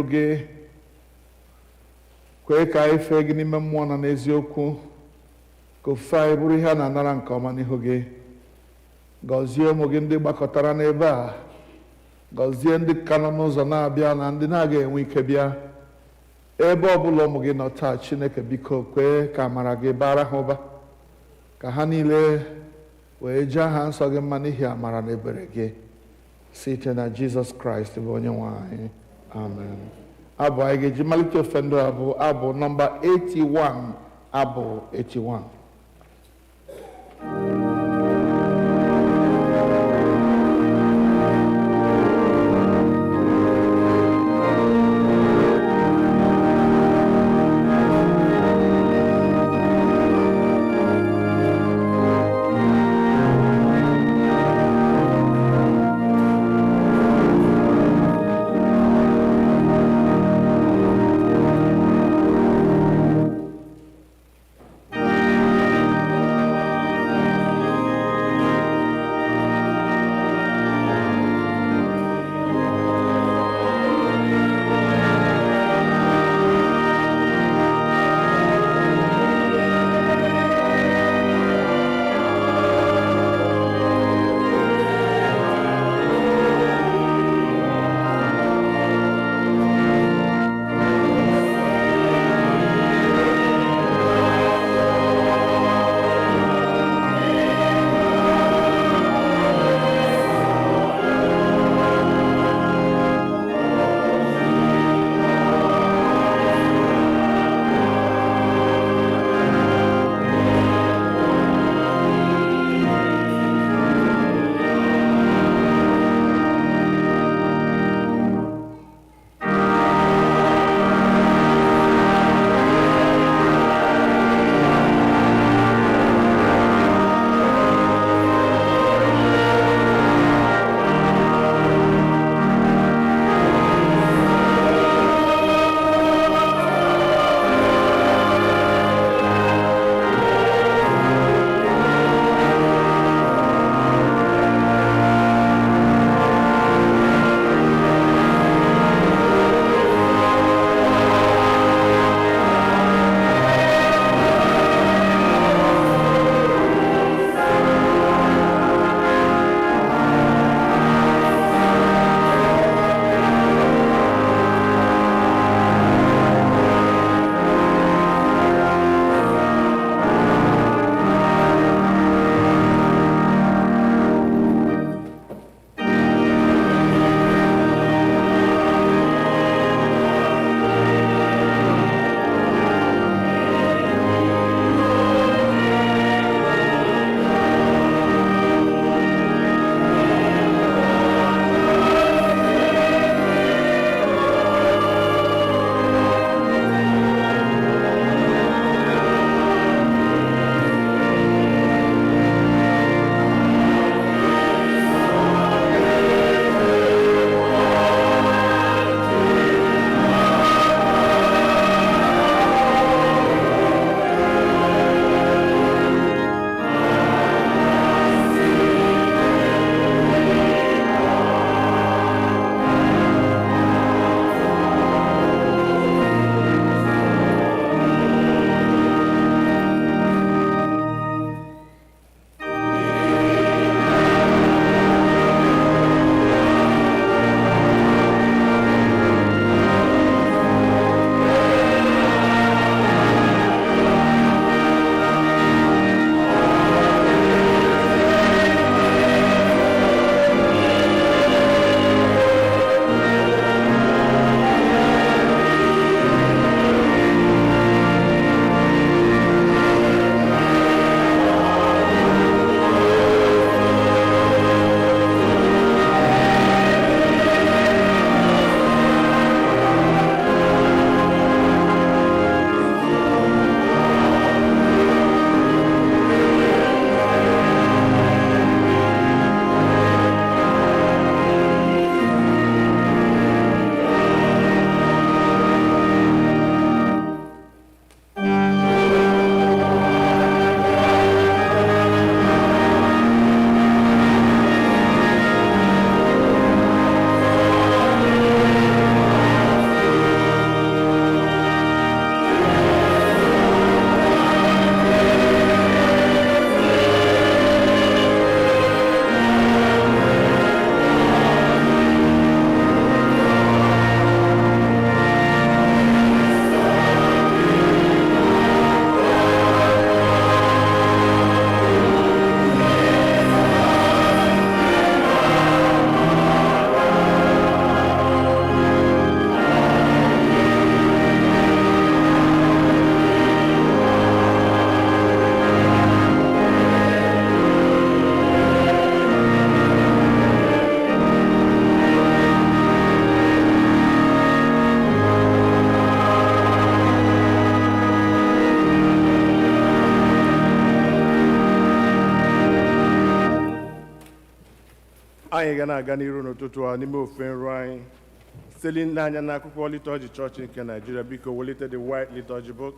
gị kwee ka anyị fee gị n'ime mmụọ na n'eziokwu ka ofufe anyị bụrụ ihe a na-anara nke ọma n'ihu gị. Gọzie ụmụ gị ndị gbakọtara n'ebe a, gọzie ndị ka nọ n'ụzọ na-abịa na ndị na-aga enwe ike bịa. Ebe ọbụla ụmụ gị nọ taa, Chineke biko kwee ka amara gị bara ha ụba, ka ha niile wee jee aha nsọ gị mma n'ihi amara na ebere gị site na Jizọs Kraịst bụ onye nwe anyị. Amen. Abụ anyị ga-eji malite ofe ndụ abụ nọmba 81, abụ 81. anyị ga na-aga n'iru n'ụtụtụ a n'ime ofe nru anyị site n'anya n'akwụkwọ liturgy chọọchị nke Nigeria. Biko welite the white liturgy book.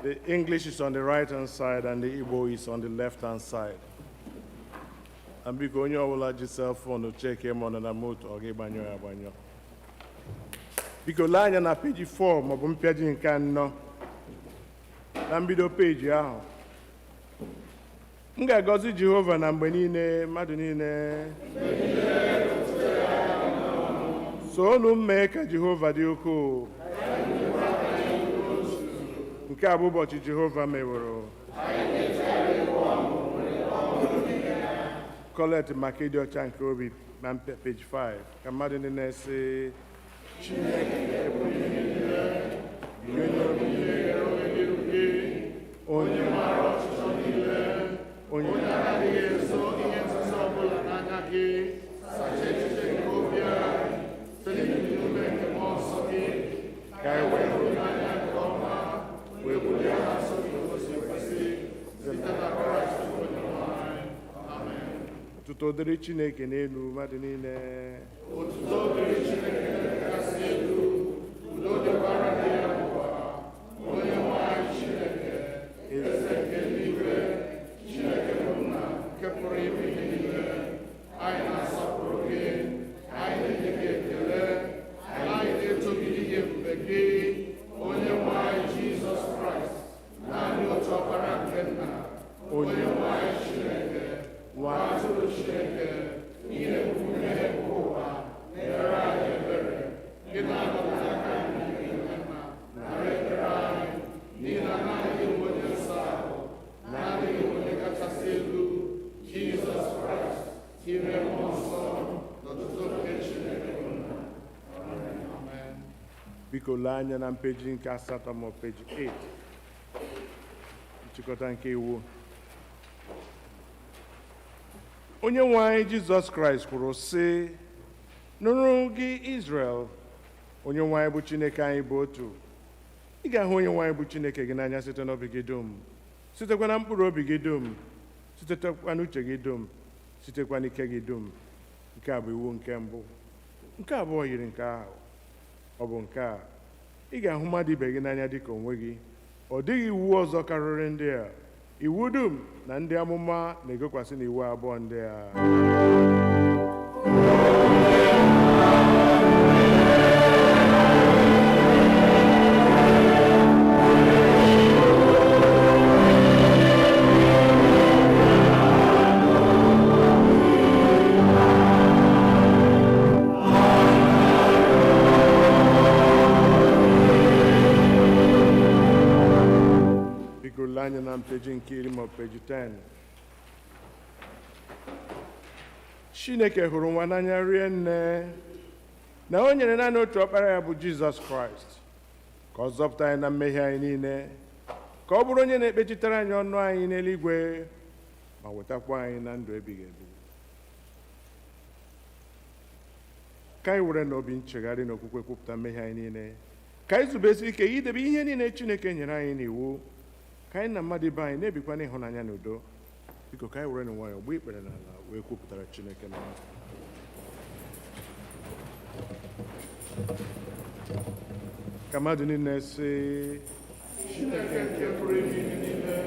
The English is on the right hand side and the Igbo is on the left hand side. And biko onye ọbụla ji cell phone check ma ọ nọ na moto ọ ga-agbanyụ ya agbanyụ. Biko lee anya na peji 4 maọbụ mpịaji nke 4 na mbido peji ahụ. M ga-agọzi Jehova na mgbe niile mmadụ niile. Soonu m mee ka Jehova dị ukwuu. Nke a bụ ụbọchị Jehova meworo. Kolekt maka ịdị ọcha nke obi na page 5 ka mmadụ niile sị Chineke bụ onye mara ọchịchọ niile, onye na-adịghị ezo ihe nzuzo ọbụla n'anya gị, sachaa echiche nke obi anyị site n'ime nke mmụọ nsọ gị, ka anyị wee hụ n'anya nke ọma, wee bulie aha nsọ gị ozi ekwesị site na Kraịst onye nwe anyị. Amen. Otuto dịrị Chineke n'elu mmadụ niile. Otuto dịrị Chineke kasị elu, udo dịkwara dị ya n'ụwa. Onye nwe anyị Chineke, eze nke eluigwe, Chineke bụ nna nke pụrụ ime ihe niile. Anyị na-asọpụrụ gị, anyị na-enye gị ekele, anyị na-eto gị n'ihi ebube gị, onye nwe anyị Jizọs Kraịst, naanị otu ọkpara nke nna, onye nwe anyị Chineke, nwa atụrụ Chineke, ihe bụ mmehie nke ụwa, mere anyị ebere, gị na-anọte aka nri nke nna, nara ekpere anyị, n'ihi na naanị gị onye nsọ ahụ, naanị gị onye kachasị elu, Jizọs Kraịst, ire mmụọ nsọ, n'ọtụtụ nke Chineke bụ nna. Amen. Biko lee anya na mpeji nke 8 ma peji 8 nchịkọta nke iwu. Onye nwe anyị Jizọs Kraịst kwuru sị, nụrụ gị Izrel, onye nwe anyị bụ Chineke anyị bụ otu. Ị ga-ahụ onye nwe anyị bụ Chineke gị n'anya site n'obi gị dum, sitekwa na mkpụrụ obi gị dum, sitekwa n'uche gị dum, sitekwa n'ike gị dum. Nke a bụ iwu nke mbụ. Nke abụọ yiri nke ahụ. Ọ bụ nke a, ị ga-ahụ mmadụ ibe gị n'anya dịka onwe gị. Ọ dịghị iwu ọzọ karịrị ndị a. Iwu dum na ndị amụma na-egokwasị n'iwu abụọ ndị a. Anya na mpeji nke 10 ma peji 10. Chineke hụrụ nwa n'anya rie nne na o nyere naanị otu ọkpara ya bụ Jizọs Kraịst ka ọ zọpụta anyị na mmehie anyị niile, ka ọ bụrụ onye na-ekpechitere anyị ọnụ anyị n'eluigwe ma wetakwa anyị na ndụ ebighị ebi. Ka anyị were n'obi nchegharị na okwukwe kwupụta mmehie anyị niile, ka anyị zubesi ike idebe ihe niile Chineke nyere anyị n'iwu, ka anyị na mmadụ ibe anyị na-ebikwa n'ịhụnanya na udo. Biko ka anyị were nwayọọ gba ikpere n'ala wee kwupụtara Chineke na ka mmadụ niile sị Chineke nke pụrụ ime ihe niile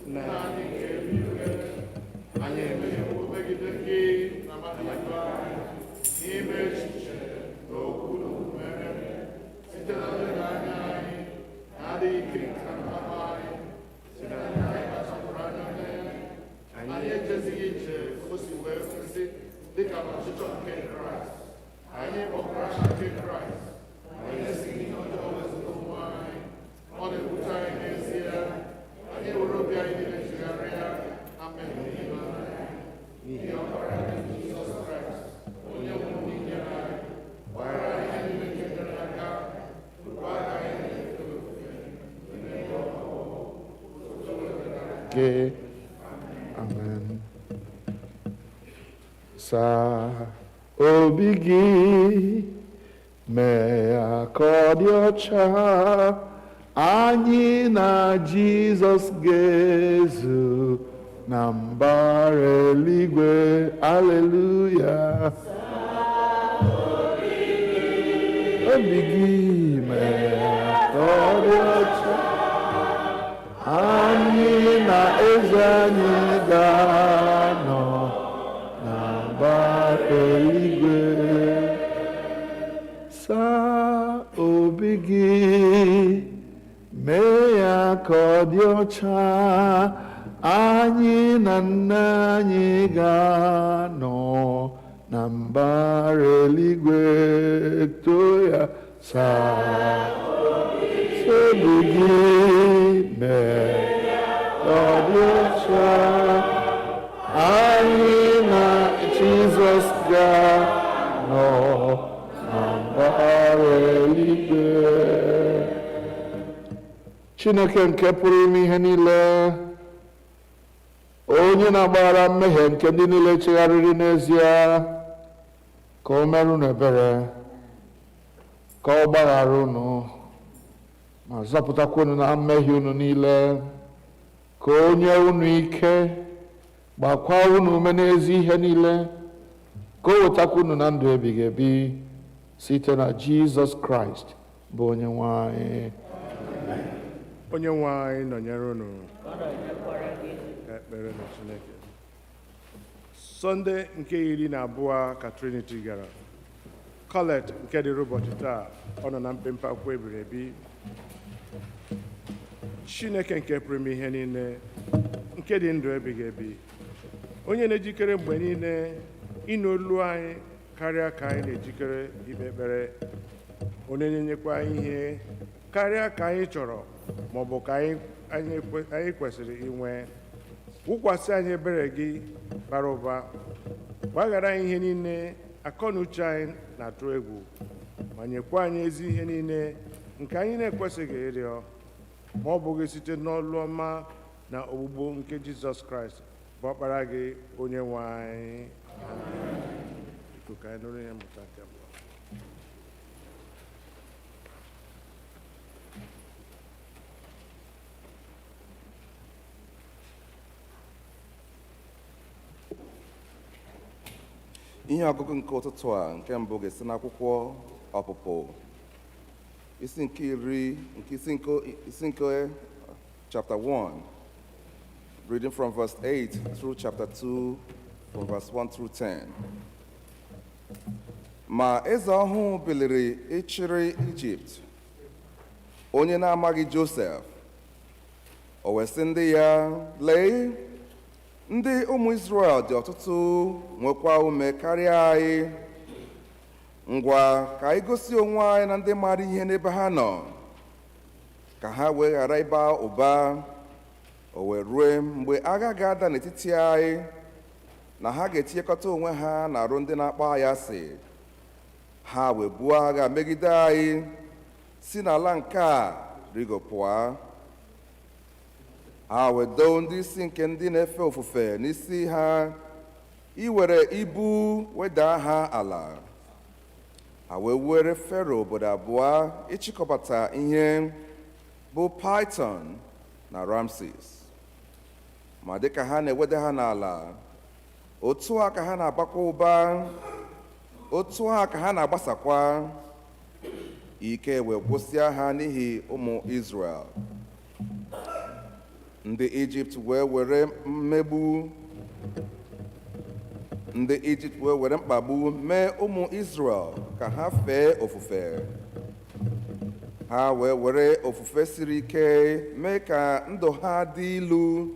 na anyị nke eluigwe, anyị emehiewo megide gị na mmadụ ibe anyị n'ime echiche na okwu na omume site na nleghị anyị na-adịghị ike nke anyị ejezighị ije o si wee kwesị dịka ọchịchọ nke Kraịst. Anyị kpọkwara nke Kraịst, anyị esighị ihe ọjọọ wezụga onwe anyị. Ọ na-ebute anyị n'ezie, anyị were obi anyị niile chigharịa na mmehie niile n'ihi ọbara nke Jizọs Kraịst, onye nwụrụ n'ihe anyị, gbara anyị ihe niile nke nyere aka, rụkwa aka anyị na-efe ofufe n'ebe ọgwụgwụ. Amen. Saa obi gị, mee ya ka ọ dị ọcha, anyị na Jizọs ga-ezu na mbara eluigwe. Aleluya. Obi gị mee ka ọ dị ọcha, anyị na eze anyị ga-anọ na mbara eluigwe. Saa obi gị, mee ya ka ọ dị ọcha, anyị na nna anyị ga-anọ na mbara eluigwe. Too ya. Saa obi gị, mee ka ọ dị ọcha, anyị na Jizọs ga-anọ na mbara eluigwe. Chineke nke pụrụ ime ihe niile, onye na-agbaghara mmehie nke ndị niile chegharịrị n'ezie, ka o merụ unu ebere, ka ọ gbaghara unu ma zọpụtakwa unu na mmehie unu niile, ka o nye unu ike, gbakwa unu ume n'ezi ihe niile, ka o wetakwa unu na ndụ ebighị ebi site na Jizọs Kraịst bụ onye nwe anyị. Onye nwe anyị nọnyere unu. Ka ekpere na Chineke. Sọnde nke 12 ka Trinity gara. Kolekt nke dịrị ụbọchị taa, ọ nọ na mpempe akwụkwọ ebiri ebi. Chineke nke pụrụ ime ihe niile, nke dị ndụ ebighị ebi, onye na-ejikere mgbe niile ịnụ olu anyị karịa ka anyị na-ejikere ikpe ekpere, onye na-enyekwa ihe karịa ka anyị chọrọ ma ọ bụ ka anyị kwesịrị inwe. Wụkwasị anyị ebere gị bara ụba, gbaghara anyị ihe niile akọ na uche anyị na-atụ egwu, ma nyekwa anyị ezi ihe niile nke anyị na-ekwesịghị ịrịọ, ma ọ bụghị site n'ọlụ ọma na ogbugbo nke Jizọs Kraịst bụ ọkpara gị, onye nwe anyị. Biko ka anyị nụrụ ihe mmụta nke mbụ. Ihe ọgụgụ nke ụtụtụ a nke mbụ ga-esi n'akwụkwọ Ọpụpụ isi nke chapter 1, reading from verse 8 through chapter 2 from verse 1 through 10. Ma eze ọhụụ biliri ịchịrị Ijipt, onye na-amaghị Josef. O wee sị ndị ya, lee, ndị ụmụ Izrel dị ọtụtụ, nwekwa ume karịa anyị. Ngwa ka anyị gosi onwe anyị na ndị maara ihe n'ebe ha nọ, ka ha wee ghara ịba ụba. O wee rue mgbe agha ga-ada n'etiti anyị, na ha ga-etinyekọta onwe ha n'arụ ndị na-akpọ anyị asị. Ha wee buo agha megide anyị, si n'ala nke a rigopụa. Ha wee doo ndị isi nke ndị na-efe ofufe n'isi ha, iwere ibu weda ha ala. Ha wee were Fero obodo abụọ ịchịkọbata ihe, bụ Python na Ramses. Ma dịka ha na-eweda ha n'ala, otu a ka ha na-abakwa ụba, otu a ka ha na-agbasakwa. Ike wee gwụsịa ha n'ihi ụmụ Izrel. Ndị Ijipt wee were mkpagbu mee ụmụ Izrel ka ha fee ofufe. Ha wee were ofufe siri ike mee ka ndụ ha dị ilu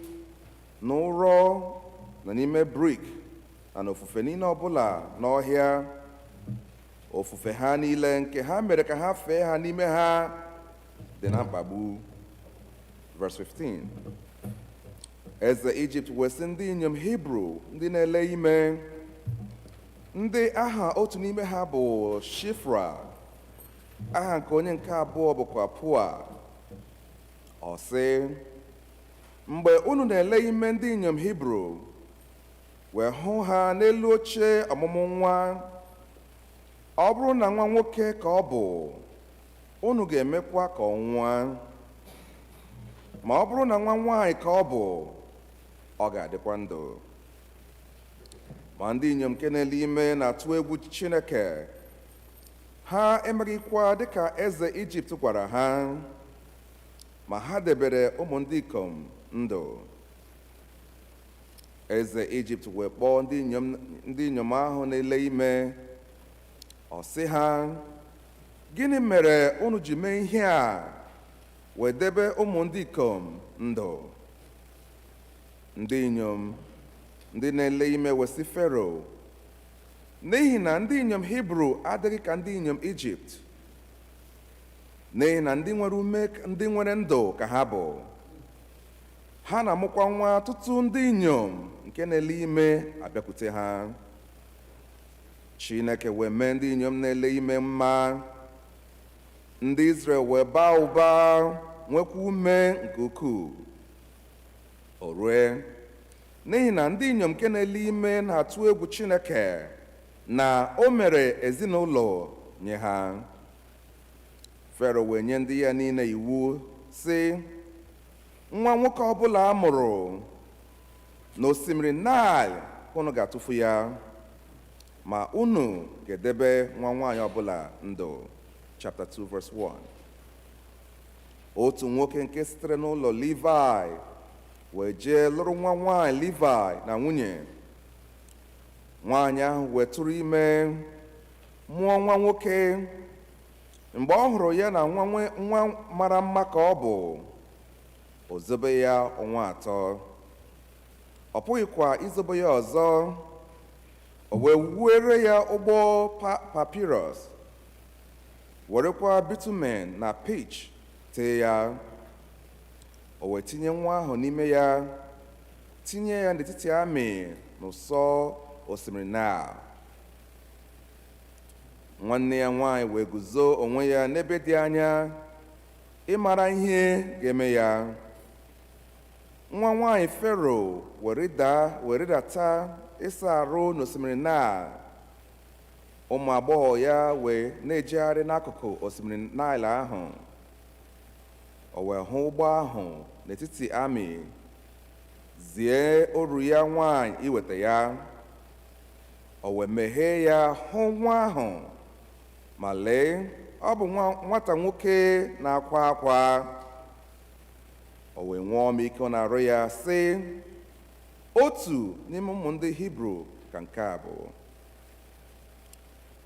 n'ụrọ na n'ime brik na n'ofufe niile ọbụla n'ọhịa. Ofufe ha niile nke ha mere ka ha fee ha n'ime ha dị na mkpagbu. Verse 15. Eze Ijipt wee sị ndị inyom Hibru ndị na-ele ime, ndị aha otu n'ime ha bụ Shifra, aha nke onye nke abụọ bụkwa Pua. Ọ sị, mgbe unu na-ele ime ndị inyom Hibru, wee hụ ha n'elu oche ọmụmụ nwa, ọ bụrụ na nwa nwoke ka ọ bụ, unu ga-emekwa ka ọ nwụọ. Ma ọ bụrụ na nwa nwaanyị ka ọ bụ, ọ ga-adịkwa ndụ. Ma ndị inyom nke n'elu ime na-atụ egwu Chineke, ha emeghịkwa dịka eze Ijipt gwara ha, ma ha debere ụmụ ndị ikom ndụ. Eze Ijipt wee kpọọ ndị inyom ahụ na-ele ime, ọ sị ha, gịnị mere unu ji mee ihe a wee debe ụmụ ndị ikom ndụ? Ndị inyom ndị na-ele ime wee sị Fero, n'ihi na ndị inyom Hibru adịghị ka ndị inyom Ijipt, n'ihi na ndị nwere ndụ ka ha bụ. Ha na-amụkwa nwa tutu ndị inyom nke na-ele ime abịakwute ha. Chineke wee mee ndị inyom na-ele ime mma. Ndị Izrel wee baa ụba, nwekwa ume nke ukwuu. O rue, n'ihi na ndị inyom nke na-ele ime na-atụ egwu Chineke, na o mere ezinụlọ nye ha. Fero wee nye ndị ya niile iwu sị, nwa nwoke ọbụla a mụrụ n'osimiri Naịl unu ga-atụfu ya, ma unu ga-edebe nwa nwaanyị ọbụla ndụ. Chapter 2 verse 1. Otu nwoke nke sitere n'ụlọ Livai wee jee lụrụ nwa nwaanyị Livai na nwunye. Nwaanyị ahụ wee tụrụ ime, mụọ nwa nwoke. Mgbe ọ hụrụ ya na nwa mara mma ka ọ bụ, o zobe ya ọnwa 3. Ọ pụghịkwa izobe ya ọzọ. O wee wuere ya ụgbọ papirus, werekwa bitumen na pitch tee ya. O wee tinye nwa ahụ n'ime ya, tinye ya n'etiti amị n'ụsọ osimiri Naịl. Nwanne ya nwaanyị wee guzo onwe ya n'ebe dị anya ịmara ihe ga-eme ya. Nwa nwaanyị Fero were rịdata ịsa arụ n'osimiri Naịl. Ụmụ agbọghọ ya wee na-ejegharị n'akụkụ osimiri Naịl ahụ. O wee hụ ụgbọ ahụ n'etiti amị, zie oru ya nwaanyị iweta ya. O wee meghee ya hụ nwa ahụ, ma lee, ọ bụ nwata nwoke na-akwa akwa. O wee nwee ọmịiko n'arụ ya sị, otu n'ime ụmụ ndị Hibru ka nke a bụ.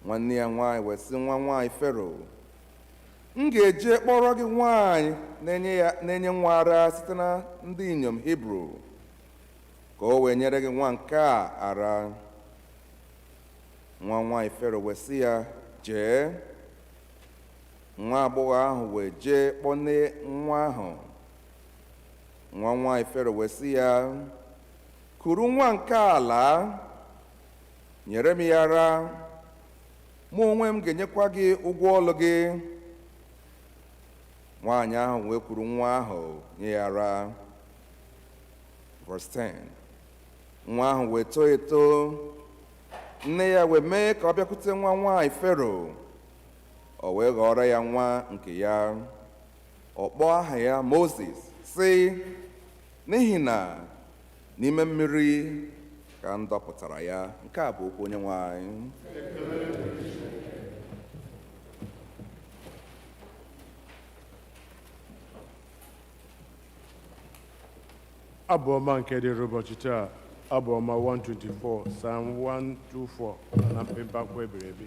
Nwanne ya nwaanyị wee sị nwa nwaanyị Fero, m ga-eje kpọrọ gị nwaanyị na-enye nwa ara site na ndị inyom Hibru, ka o wee nyere gị nwa nke a ara. Nwa nwaanyị Fero wee sị ya, jee. Nwa agbọghọ ahụ wee jee kpọnye nwa ahụ. Nwa nwaanyị Fero wee sị ya, kuru nwa nke ala, nyere m ya ara, mụ onwe m ga-enyekwa gị ụgwọ ọlụ gị. Nwaanyị ahụ wee kuru nwa ahụ nye ya ara. Verse 10. Nwa ahụ wee too eto. Nne ya wee mee ka ọ bịakwute nwa nwaanyị Fero. O wee ghọrọ ya nwa nke ya. Ọ kpọọ aha ya Moses, sị, n'ihi na n'ime mmiri ka m dọpụtara ya. Nke a bụ okwu Onyenwe anyị. Abu-Ọma nke dịrị ụbọchị taa, Abu-Ọma 124, Psalm 124 na mpempe akwụkwọ ebiri ebi.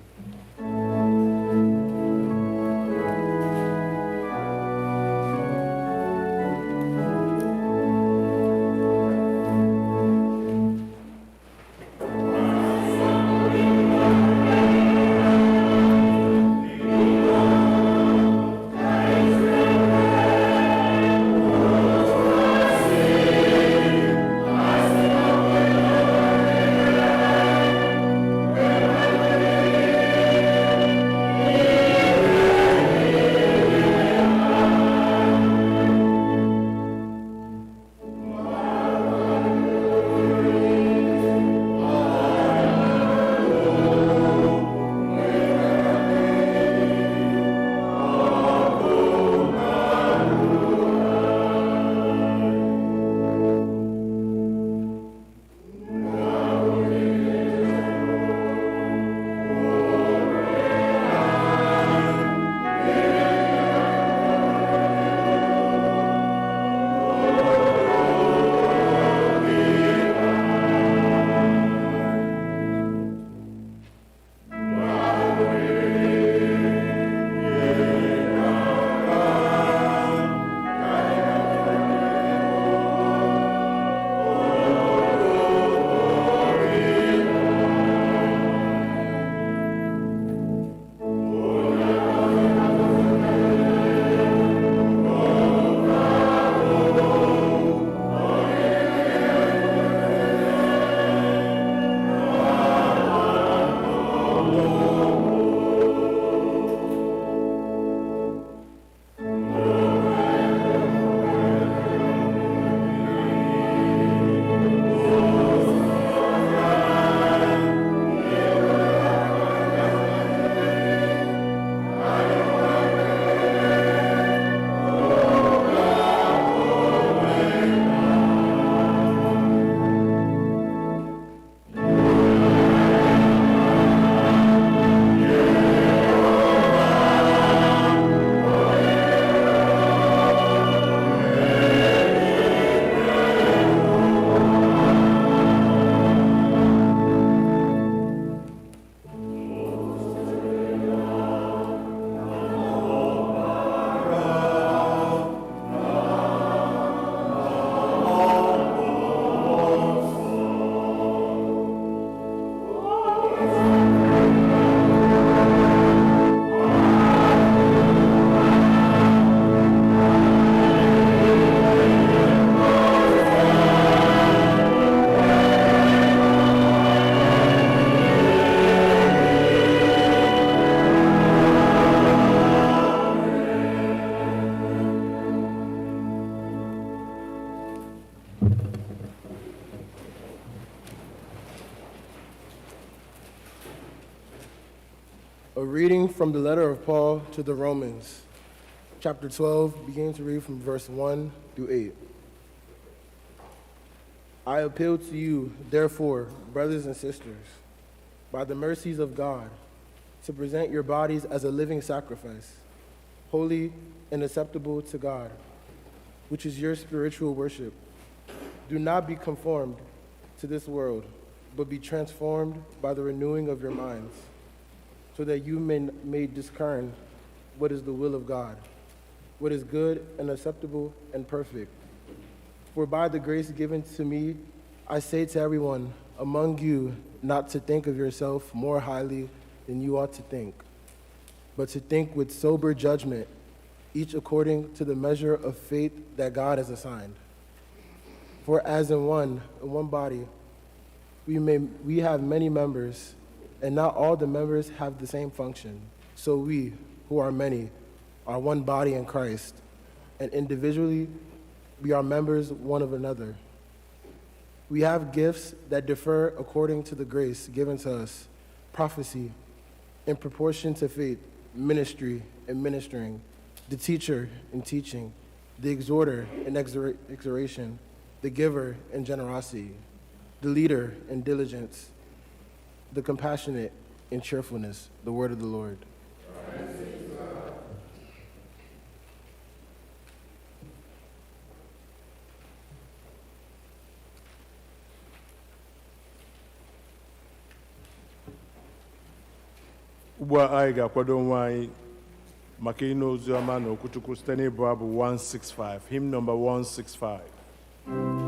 From the letter of Paul to the Romans, chapter 12, beginning to read from verse 1 through 8. I appeal to you, therefore, brothers and sisters, by the mercies of God, to present your bodies as a living sacrifice, holy and acceptable to God, which is your spiritual worship. Do not be conformed to this world, but be transformed by the renewing of your minds, so that you may discern what is the will of God, what is good and acceptable and perfect. For by the grace given to me, I say to everyone among you not to think of yourself more highly than you ought to think, but to think with sober judgment, each according to the measure of faith that God has assigned. For as in one body, we have many members, and not all the members have the same function. So we, who are many, are one body in Christ, and individually we are members one of another. We have gifts that differ according to the grace given to us: prophecy, in proportion to faith; ministry, in ministering; the teacher, in teaching; the exhorter, in exhortation; the giver, in generosity; the leader, in diligence; the compassionate, in cheerfulness. The word of the Lord. Ugbu a anyị ga-akwado onwe anyị maka ịnụ ozi ọma na okwuchukwu site n'ịbụ abụ 165, hymn number 165. Amen.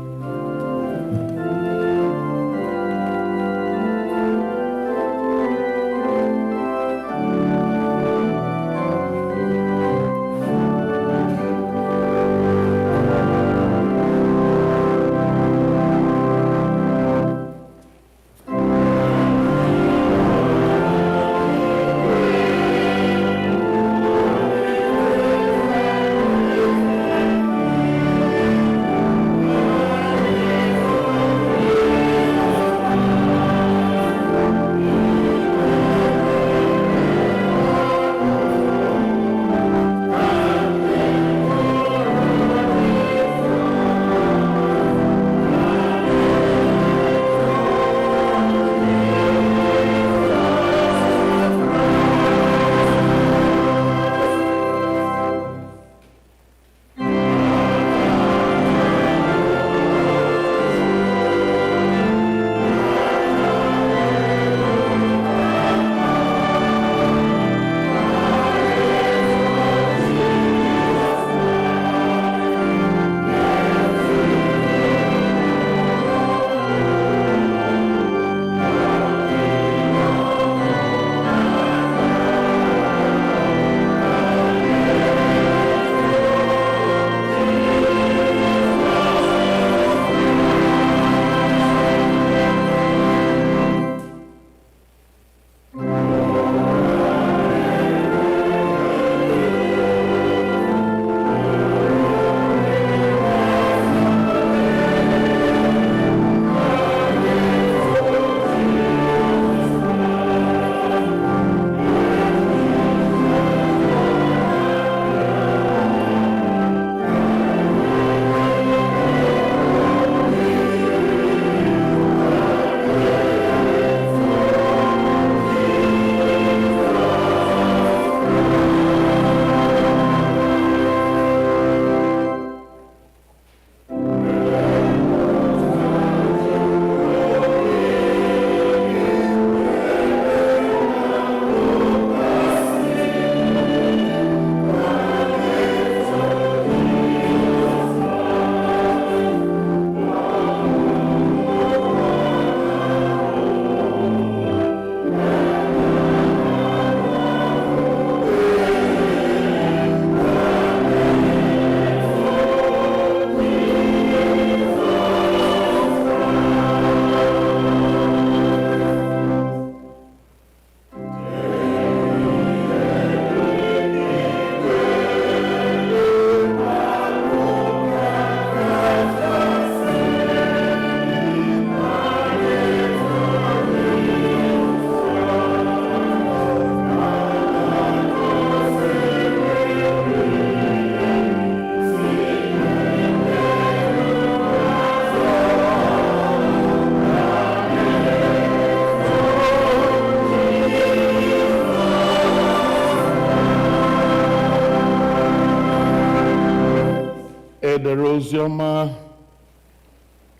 Oziọma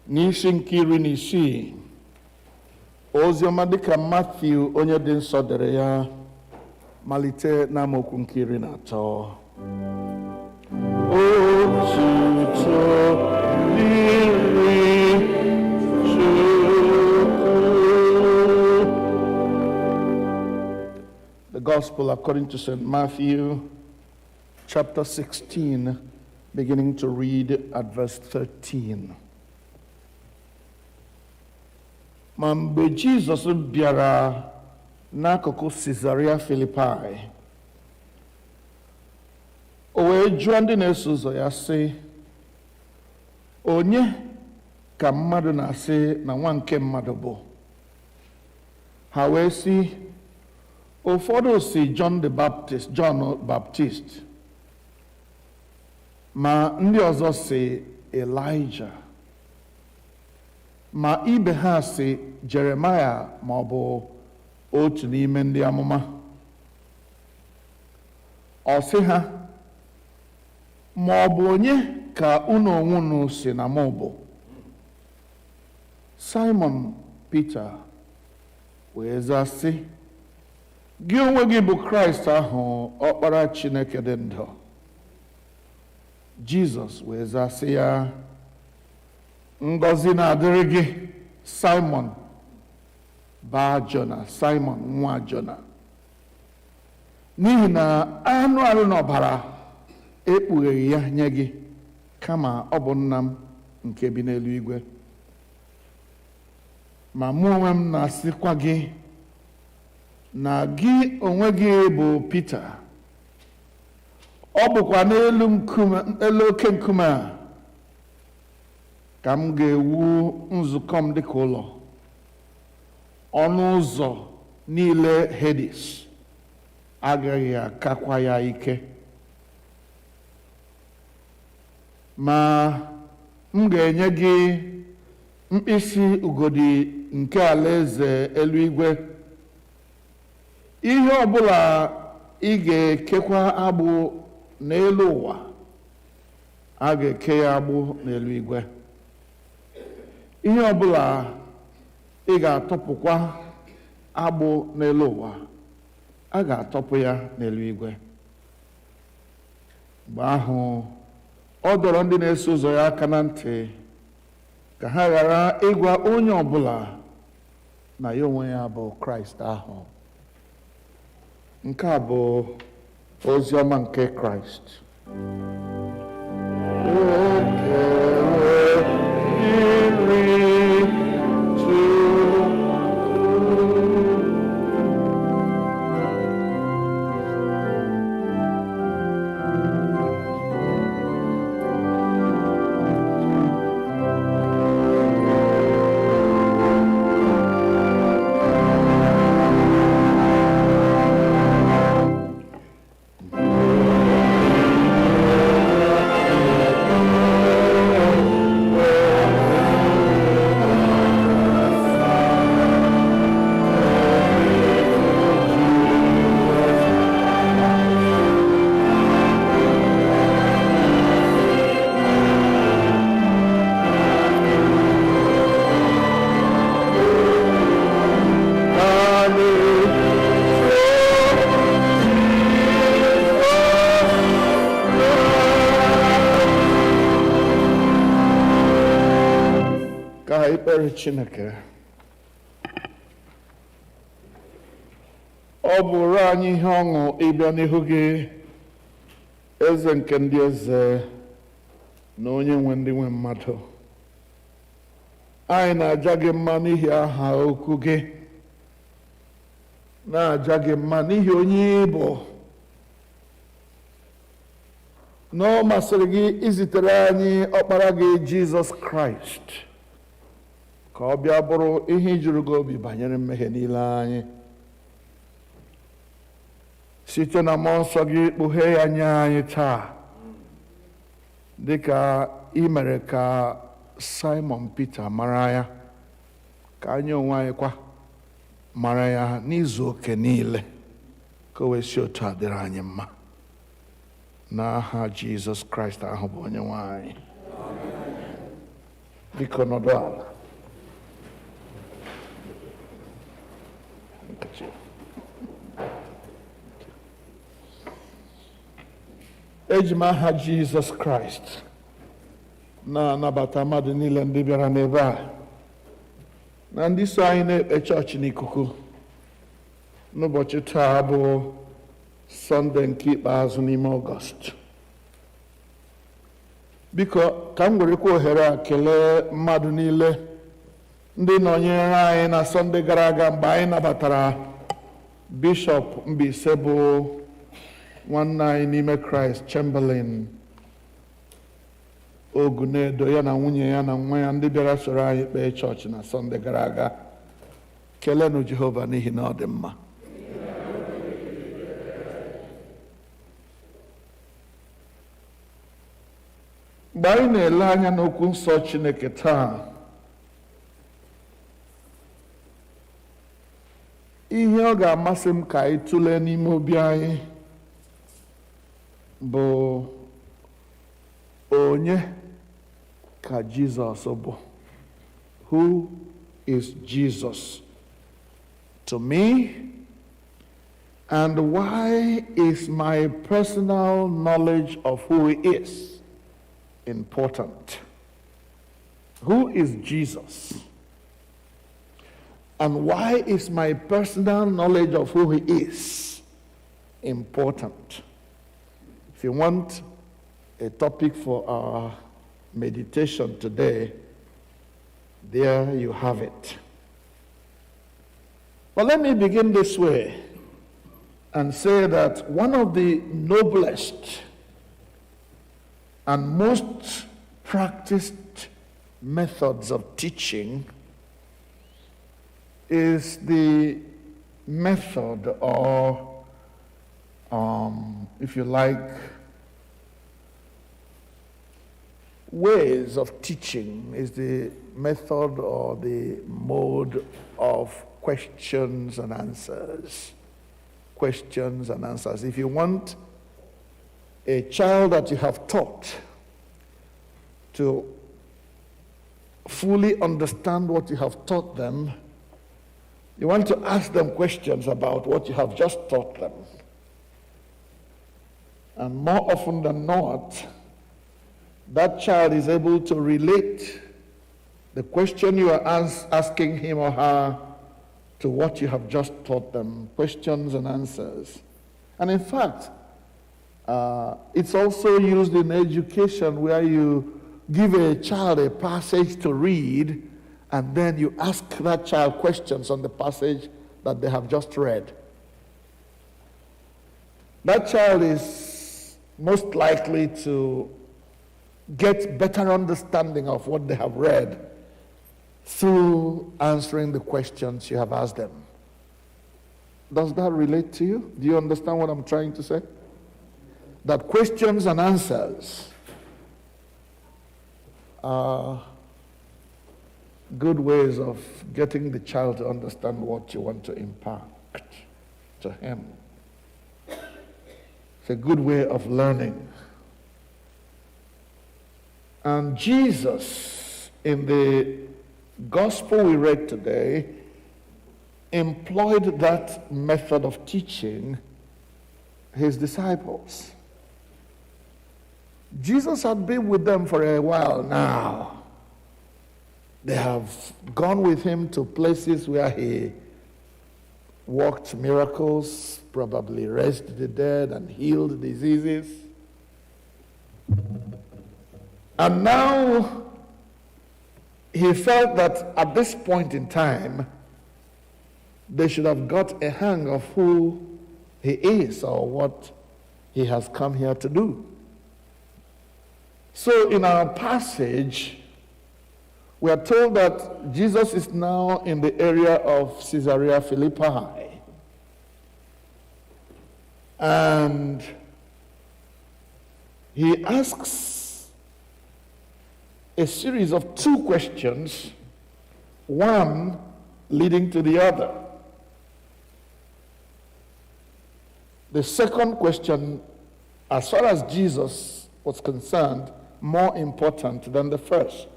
n'isi nke 16. Oziọma dịka Mathew onye dị nsọ dere ya, malite n'amaokwu nke 13. Otuto diri Chukwu. The Gospel according to St. Matthew, chapter 16, beginning to read at verse 13. Ma mgbe Jizọs bịara n'akụkụ Caesarea Philippi, o wee jụọ ndị na-eso ụzọ ya sị, onye ka mmadụ na-asị na nwa nke mmadụ bụ? Ha wee sị, ụfọdụ si John Baptist, ma ndị ọzọ si Elijah, ma ibe ha si Jeremaya ma ọ bụ otu n'ime ndị amụma. Ọ sị ha, ma ọ bụ onye ka unu onwe unu si na mụ bụ? Simon Peter wee zaa sị, gị onwe gị bụ Kraịst ahụ, ọkpara Chineke dị ndụ. Jizọs wee zaa sị ya, ngọzi na-adịrị gị Simon baa Jona, Simon nwa Jona, n'ihi na anụ arụ na ọbara ekpugheghị ya nye gị, kama ọ bụ nna m nke bi n'eluigwe. Ma mụ onwe m na-asịkwa gị na gị onwe gị bụ Pita. Ọ bụkwa n'elu oke nkume a ka m ga-ewu nzukọ m dịka ụlọ. Ọnụ ụzọ niile Hades agaghị akakwa ya ike. Ma m ga-enye gị mkpịsị ugodi nke alaeze eluigwe. Ihe ọbụla ị ga-ekekwa agbụ n'elu ụwa, a ga-eke ya agbụ n'eluigwe. Ihe ọbụla ị ga-atọpụkwa agbụ n'elu ụwa, a ga-atọpụ ya n'eluigwe. Mgbe ahụ ọ dọrọ ndị na-eso ụzọ ya aka na ntị ka ha ghara ịgwa onye ọbụla na ya onwe ya bụ Kraịst ahụ. Nke a bụ ozi ọma nke Kraịst. Chineke, ọ bụrụ anyị ihe ọṅụ ịbịa n'ihu gị, eze nke ndị eze na onye nwe ndị nwe mmadụ. Anyị na-aja gị mma n'ihi aha okwu gị, na-aja gị mma n'ihi onye ị bụ, na ọ masịrị gị izitere anyị ọkpara gị Jizọs Kraịst ka ọ bịa bụrụ ihe ijuru gị obi banyere mmehie niile anyị. Site na mmụọ nsọ gị kpughee ya nye anyị taa, dịka ị mere ka Simon Peter mara ya, ka anyị onwe anyị kwa mara ya n'izu oke niile, ka o wee si otu a dịrị anyị mma. N'aha Jizọs Kraịst ahụ bụ onye nwe anyị. biko nọdụ ala. Eji m aha Jizọs Kraịst na-anabata mmadụ niile ndị bịara n'ebe a na ndị so anyị na-ekpe chọọchị n'ikuku n'ụbọchị taa bụ Sọnde nke ikpeazụ n'ime Ọgọst. Biko ka m werekwa ohere a kelee mmadụ niile ndị nọnyere anyị na Sọnde gara aga mgbe anyị nabatara Bishọp Mbaise bụ nwanne anyị n'ime Kraịst, Chamberlain Ogunedo, ya na nwunye ya na nwa ya ndị bịara soro anyị kpee chọọchị na Sọnde gara aga. Keleenụ Jehova n'ihi na ọ dị mma. Mgbe anyị na-ele anya n'okwu nsọ Chineke taa, ihe ọ ga-amasị m ka anyị tụlee n'ime obi anyị bụ onye ka Jizọs bụ. Who is Jesus to me? And why is my personal knowledge of who he is important? Who is Jesus? And why is my personal knowledge of who he is important? If you want a topic for our meditation today, there you have it. But let me begin this way and say that one of the noblest and most practiced methods of teaching is the method, or if you like, ways of teaching, is the method or the mode of questions and answers. Questions and answers. If you want a child that you have taught to fully understand what you have taught them, you want to ask them questions about what you have just taught them. And more often than not, that child is able to relate the question you are asking him or her to what you have just taught them. Questions and answers. And in fact, it's also used in education, where you give a child a passage to read and then you ask that child questions on the passage that they have just read. That child is most likely to get better understanding of what they have read through answering the questions you have asked them. Does that relate to you? Do you understand what I'm trying to say? That questions and answers are good ways of getting the child to understand what you want to impart to him. It's a good way of learning. And Jesus, in the gospel we read today, employed that method of teaching his disciples. Jesus had been with them for a while now. They have gone with him to places where he worked miracles, probably raised the dead and healed diseases. And now he felt that at this point in time, they should have got a hang of who he is or what he has come here to do. So in our passage, we are told that Jesus is now in the area of Caesarea Philippi. And he asks a series of two questions, one leading to the other. The second question, as far as Jesus was concerned, more important than the first.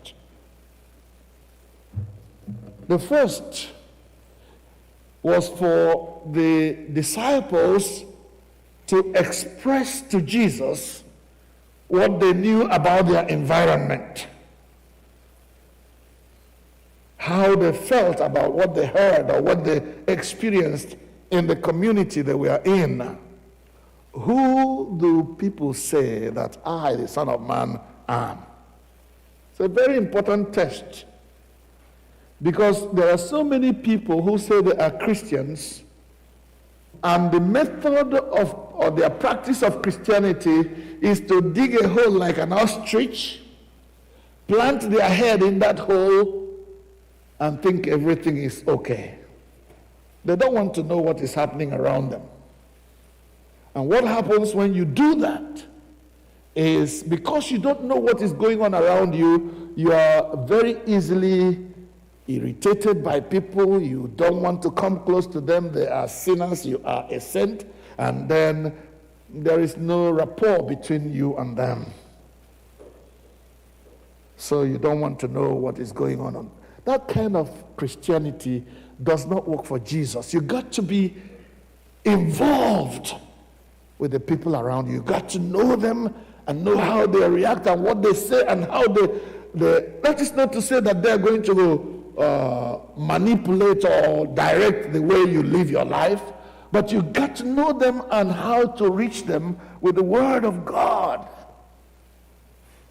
The first was for the disciples to express to Jesus what they knew about their environment, how they felt about what they heard or what they experienced in the community they were in. Who do people say that I, the Son of Man, am? It's a very important test, because there are so many people who say they are Christians, and the method of or their practice of Christianity is to dig a hole like an ostrich, plant their head in that hole, and think everything is okay. They don't want to know what is happening around them. And what happens when you do that is, because you don't know what is going on around you, you are very easily irritated by people. You don't want to come close to them. They are sinners. You are a saint. And then there is no rapport between you and them. So you don't want to know what is going on. That kind of Christianity does not work for Jesus. You got to be involved with the people around you. You got to know them and know how they react and what they say and how they that is not to say that they're going to manipulate or direct the way you live your life, but you got to know them and how to reach them with the Word of God.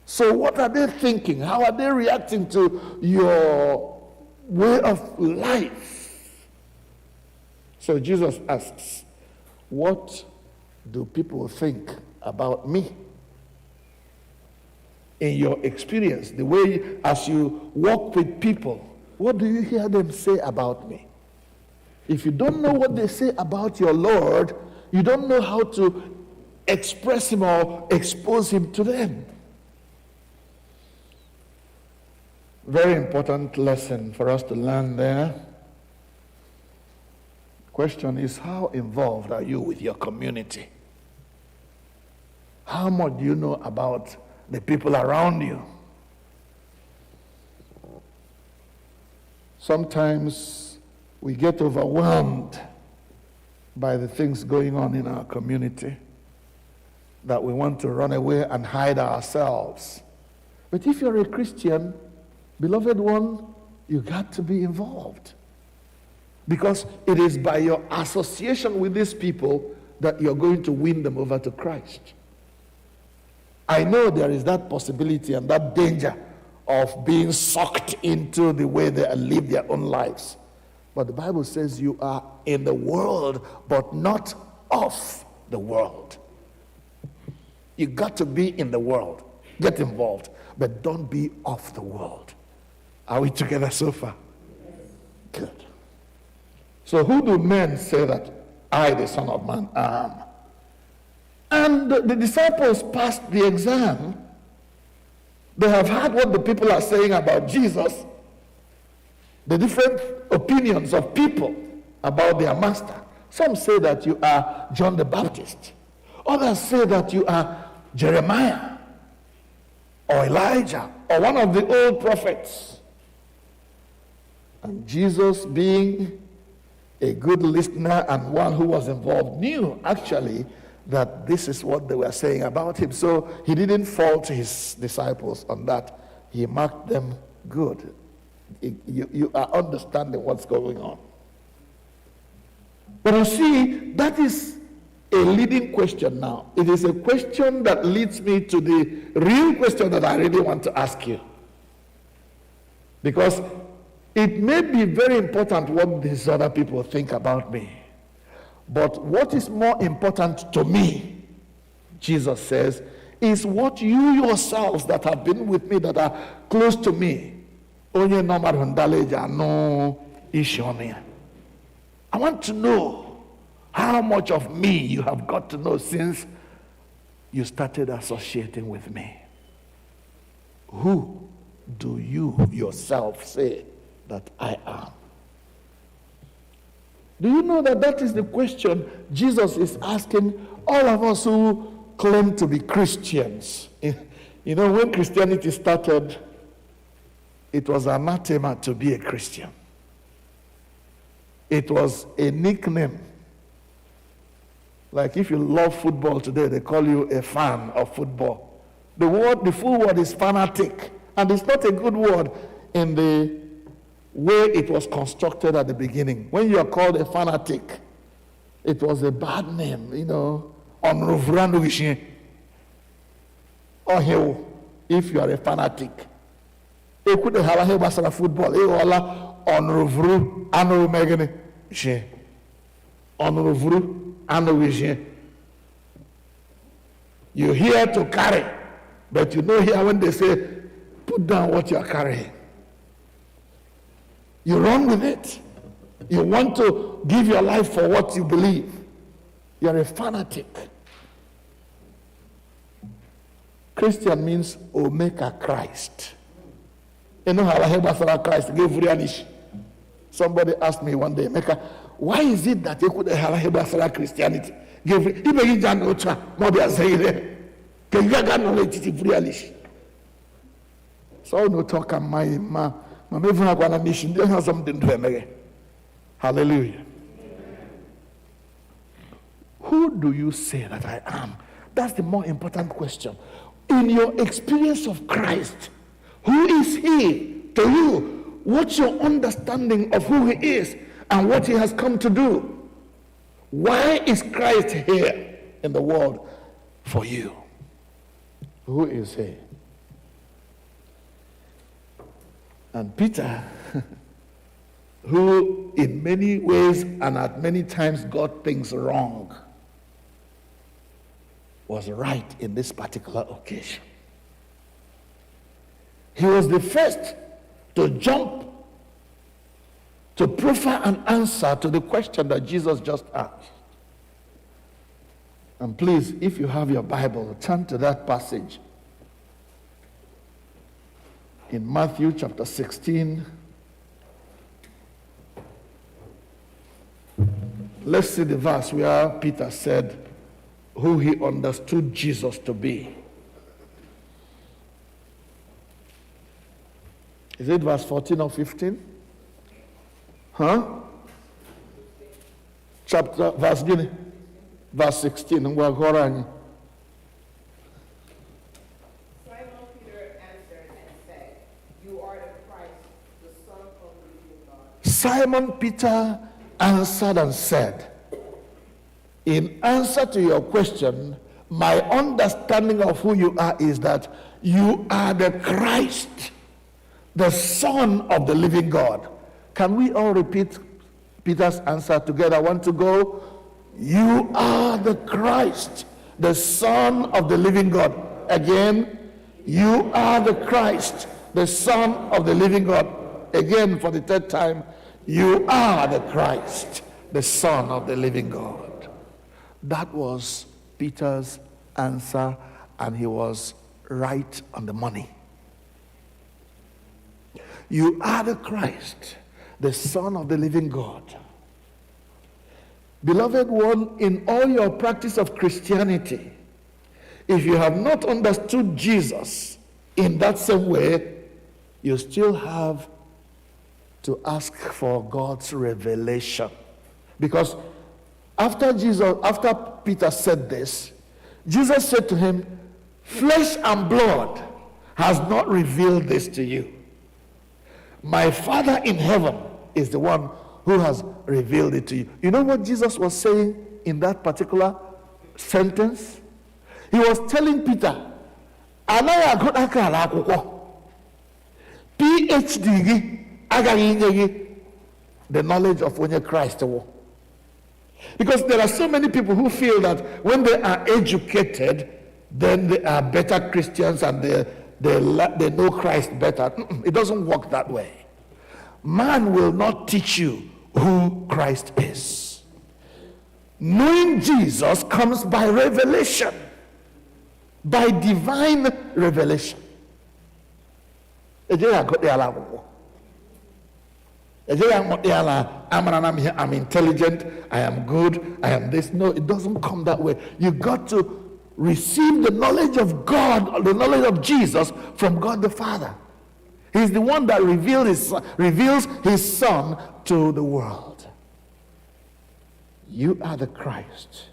So what are they thinking? How are they reacting to your way of life? So Jesus asks, what do people think about me? In your experience, the way as you walk with people, what do you hear them say about me? If you don't know what they say about your Lord, you don't know how to express him or expose him to them. Very important lesson for us to learn there. Question is, how involved are you with your community? How much do you know about the people around you? Sometimes we get overwhelmed by the things going on in our community that we want to run away and hide ourselves. But if you're a Christian, beloved one, you got to be involved, because it is by your association with these people that you're going to win them over to Christ. I know there is that possibility and that danger of being sucked into the way they live their own lives. But the Bible says you are in the world, but not of the world. You got to be in the world. Get involved, but don't be of the world. Are we together so far? Good. So who do men say that I, the Son of Man, am? And the disciples passed the exam. They have heard what the people are saying about Jesus, the different opinions of people about their master. Some say that you are John the Baptist. Others say that you are Jeremiah or Elijah or one of the old prophets. And Jesus, being a good listener and one who was involved, knew actually that this is what they were saying about him. So he didn't fault his disciples on that. He marked them good. You are understanding what's going on. But you see, that is a leading question now. It is a question that leads me to the real question that I really want to ask you. Because it may be very important what these other people think about me. But what is more important to me, Jesus says, is what you yourselves that have been with me, that are close to me. I want to know how much of me you have got to know since you started associating with me. Who do you yourself say that I am? Do you know that that is the question Jesus is asking all of us who claim to be Christians? You know, when Christianity started, it was anathema to be a Christian. It was a nickname. Like if you love football today, they call you a fan of football. The full word is fanatic. And it's not a good word in the way it was constructed at the beginning. When you are called a fanatic, it was a bad name, or if you are a fanatic. It could have football. You're here to carry, but you know here when they say, put down what you're carrying. You run with it. You want to give your life for what you believe. You're a fanatic. Christian means Omega Christ. You know how I heard about Christ? Somebody asked me one day, Mecca, why is it that you could have about Christianity? So no talk on my ma. Hallelujah. Who do you say that I am? That's the more important question. In your experience of Christ, who is he to you? What's your understanding of who he is and what he has come to do? Why is Christ here in the world for you? Who is he? And Peter, who in many ways and at many times got things wrong, was right in this particular occasion. He was the first to jump to proffer an answer to the question that Jesus just asked. And please, if you have your Bible, turn to that passage in Matthew chapter 16. Let's see the verse where Peter said who he understood Jesus to be. Is it verse 14 or 15? Chapter, verse 16. Simon Peter answered and said, "You are the Christ, the Son of the living God." Simon Peter answered and said, in answer to your question, my understanding of who you are is that you are the Christ, the Son of the living God. Can we all repeat Peter's answer together? Want to go? You are the Christ, the Son of the living God. Again, you are the Christ, the Son of the living God. Again, for the third time, you are the Christ, the Son of the living God. That was Peter's answer, and he was right on the money. You are the Christ, the Son of the living God. Beloved one, in all your practice of Christianity, if you have not understood Jesus in that same way, you still have to ask for God's revelation. Because after Peter said this, Jesus said to him, flesh and blood has not revealed this to you. My Father in heaven is the one who has revealed it to you. You know what Jesus was saying in that particular sentence? He was telling Peter, PhD the knowledge of when Christ. Because there are so many people who feel that when they are educated, then they are better Christians and they know Christ better. It doesn't work that way. Man will not teach you who Christ is. Knowing Jesus comes by revelation, by divine revelation. I'm intelligent, I am good, I am this. No, it doesn't come that way. You got to receive the knowledge of God, the knowledge of Jesus from God the Father. He's the one that reveals his Son to the world. You are the Christ,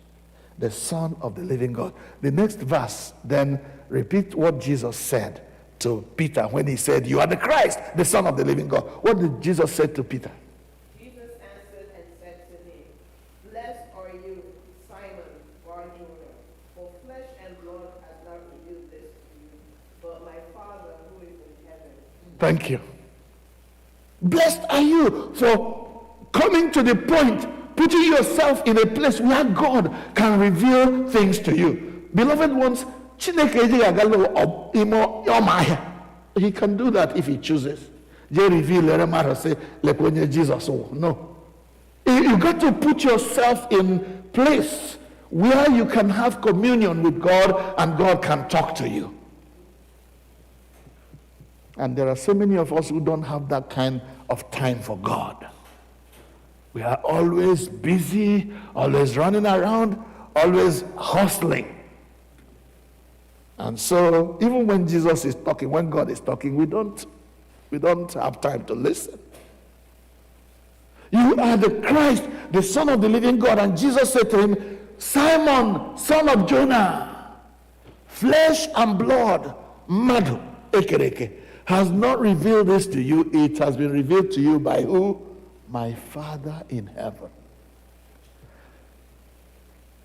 the Son of the living God. The next verse then repeat what Jesus said to Peter when he said, you are the Christ, the Son of the living God. What did Jesus say to Peter? Jesus answered and said to him, Blessed are you, Simon Bar-Jonah, for flesh and blood has not revealed this to you, but my Father who is in heaven. Thank you. Blessed are you for coming to the point, putting yourself in a place where God can reveal things to you. Beloved ones, Chineke he can do that if he chooses. Jesus. No. You got to put yourself in place where you can have communion with God and God can talk to you. And there are so many of us who don't have that kind of time for God. We are always busy, always running around, always hustling. And so, even when Jesus is talking, when God is talking, we don't have time to listen. You are the Christ, the Son of the living God. And Jesus said to him, Simon, son of Jonah, flesh and blood, madu, ekereke, has not revealed this to you. It has been revealed to you by who? My Father in heaven.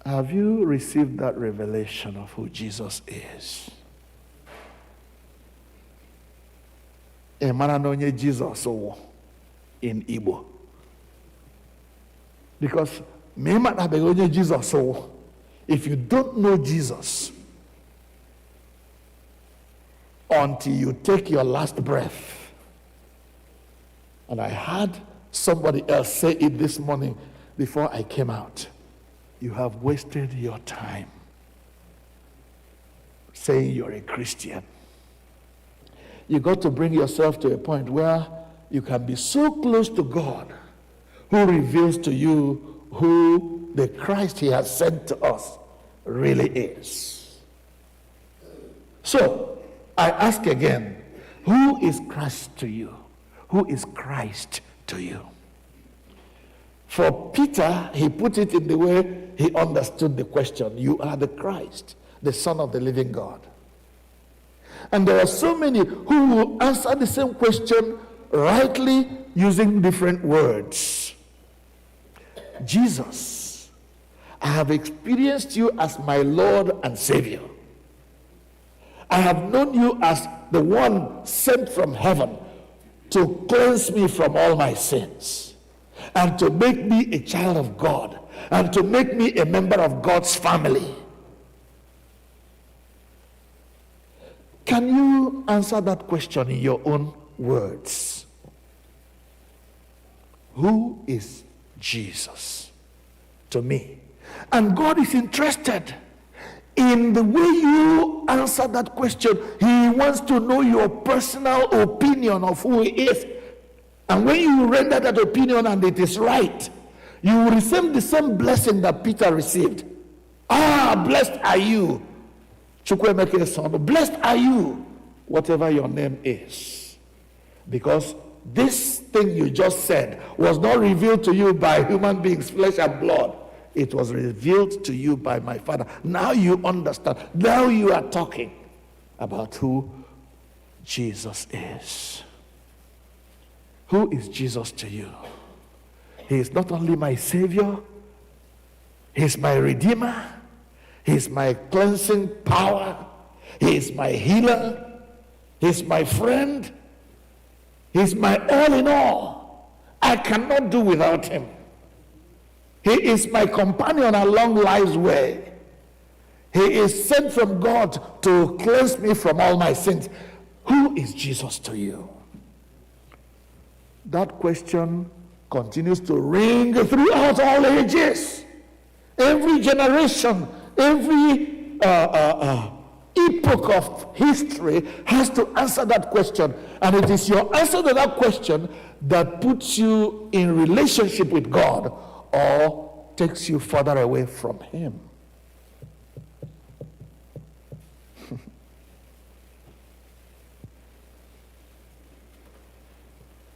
Have you received that revelation of who Jesus is? Emananonye Jesus in Igbo. Because Jesus, if you don't know Jesus until you take your last breath, and I heard somebody else say it this morning before I came out, you have wasted your time saying you're a Christian. You got to bring yourself to a point where you can be so close to God, who reveals to you who the Christ he has sent to us really is. So, I ask again, who is Christ to you? Who is Christ to you? For Peter, he put it in the way he understood the question. You are the Christ, the Son of the living God. And there are so many who will answer the same question rightly using different words. Jesus, I have experienced you as my Lord and Savior. I have known you as the one sent from heaven to cleanse me from all my sins and to make me a child of God and to make me a member of God's family. Can you answer that question in your own words? Who is Jesus to me? And God is interested in the way you answer that question. He wants to know your personal opinion of who he is. And when you render that opinion and it is right, you will receive the same blessing that Peter received. Blessed are you, Chukwemeke's son. Blessed are you, whatever your name is. Because this thing you just said was not revealed to you by human beings, flesh and blood. It was revealed to you by my Father. Now you understand. Now you are talking about who Jesus is. Who is Jesus to you? He is not only my Savior, he is my Redeemer, he is my cleansing power, he is my healer, he is my friend, he is my all in all. I cannot do without him. He is my companion along life's way. He is sent from God to cleanse me from all my sins. Who is Jesus to you? That question continues to ring throughout all ages. Every generation, every epoch of history has to answer that question. And it is your answer to that question that puts you in relationship with God or takes you further away from him.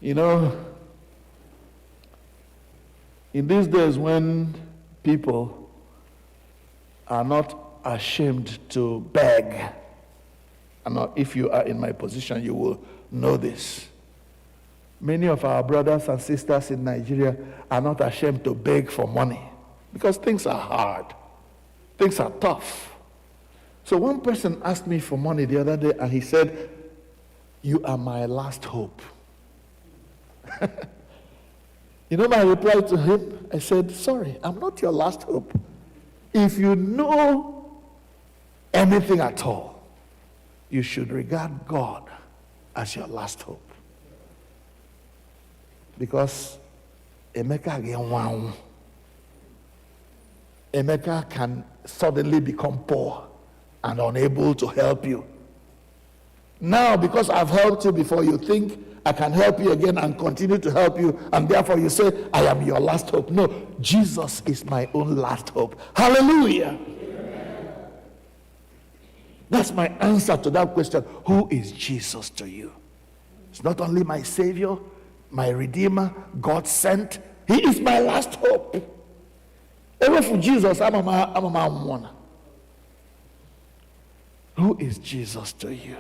You know, in these days when people are not ashamed to beg. And if you are in my position, you will know this. Many of our brothers and sisters in Nigeria are not ashamed to beg for money because things are hard. Things are tough. So one person asked me for money the other day and he said, "You are my last hope." You know my reply to him? I said, "Sorry, I'm not your last hope. If you know anything at all, you should regard God as your last hope. Because Emeka can suddenly become poor and unable to help you. Now, because I've helped you before, you think I can help you again and continue to help you, and therefore you say, I am your last hope. No, Jesus is my own last hope." Hallelujah. Amen. That's my answer to that question. Who is Jesus to you? It's not only my Savior, my Redeemer, God sent. He is my last hope. Ever for Jesus, I'm a man. Who is Jesus to you?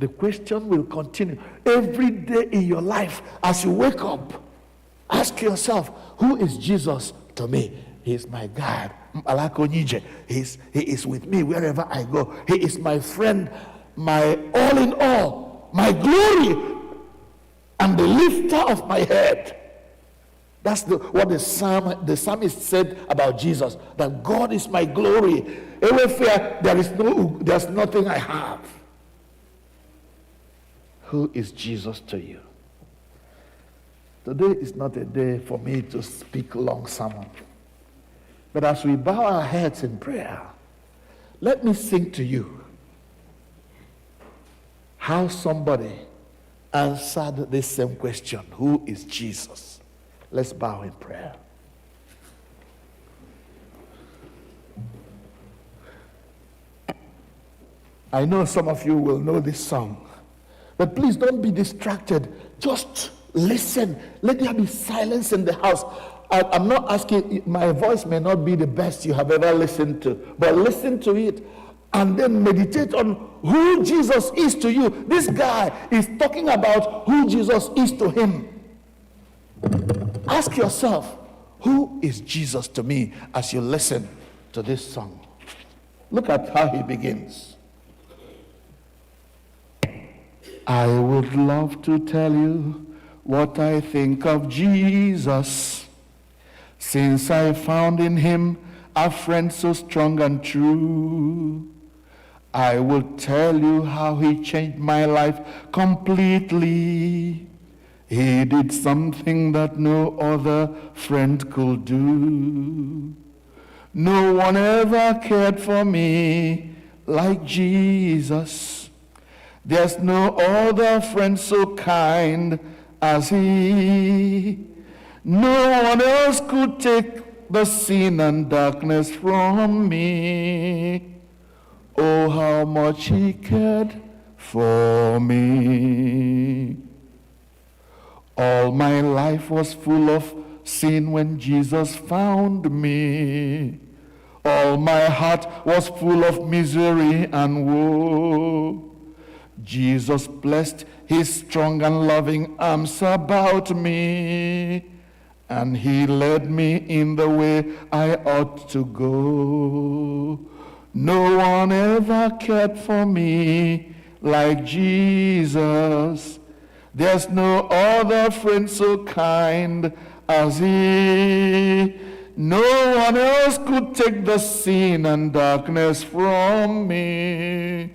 The question will continue every day in your life. As you wake up, ask yourself, who is Jesus to me? He is my God. He is with me wherever I go. He is my friend, my all in all, my glory, and the lifter of my head. That's what the psalmist said about Jesus, that God is my glory. Everywhere there's nothing I have. Who is Jesus to you? Today is not a day for me to speak long sermon. But as we bow our heads in prayer, let me sing to you how somebody answered this same question. Who is Jesus? Let's bow in prayer. I know some of you will know this song. But please don't be distracted. Just listen. Let there be silence in the house. I'm not asking, my voice may not be the best you have ever listened to, but listen to it and then meditate on who Jesus is to you. This guy is talking about who Jesus is to him. Ask yourself, who is Jesus to me as you listen to this song? Look at how he begins. I would love to tell you what I think of Jesus, since I found in him a friend so strong and true. I will tell you how he changed my life completely. He did something that no other friend could do. No one ever cared for me like Jesus. There's no other friend so kind as he. No one else could take the sin and darkness from me. Oh, how much he cared for me. All my life was full of sin when Jesus found me. All my heart was full of misery and woe. Jesus blessed his strong and loving arms about me, and he led me in the way I ought to go. No one ever cared for me like Jesus. There's no other friend so kind as he. No one else could take the sin and darkness from me.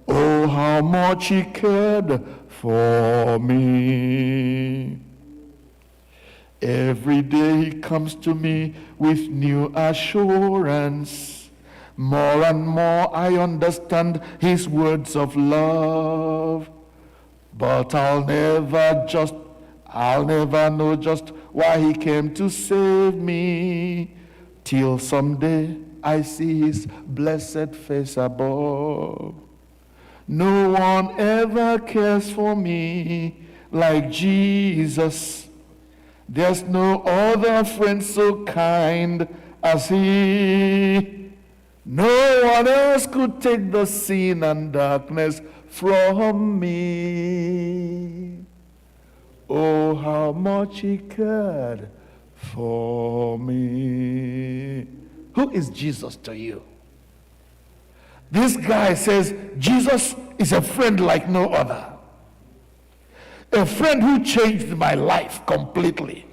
Oh, how much he cared for me. Every day he comes to me with new assurance. More and more I understand his words of love. But I'll never know just why he came to save me, till someday I see his blessed face above. No one ever cares for me like Jesus. There's no other friend so kind as he. No one else could take the sin and darkness from me. Oh, how much he cared for me. Who is Jesus to you? This guy says Jesus is a friend like no other. A friend who changed my life completely.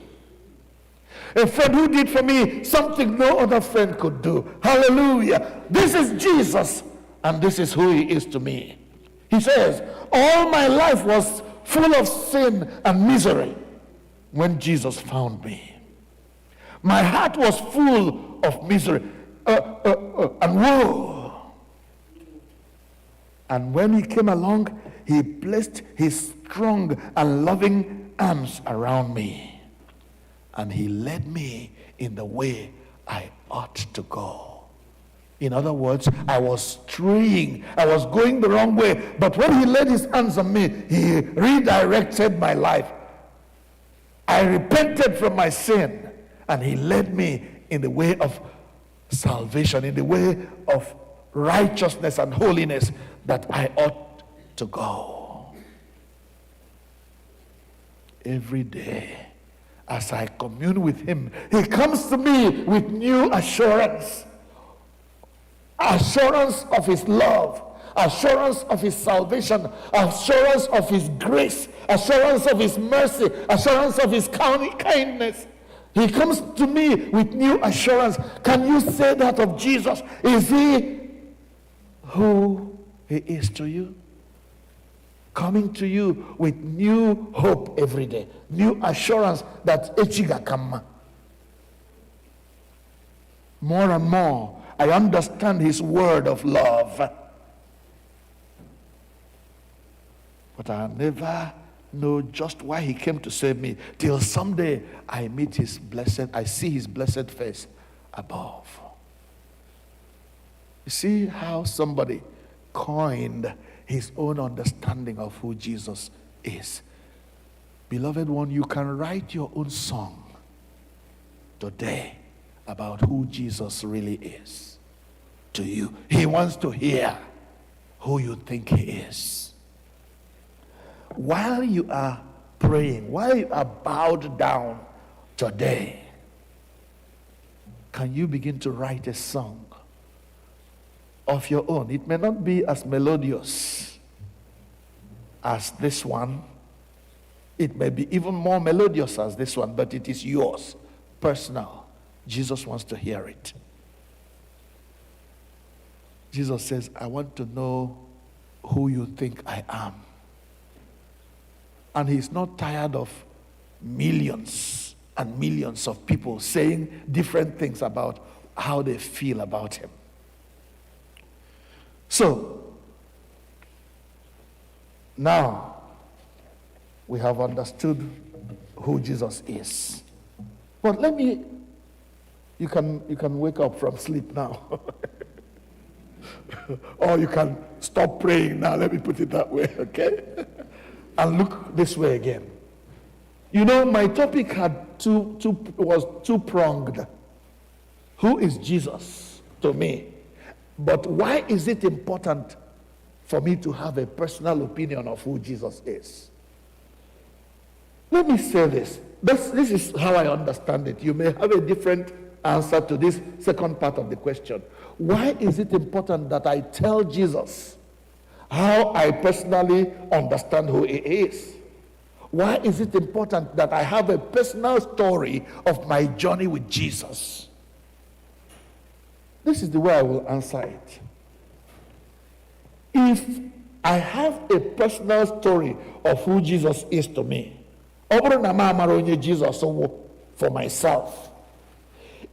A friend who did for me something no other friend could do. Hallelujah. This is Jesus, and this is who he is to me. He says, all my life was full of sin and misery when Jesus found me. My heart was full of misery and woe. And when he came along, he placed his strong and loving arms around me. And he led me in the way I ought to go. In other words, I was straying. I was going the wrong way. But when he laid his hands on me, he redirected my life. I repented from my sin. And he led me in the way of salvation, in the way of righteousness and holiness that I ought to go. Every day, as I commune with him, he comes to me with new assurance. Assurance of his love, assurance of his salvation, assurance of his grace, assurance of his mercy, assurance of his kindness. He comes to me with new assurance. Can you say that of Jesus? Is he who he is to you? Coming to you with new hope every day, new assurance that echiga kama. More and more, I understand his word of love. But I'll never know just why he came to save me till someday I see his blessed face above. You see how somebody coined his own understanding of who Jesus is. Beloved one, you can write your own song today about who Jesus really is to you. He wants to hear who you think he is. While you are praying, while you are bowed down today, can you begin to write a song of your own? It may not be as melodious as this one. It may be even more melodious as this one, but it is yours, personal. Jesus wants to hear it. Jesus says, I want to know who you think I am. And he's not tired of millions and millions of people saying different things about how they feel about him. So, now we have understood who Jesus is. But you can wake up from sleep now. Or you can stop praying now, let me put it that way, okay? And look this way again. You know, my topic was two-pronged. Who is Jesus to me? But why is it important for me to have a personal opinion of who Jesus is? Let me say this. This is how I understand it. You may have a different answer to this second part of the question. Why is it important that I tell Jesus how I personally understand who he is? Why is it important that I have a personal story of my journey with Jesus? This is the way I will answer it. If I have a personal story of who Jesus is to me, Jesus for myself,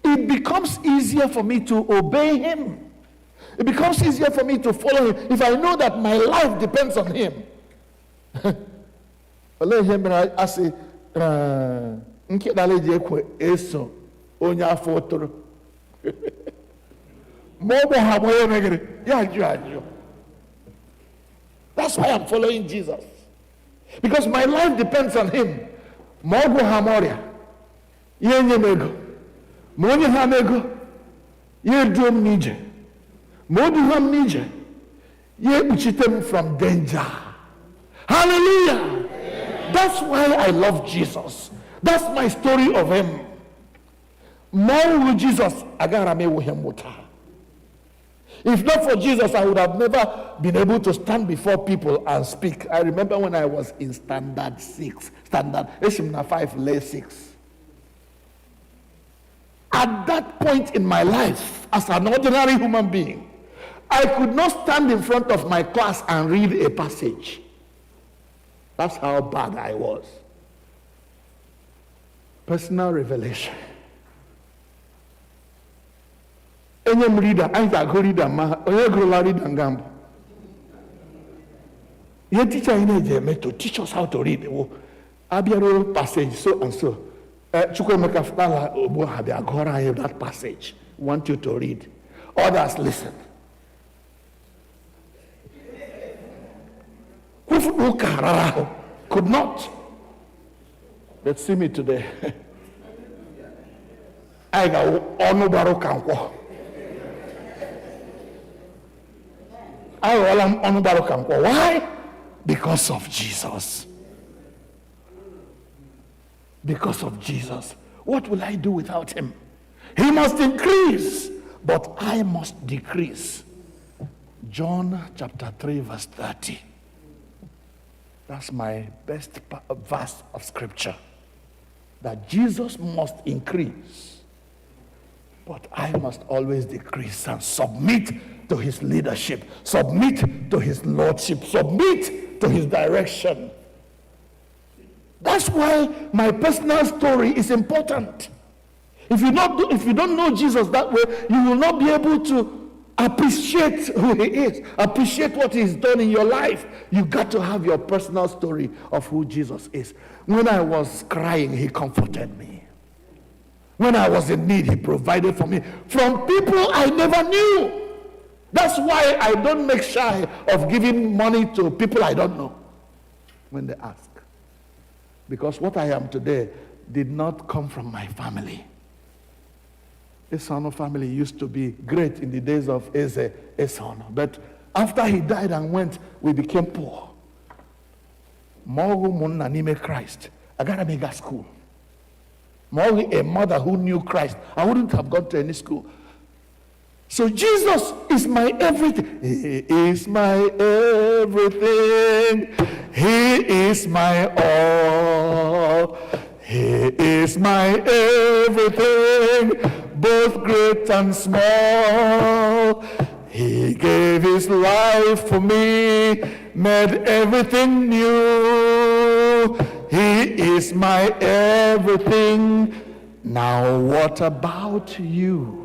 it becomes easier for me to obey him. It becomes easier for me to follow him if I know that my life depends on him. I say, that's why I'm following Jesus. Because my life depends on him. ya enye m ego, ma onye ha m ego ya eduo m n'ije, ma o duha m n'ije ya ekpuchite m from danger. Hallelujah. That's why I love Jesus. That's my story of him. More with Jesus, agara me with him. If not for Jesus, I would have never been able to stand before people and speak. I remember when I was in standard 6, standard 5, lay 6. At that point in my life, as an ordinary human being, I could not stand in front of my class and read a passage. That's how bad I was. Personal revelation. Any reader, I go reader, onye go reader ngam. Your teacher in a to teach us how to read. Abiaro passage so and so. Chukwemeka Fala Obo have that passage. Want you to read. Others listen. Could not. Let's see me today. I got onubaro kankwo. I got onubaro kankwo. Why? Because of Jesus. Because of Jesus. What will I do without him? He must increase, but I must decrease. John chapter 3 verse 30. That's my best verse of scripture. That Jesus must increase, but I must always decrease and submit to his leadership, submit to his lordship, submit to his direction. That's why my personal story is important. If you don't know Jesus that way, you will not be able to appreciate who he is, appreciate what he's done in your life. You got to have your personal story of who Jesus is. When I was crying, he comforted me. When I was in need, he provided for me from people I never knew. That's why I don't make shy of giving money to people I don't know when they ask. Because what I am today did not come from my family. Esono family used to be great in the days of Esono. But after he died and went, we became poor. Mogu munna nime Christ. I got a mega school. Mogu a mother who knew Christ. I wouldn't have gone to any school. So Jesus is my everything. He is my everything. He is my all. He is my everything, both great and small. He gave his life for me, made everything new. He is my everything. Now what about you?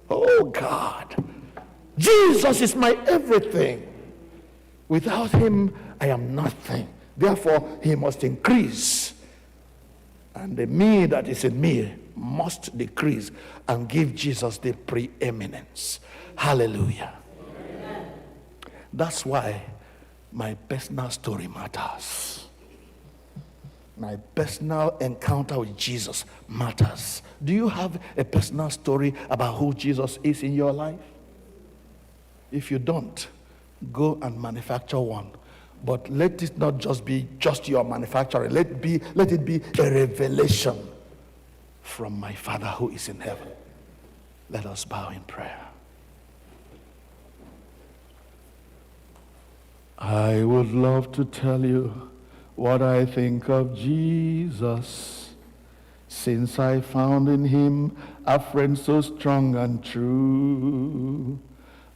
Oh God, Jesus is my everything. Without him, I am nothing. Therefore, he must increase. And the me that is in me must decrease and give Jesus the preeminence. Hallelujah. Amen. That's why my personal story matters. My personal encounter with Jesus matters. Do you have a personal story about who Jesus is in your life? If you don't, go and manufacture one. But let it not just be just your manufacturing. Let it be a revelation from my Father who is in heaven. Let us bow in prayer. I would love to tell you what I think of Jesus, since I found in him a friend so strong and true.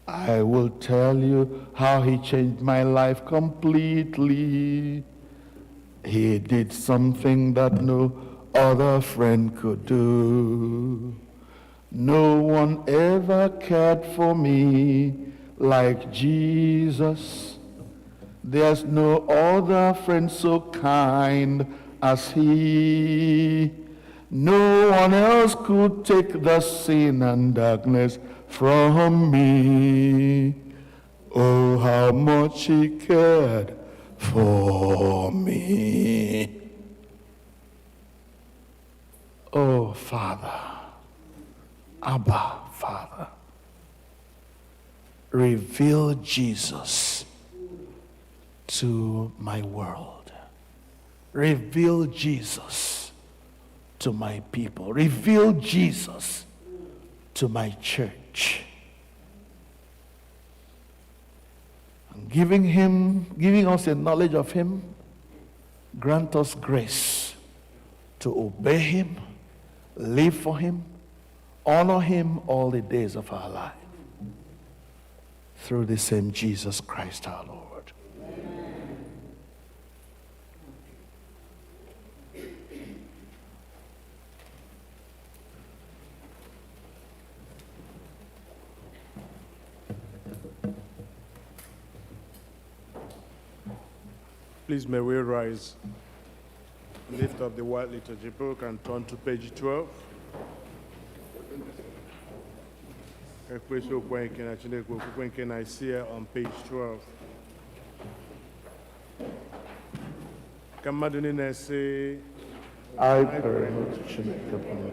I will tell you how he changed my life completely. He did something that no other friend could do. No one ever cared for me like Jesus. There's no other friend so kind as he. No one else could take the sin and darkness from me. Oh, how much he cared for me. Oh, Father, Abba, Father, reveal Jesus to my world. Reveal Jesus to my people. Reveal Jesus to my church. And giving us a knowledge of him, grant us grace to obey him, live for him, honor him all the days of our life. Through the same Jesus Christ our Lord. Please may we rise, lift up the white liturgy book and turn to page 12. Ekwesu okwenke na Chineke okwenke na Isaiah on page 12. Ka mmadụ niile na-ese I pray not Chineke upon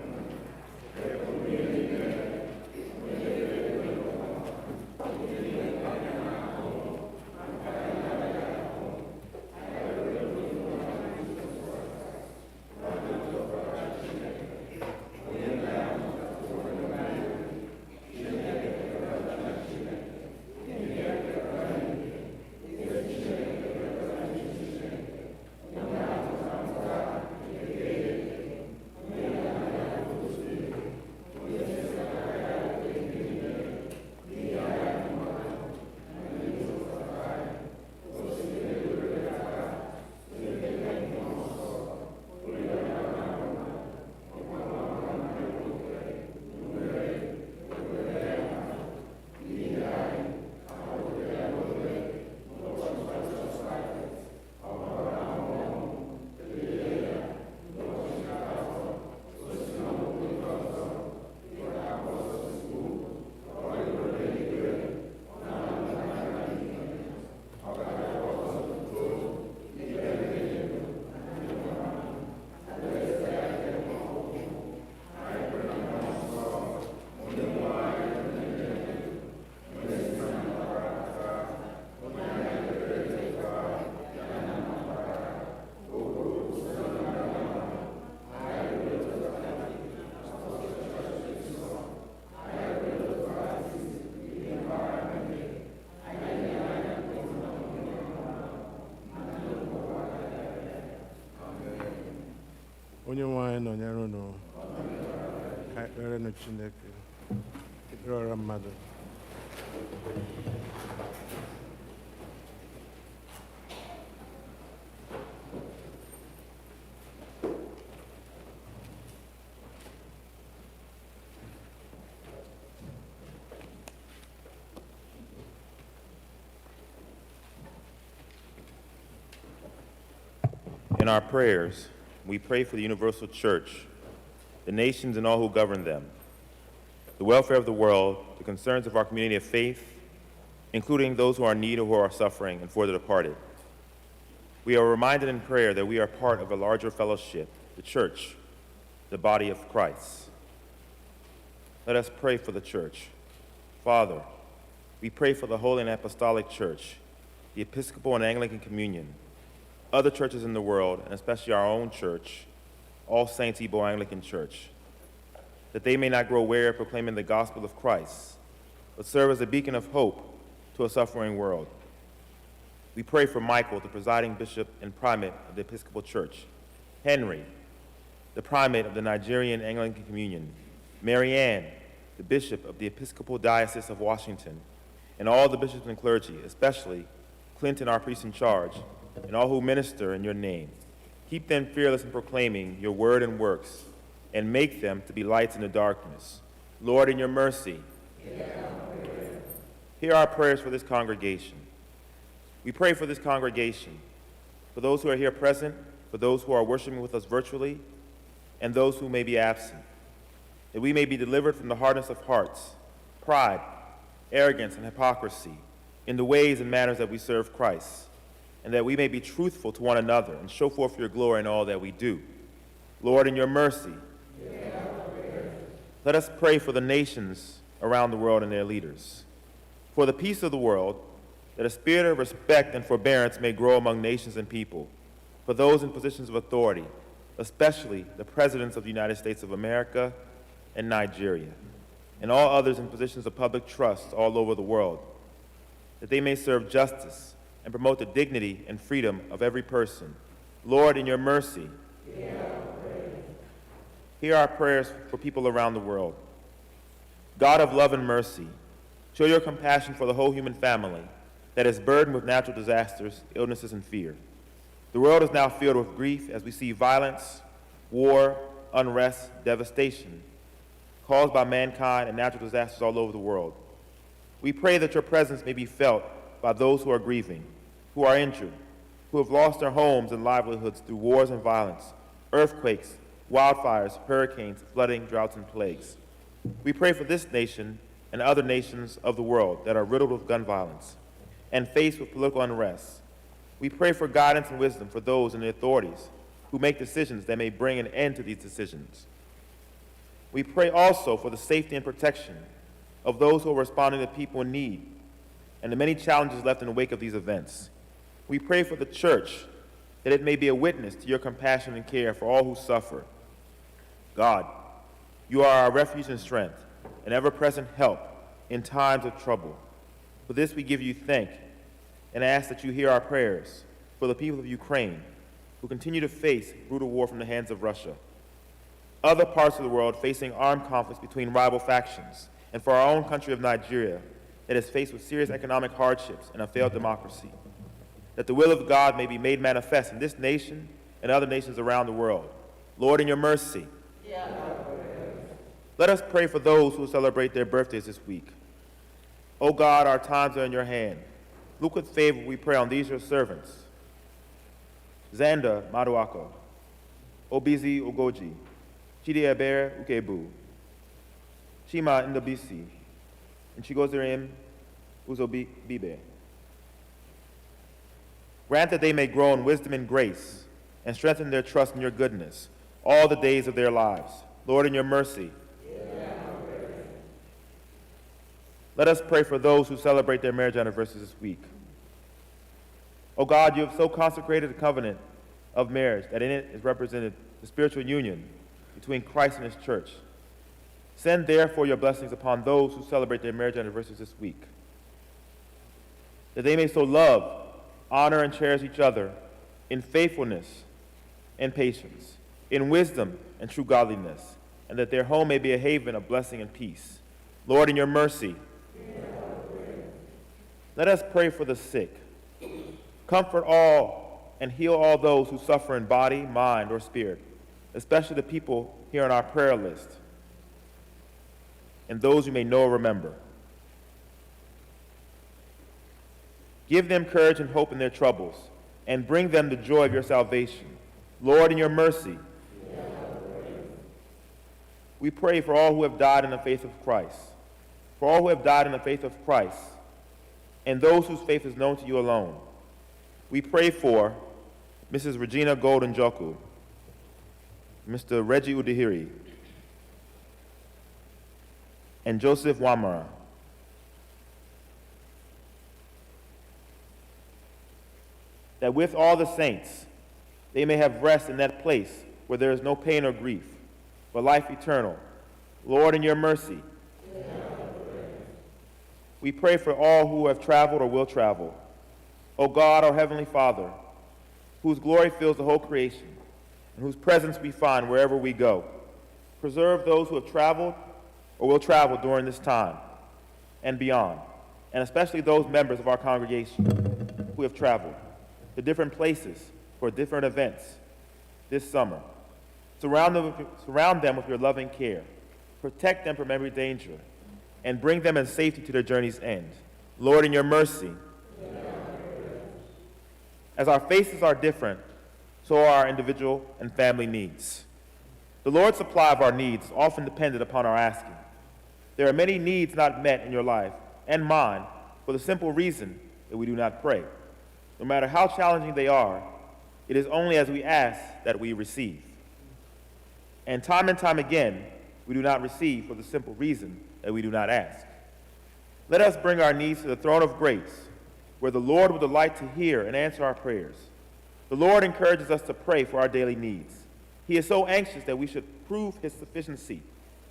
onye nwe anyị nọnyere unu ka ekpere nụ Chineke ekpere ọra mmadụ. In our prayers, we pray for the universal church, the nations and all who govern them, the welfare of the world, the concerns of our community of faith, including those who are in need or who are suffering, and for the departed. We are reminded in prayer that we are part of a larger fellowship, the church, the body of Christ. Let us pray for the church. Father, we pray for the Holy and Apostolic Church, the Episcopal and Anglican Communion, other churches in the world, and especially our own church, All Saints Igbo Anglican Church, that they may not grow weary of proclaiming the gospel of Christ, but serve as a beacon of hope to a suffering world. We pray for Michael, the presiding bishop and primate of the Episcopal Church, Henry, the primate of the Nigerian Anglican Communion, Mary Ann, the bishop of the Episcopal Diocese of Washington, and all the bishops and clergy, especially Clinton, our priest in charge, and all who minister in your name. Keep them fearless in proclaiming your word and works, and make them to be lights in the darkness. Lord, in your mercy, hear our prayers for this congregation. We pray for this congregation, for those who are here present, for those who are worshiping with us virtually, and those who may be absent, that we may be delivered from the hardness of hearts, pride, arrogance, and hypocrisy in the ways and manners that we serve Christ, and that we may be truthful to one another and show forth your glory in all that we do. Lord, in your mercy, Let us pray for the nations around the world and their leaders. For the peace of the world, that a spirit of respect and forbearance may grow among nations and people. For those in positions of authority, especially the presidents of the United States of America and Nigeria, and all others in positions of public trust all over the world, that they may serve justice and promote the dignity and freedom of every person. Lord, in your mercy, hear our prayers for people around the world. God of love and mercy, show your compassion for the whole human family that is burdened with natural disasters, illnesses, and fear. The world is now filled with grief as we see violence, war, unrest, devastation caused by mankind and natural disasters all over the world. We pray that your presence may be felt by those who are grieving, who are injured, who have lost their homes and livelihoods through wars and violence, earthquakes, wildfires, hurricanes, flooding, droughts, and plagues. We pray for this nation and other nations of the world that are riddled with gun violence and faced with political unrest. We pray for guidance and wisdom for those in the authorities who make decisions that may bring an end to these decisions. We pray also for the safety and protection of those who are responding to people in need and the many challenges left in the wake of these events. We pray for the church that it may be a witness to your compassion and care for all who suffer. God, you are our refuge and strength, an ever-present help in times of trouble. For this we give you thank and ask that you hear our prayers for the people of Ukraine who continue to face brutal war from the hands of Russia, other parts of the world facing armed conflicts between rival factions, and for our own country of Nigeria that is faced with serious economic hardships and a failed democracy, that the will of God may be made manifest in this nation and other nations around the world. Lord, in your mercy, let us pray for those who celebrate their birthdays this week. O God, our times are in your hand. Look with favor, we pray, on these your servants. Zanda Maduako, Obizi Ugoji, Chidiebere Ukebu, Shima Ndabisi, and Chigozerim Uzobibe. Grant that they may grow in wisdom and grace and strengthen their trust in your goodness all the days of their lives. Lord, in your mercy, let us pray for those who celebrate their marriage anniversaries this week. O God, you have so consecrated the covenant of marriage that in it is represented the spiritual union between Christ and his church. Send therefore your blessings upon those who celebrate their marriage anniversaries this week, that they may so love, honor, and cherish each other in faithfulness and patience, in wisdom and true godliness, and that their home may be a haven of blessing and peace. Lord, in your mercy, let us pray for the sick. Comfort all and heal all those who suffer in body, mind, or spirit, especially the people here on our prayer list, and those you may know or remember. Give them courage and hope in their troubles, and bring them the joy of your salvation. Lord, in your mercy, we pray for all who have died in the faith of Christ, for all who have died in the faith of Christ, and those whose faith is known to you alone. We pray for Mrs. Regina Golden Joku, Mr. Reggie Udihiri, and Joseph Wamara. That with all the saints, they may have rest in that place where there is no pain or grief, but life eternal. Lord, in your mercy, we pray for all who have traveled or will travel. O God, our Heavenly Father, whose glory fills the whole creation, and whose presence we find wherever we go, preserve those who have traveled or will travel during this time and beyond, and especially those members of our congregation who have traveled to different places for different events this summer. Surround them with your loving care. Protect them from every danger, and bring them in safety to their journey's end. Lord, in your mercy, as our faces are different, so are our individual and family needs. The Lord's supply of our needs is often dependent upon our asking. There are many needs not met in your life and mine for the simple reason that we do not pray. No matter how challenging they are, it is only as we ask that we receive. And time again, we do not receive for the simple reason that we do not ask. Let us bring our needs to the throne of grace, where the Lord will delight to hear and answer our prayers. The Lord encourages us to pray for our daily needs. He is so anxious that we should prove his sufficiency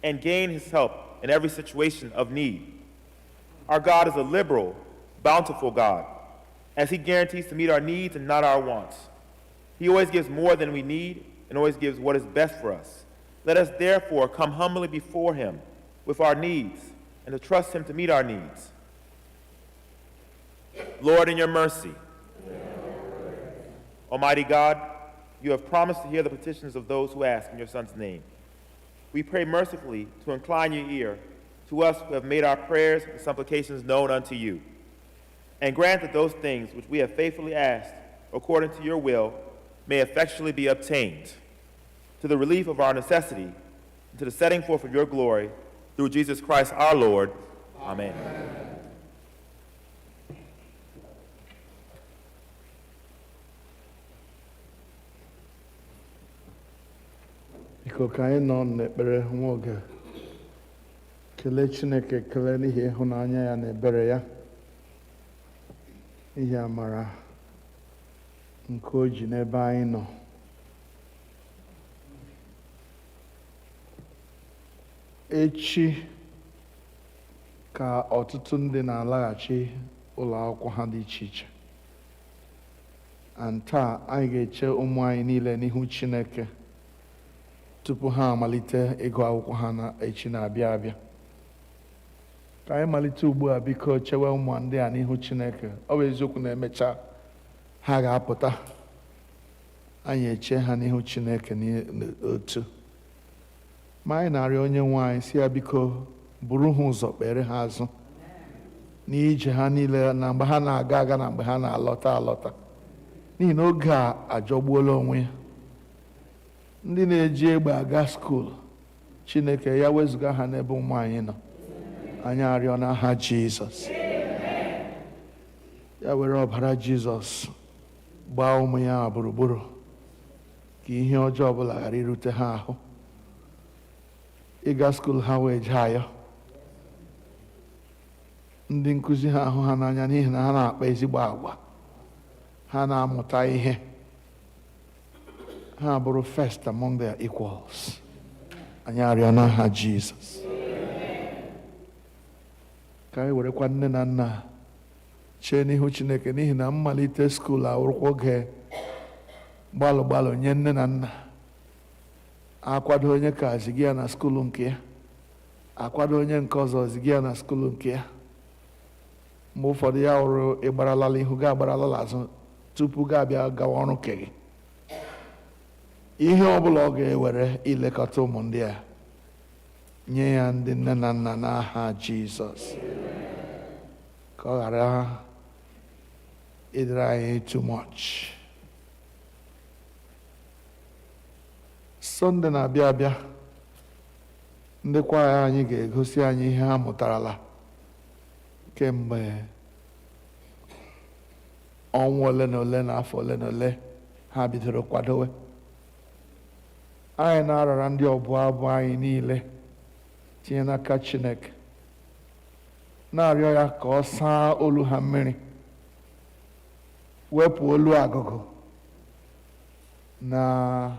and gain his help in every situation of need. Our God is a liberal, bountiful God, as he guarantees to meet our needs and not our wants. He always gives more than we need and always gives what is best for us. Let us therefore come humbly before him with our needs and to trust him to meet our needs. Lord, in your mercy, Almighty God, you have promised to hear the petitions of those who ask in your Son's name. We pray mercifully to incline your ear to us who have made our prayers and supplications known unto you, and grant that those things which we have faithfully asked according to your will may effectually be obtained, to the relief of our necessity, and to the setting forth of your glory, through Jesus Christ our Lord. Amen. Biko ka anyị nọ n'ekpere nwa oge kelee Chineke ekele n'ihi ịhụnanya ya na ebere ya, n'ihi amara nke o ji n'ebe anyị nọ. Echi ka ọtụtụ ndị na-alaghachi ụlọ akwụkwọ ha dị iche iche. Taa anyị ga-eche ụmụ anyị niile n'ihu Chineke tupu ha amalite ịgụ akwụkwọ ha na echi na-abịa abịa. Ka anyị malite ugbu a, biko chewe ụmụ ndị a n'ihu Chineke. Ọ bụ eziokwu na emecha ha ga-apụta, anyị eche ha n'ihu Chineke n'otu. Ma anyị na-arịọ onye nwe anyị si ya biko buru ha ụzọ, kpere ha azụ n'ije ha niile, na mgbe ha na-aga aga na mgbe ha na-alọta alọta, n'ihi na oge a ajọgbuola onwe ya. Ndị na-eji egbe aga skuul, Chineke ya wezụga ha n'ebe ụmụ anyị nọ. Anyị arịọ n'aha Jizọs, ya were ọbara Jizọs gbaa ụmụ ya gburugburu, ka ihe ọjọọ ọbụla ghara irute ha ahụ. Ịga skuul ha wee jee ayọ, ndị nkụzi ha ahụ ha n'anya n'ihi na ha na-akpa ezigbo agwa, ha na-amụta ihe, ha bụrụ first among their equals. Anyị arịọ n'aha Jizọs. Ka anyị werekwa nne na nna chee n'ihu Chineke, n'ihi na mmalite skuul awụrụkwa oge gbalụ gbalụ nye nne na nna. Akwado onye ka ziga ya na skuul nke ya, akwado onye nke ọzọ ziga ya na skuul nke ya. Mgbe ụfọdụ ya wụrụ ịgbaralala ihu ga agbaralala azụ tupu ga-abịa gawa ọrụ nke gị. Ihe ọbụla ọ ga-ewere ilekọta ụmụ ndị a, nye ya ndị nne na nna n'aha Jizọs, ka ọ ghara ịdịrị anyị too much. Sọnde na-abịa abịa, ndị kwaya anyị ga-egosi anyị ihe ha mụtarala kemgbe ọnwa ole na ole na afọ ole na ole ha bidoro kwadowe. Anyị na-arara ndị ọbụ abụ anyị niile tinye n'aka Chineke, na-arịọ ya ka ọ saa olu ha mmiri, wepụ olu agụgụ na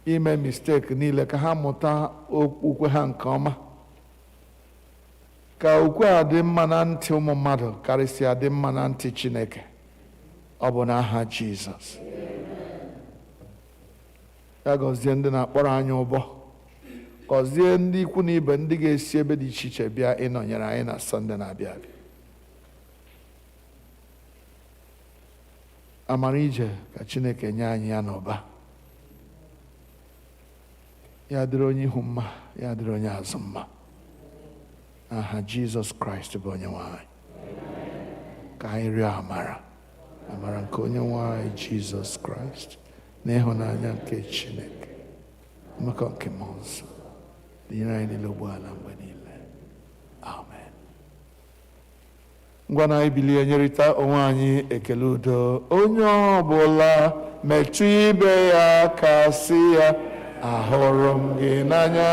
ime mistake niile, ka ha mụta okwe ha nke ọma, ka okwe a dị mma na ntị ụmụ mmadụ karịsịa dị mma na ntị Chineke. Ọ bụ n'aha Jizọs. Ya gọzie ndị na-akpọrọ anyị ụbọ, gọzie ndị ikwu na ibe ndị ga-esi ebe dị iche iche bịa ịnọnyere anyị na Sọnde na-abịa abịa. Amara ije ka Chineke nye anyị ya n'ụba. Ya dịrị onye ihu mma, ya dịrị onye azụ mma. Aha Jizọs Kraịst bụ onye nwe anyị. Ka anyị rịọ amara nke onye nwe anyị Jizọs Kraịst na ịhụnanya nke Chineke, mmekọ nke Mmụọ Nsọ dịnyere anyị niile ugbu a na mgbe niile. Amen. Ngwa na anyị bilie nyerịta onwe anyị ekele udo. Onye ọbụla metụ ibe ya aka sị ya ahụrụ m gị n'anya,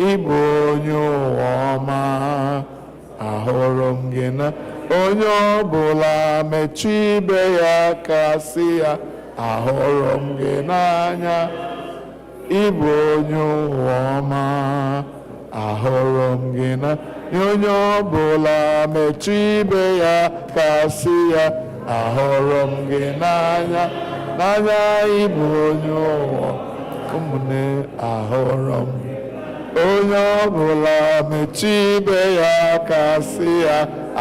ịbụ onye ụwa ọma, ahụrụ m gị n'anya. Onye ọbụla metụ ibe ya aka sị ya, ahụrụ m gị n'anya, ịbụ onye ụwa ọma, ahụrụ m gị n'anya. Onye ọbụla metụ ibe ya aka sị ya, ahụrụ m gị n'anya, n'anya ịbụ onye ụwa. Ụmụnne, ahụrụ m gị. Onye ọbụla metụ ibe ya aka sị ya,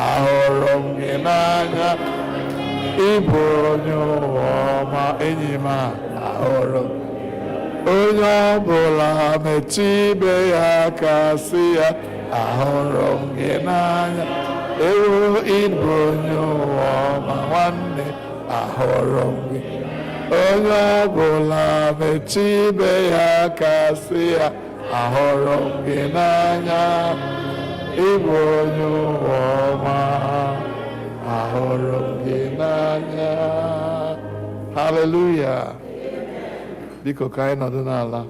ahụrụ m gị n'anya, ịbụ onye ụwa ọma. Enyi m, ahụrụ m. Onye ọbụla metụ ibe ya aka sị ya, ahụrụ m gị n'anya, ịbụ onye ụwa ọma. Nwanne, ahụrụ m gị. Onye ọbụla metụ ibe ya aka sị ya, ahụrụ m gị n'anya, ịbụ onye ụwa ọma, ahụrụ m gị n'anya. Hallelujah. Biko ka anyị nọdụ n'ala.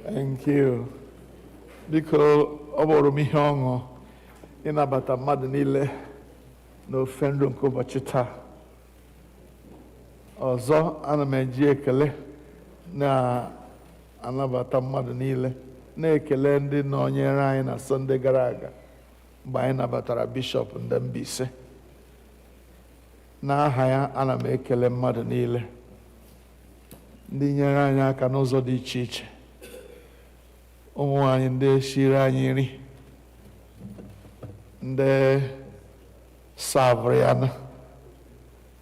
Thank you. Biko, ọ bụrụ m ihe ọṅụ ịnabata mmadụ niile n'ofe nru nke ụbọchị taa. Ọzọ, ana m eji ekele na-anabata mmadụ niile, na-ekele ndị nọnyere anyị na Sọnde gara aga mgbe anyị nabatara Bishọp Ndembise. N'aha ya, ana m ekele mmadụ niile ndị nyere anyị aka n'ụzọ dị iche iche. Ụmụ anyị ndị shiri anyị nri, ndị savụrụ ya,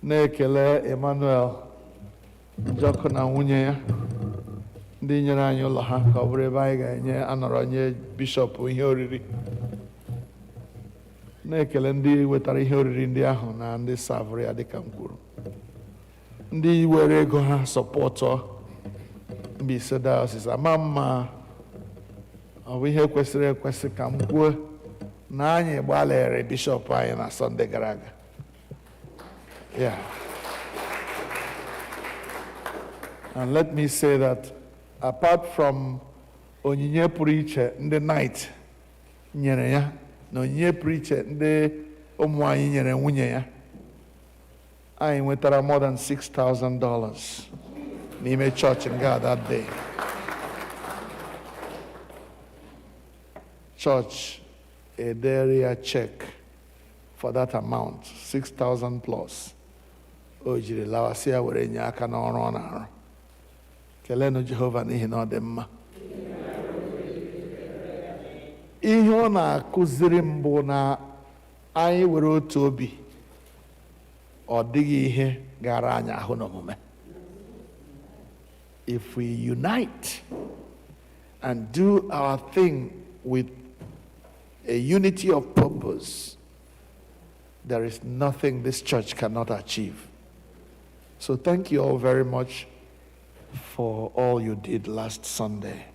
na-ekele Emmanuel Njọkụ na nwunye ya, ndị nyere anyị ụlọ ha ka ọ bụrụ ebe anyị ga-enye anọrọ nye bishọp ihe oriri. Na-ekele ndị wetara ihe oriri ndị ahụ na ndị savụrụ ya dịka m kwuru. Ndị were ego ha sọpọtụ Mbaise Diocese. Ama mma ọ bụ ihe kwesịrị ekwesị ka m kwuo na anyị gbalịrị bishọp anyị na Sọnde gara aga. Yeah. And let me say that apart from onyinye pụrụ iche ndị night nyere ya na onyinye pụrụ iche ndị ụmụ anyị nyere nwunye ya, anyị nwetara more than $6,000 n'ime chọọchị nga that day. Church edere ya check for that amount, 6,000 plus. O jiri lawasị ya were nye aka n'ọrụ ọ na-arụ. Kelenu Jehova n'ihi na ọ dị mma. Ihe ọ na-akụziri mbụ na anyị were otu obi, ọ dịghị ihe gara anyị ahụ n'omume. If we unite and do our thing with a unity of purpose, there is nothing this church cannot achieve. So thank you all very much for all you did last Sunday.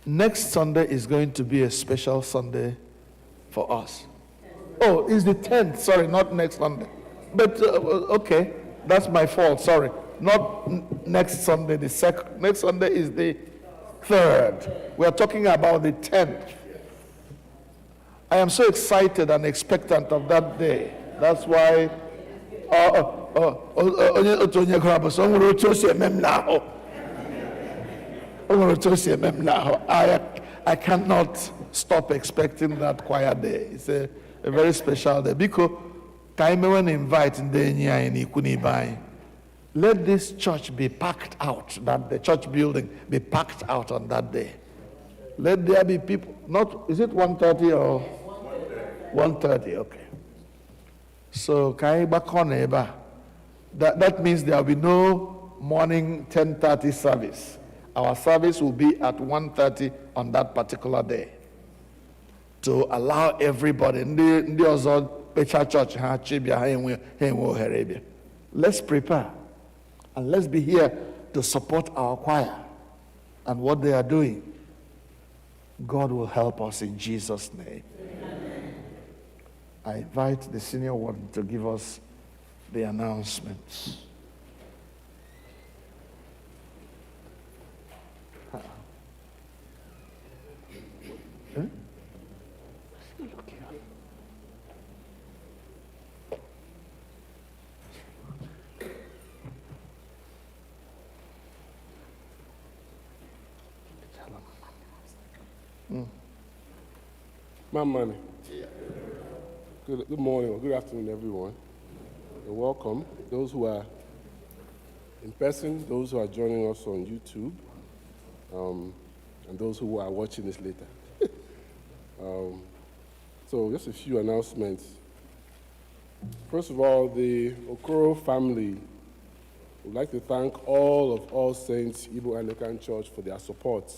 Next Sunday is going to be a special Sunday for us. Oh, it's the 10th. Sorry, not next Sunday. But okay, that's my fault. Sorry. Not next Sunday. Next Sunday is the 3rd. We are talking about the 10th. I am so excited and expectant of I cannot stop expecting that choir day. It's a very special day. Because when invite let this church be packed out, that the church building be packed out on that day. Let there be people, not, is it 1:30 or? 1:30, okay. So, that means there will be no morning 10:30 service. Our service will be at 1:30 on that particular day to allow everybody. Let's prepare and let's be here to support our choir. and what they are doing, God will help us in Jesus' name. I invite the senior warden to give us the announcements. Mamani. Good morning or good afternoon, everyone. And welcome. Those who are in person, those who are joining us on YouTube, and those who are watching this later. So just a few announcements. First of all, the Okoro family would like to thank all of All Saints Igbo Anglican Church for their support.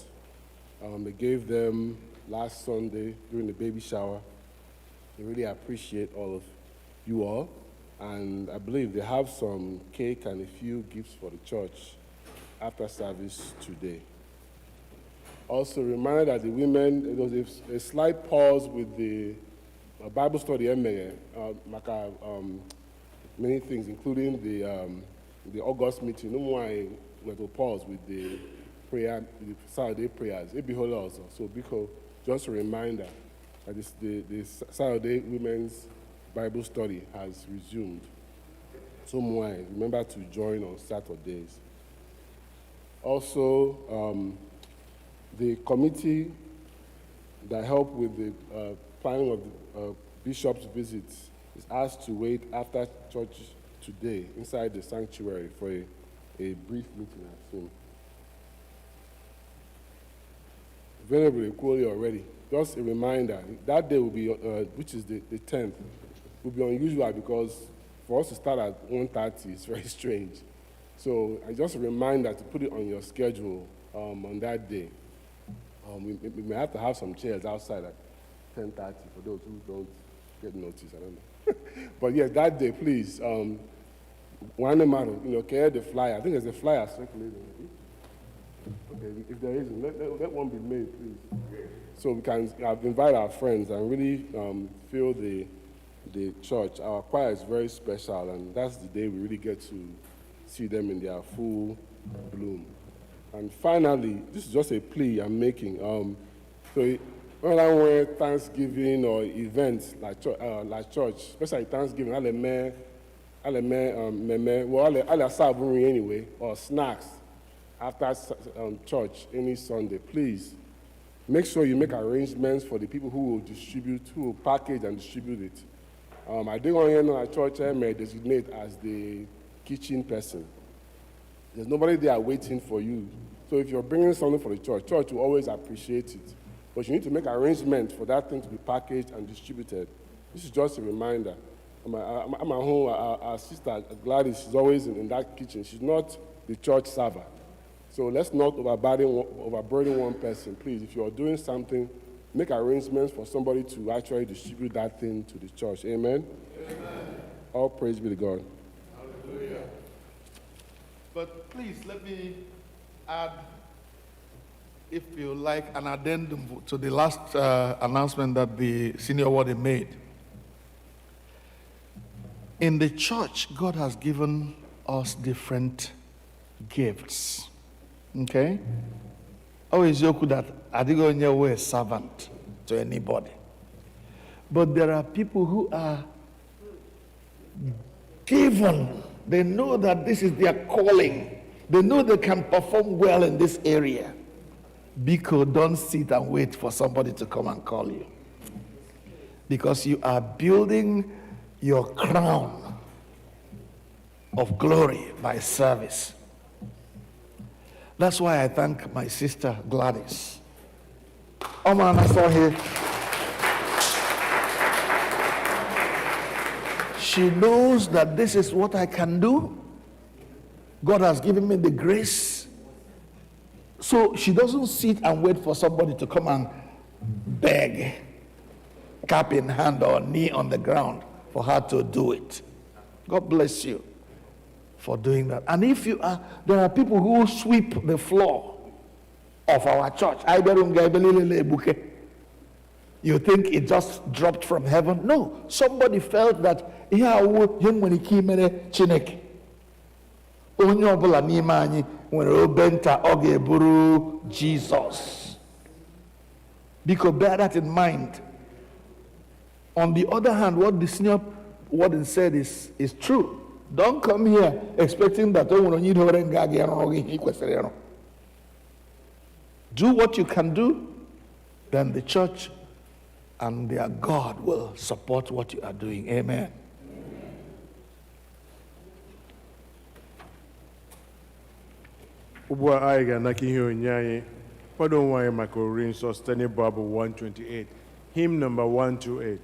They gave them last Sunday during the baby shower. They really appreciate all of you all. And I believe they have some cake and a few gifts for the church after service today. Also, reminder that the women, there was a slight pause with the Bible study, Mgbaghara, maka many things, including the August meeting. No more I went to pause with the prayer, the Saturday prayers. It be whole also. So because just a reminder that the Saturday women's Bible study has resumed. So more remember to join on Saturdays. Also, the committee that helped with the planning of the bishop's visits is asked to wait after church today inside the sanctuary for a brief meeting, I assume. Venerable equally already. Just a reminder, that day will be, which is the 10th, will be unusual because for us to start at 1:30 is very strange. So just a reminder to put it on your schedule on that day. We may have to have some chairs outside at 10:30 for those who don't get notice, I don't know. But yeah, that day, please, one matter, carry the flyer. I think there's a flyer circulating. Okay, if there isn't, let one be made, please. So we can invite our friends and really fill the church. Our choir is very special, and that's the day we really get to see them in their full bloom. And finally, this is just a plea I'm making. So when I want Thanksgiving or events like church, especially Thanksgiving, I'll serve anyway, or snacks after church any Sunday. Please make sure you make arrangements for the people who will distribute, who will package and distribute it. I didn't want to at church I may designate as the kitchen person. There's nobody there waiting for you. So if you're bringing something for the church will always appreciate it. But you need to make arrangements for that thing to be packaged and distributed. This is just a reminder. I'm at home, our sister Gladys, she's always in that kitchen. She's not the church server. So let's not overburden one person. Please, if you're doing something, make arrangements for somebody to actually distribute that thing to the church. Amen? Amen. All praise be to God. Hallelujah. But please, let me add, if you like, an addendum to the last announcement that the senior warden made. In the church, God has given us different gifts. Okay? Always joke that I didn't go anywhere a servant to anybody. But there are people who are given. They know that this is their calling. They know they can perform well in this area. Biko, don't sit and wait for somebody to come and call you. Because you are building your crown of glory by service. That's why I thank my sister Gladys. Oh man, I saw her. She knows that this is what I can do. God has given me the grace. So she doesn't sit and wait for somebody to come and beg, cap in hand or knee on the ground for her to do it. God bless you for doing that. And if you are, there are people who sweep the floor. of our church. You think it just dropped from heaven? No. Somebody felt that Chineke. Onye ọbụla n'ime anyị nwere obe nta ọ ga-eburu Jesus. Because bear that in mind. On the other hand, what the senior warden said is true. Don't come here expecting that do what you can do, then the church and their God will support what you are doing. Amen. Ugbu a anyị ga-anaka ihe onyinye anyị kwado onwe anyị maka oriri nsọ site n'ịbụ abụ 128, hymn number 128.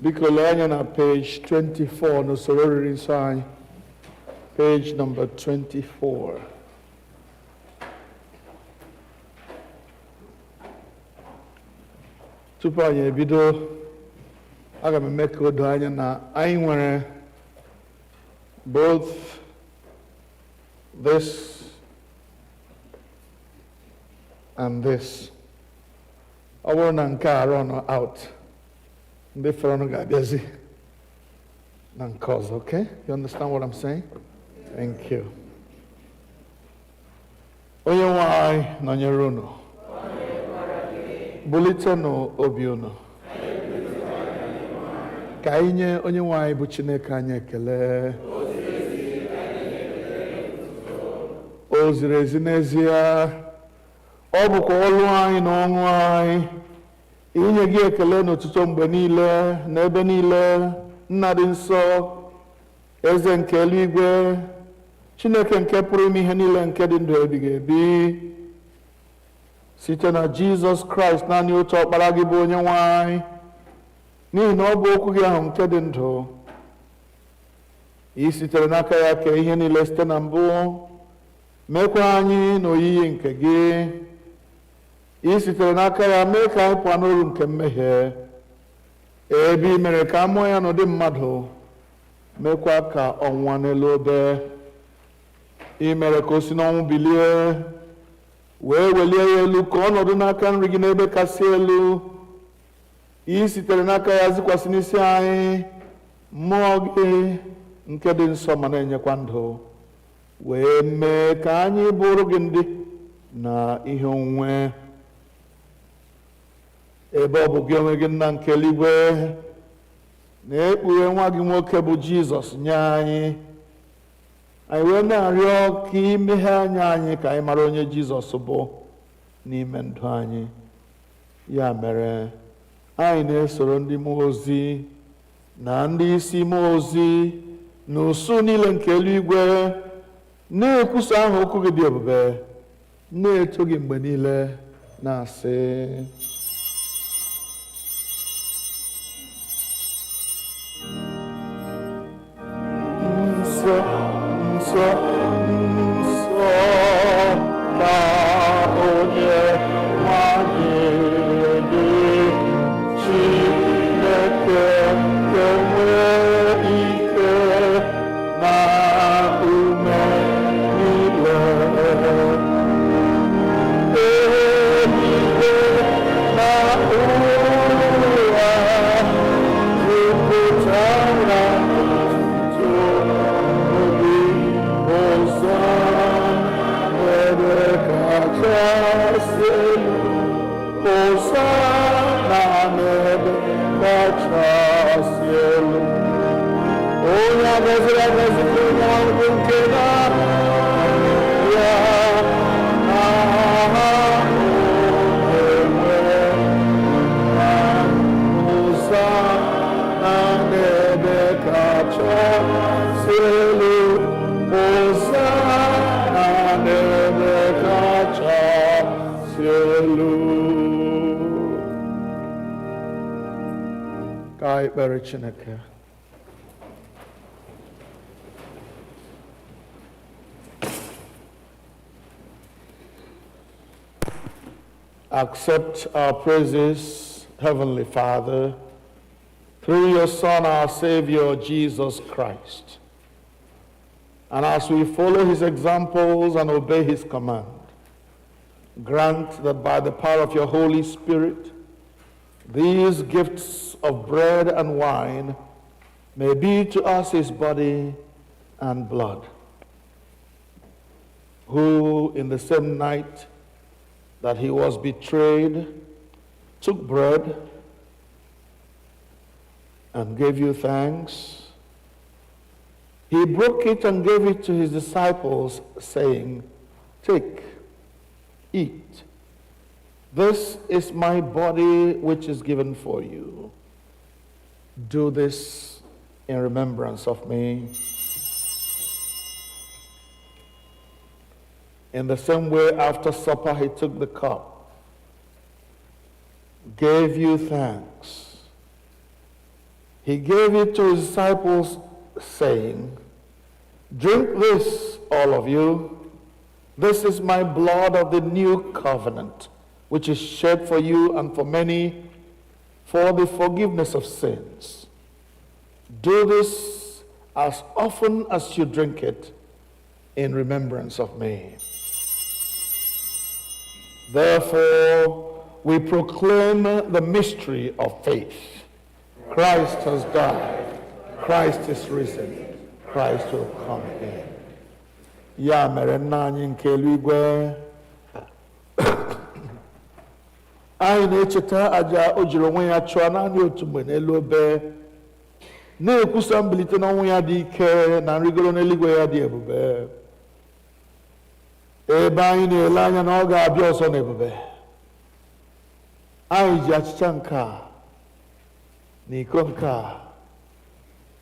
Biko lee anya na page 24 n'usoro oriri nsọ anyị. Page number 24. Tupu anyị ebido, aga m eme ka o doo anya na anyị nwere both this and this. Ọ bụrụ na nke a run out, ndị fọrọ ọnụ ga-abịazi na nke ọzọ, okay? You understand what I'm saying? Thank you. Onye nwe anyị nọnyere unu. Bulitenụ obi unu. Ka anyị nye onye nwe anyị bụ Chineke anyị ekele. O ziri ezi n'ezie. Ọ bụkwa ọlụ anyị na ọṅụ anyị inye gị ekele n'otuto mgbe niile n'ebe niile. Nna dị nsọ, eze nke eluigwe, Chineke nke pụrụ ime ihe niile nke dị ndụ ebighị ebi, site na Jizọs Kraịst naanị otu ọkpara gị bụ onye nwe anyị, n'ihi na ọ bụ okwu gị ahụ nke dị ndụ. I sitere n'aka ya kee ihe niile site na mbụ, mekwa anyị n'oyiyi nke gị. I sitere n'aka ya mee ka anyị pụọ n'oru nke mmehie, ebe i mere ka a mụọ ya n'ụdị mmadụ, mekwa ka ọ nwụọ n'elu obe. I mere ka o si n'ọnwụ bilie, wee welie ya elu ka ọ nọdụ n'aka nri gị n'ebe kasị elu. I sitere n'aka ya zikwasị n'isi anyị mmụọ gị nke dị nsọ ma na-enyekwa ndụ, wee mee ka anyị bụrụ gị ndị na ihe onwunwe. Ebe ọ bụ gị onwe gị nna nke eluigwe na-ekpughe nwa gị nwoke bụ Jizọs nye anyị, anyị wee na-arịọ ka imeghe anya anyị ka anyị mara onye Jizọs bụ n'ime ndụ anyị. Ya mere, anyị na-esoro ndị mmụọ ozi na ndị isi mmụọ ozi na usuu niile nke eluigwe na-ekwusa aha okwu gị dị ebube, na-eto gị mgbe niile, na-asị: nsọ, nsọ, nsọ ka onye nwanyị dị, Chineke nke nwere ike na ume niile. Eluigwe na ụwa jupụtara obi ụzọ ebe kachasị elu, ụzọ na n'ebe kachasị elu. Onye a gọziri agọzi ka onye ahụ bụ nke na-abịa n'aha Onyenwe na ụzọ na n'ebe kachasị elu, ụzọ na n'ebe kachasị elu. Ka anyị kpere Chineke. Accept our praises, Heavenly Father, through your Son, our Savior, Jesus Christ. And as we follow his examples and obey his command, grant that by the power of your Holy Spirit, these gifts of bread and wine may be to us his body and blood, who in the same night that he was betrayed took bread and gave you thanks. He broke it and gave it to his disciples, saying, "Take, eat. This is my body which is given for you. Do this in remembrance of me." In the same way, after supper, he took the cup, gave you thanks, He gave it to his disciples, saying, "Drink this, all of you. This is my blood of the new covenant, which is shed for you and for many for the forgiveness of sins. Do this as often as you drink it in remembrance of me." Therefore, we proclaim the mystery of faith. Christ has died. Christ is risen. Christ will come again. Ya mere nna anyị nke eluigwe, anyị na-echeta aja o jiri onwe ya chụọ naanị otu mgbe n'elu obe, na-ekwusa mbilite n'ọnwụ ya dị ike na nrigoro n'eluigwe ya dị ebube, ebe anyị na-ele anya na ọ ga-abịa ọzọ n'ebube. Anyị ji achịcha nke a na iko nke a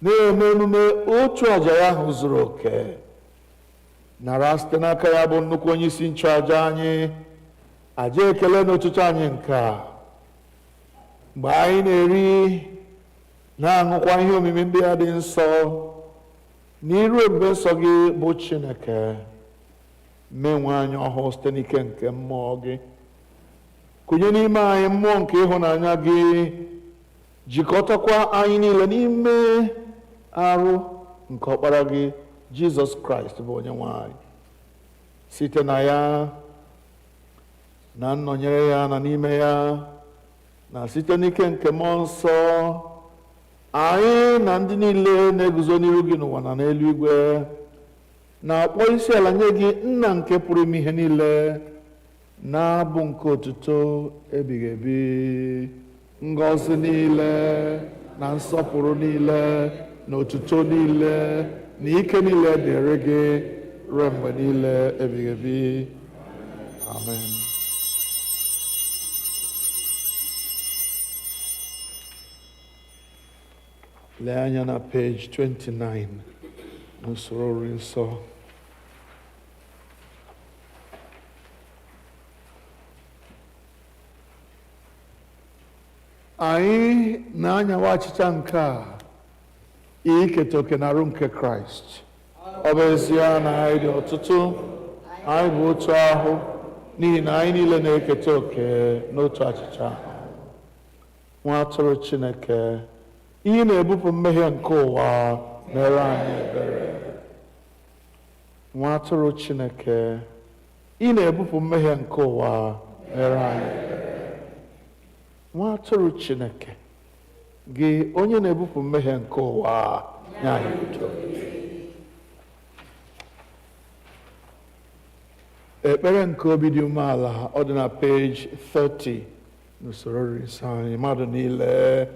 na-eme emume otu aja ya ahụ zuru oke, nara site n'aka ya bụ nnukwu onye isi nchụaja anyị aja ekele n'ụtụtụ anyị nke a, mgbe anyị na-eri na-aṅụkwa ihe omimi ndị ya dị nsọ n'iru ebube nsọ gị bụ Chineke. Menwe anyị ọhụụ site n'ike nke mmụọ gị, kụnye n'ime anyị mmụọ nke ịhụnanya gị, jikọtakwa anyị niile n'ime arụ nke ọkpara gị Jizọs Kraịst bụ onye nwe anyị. Site na ya na nnọnyere ya na n'ime ya na site n'ike nke mmụọ nsọ, anyị na ndị niile na-eguzo n'iru gị n'ụwa na n'eluigwe na-akpọ isi ala nye gị, Nna nke pụrụ ime ihe niile, na-abụ nke otuto ebighị ebi. Ngọzi niile na nsọpụrụ niile na otuto niile na ike niile dịrị gị ruo mgbe niile ebighị ebi. Amen. Lee anya na page 29 n'usoro nri nsọ. Anyị na-anyawa achịcha nke a iketa oke na arụ nke Kraịst. Ọ bụ ezie na anyị dị ọtụtụ, anyị bụ otu ahụ, n'ihi na anyị niile na-eketa oke n'otu achịcha ahụ. Nwa atụrụ Chineke, ihe na-ebupụ mmehie nke ụwa, mere anyị ebere. Nwa atụrụ Chineke, ị na-ebupụ mmehie nke ụwa, mere anyị ebere. Nwa atụrụ Chineke, gị onye na-ebupụ mmehie nke ụwa, nye anyị udo. Ekpere nke obi dị umeala, ọ dị na page 30 n'usoro nri nsọ anyị. Mmadụ niile,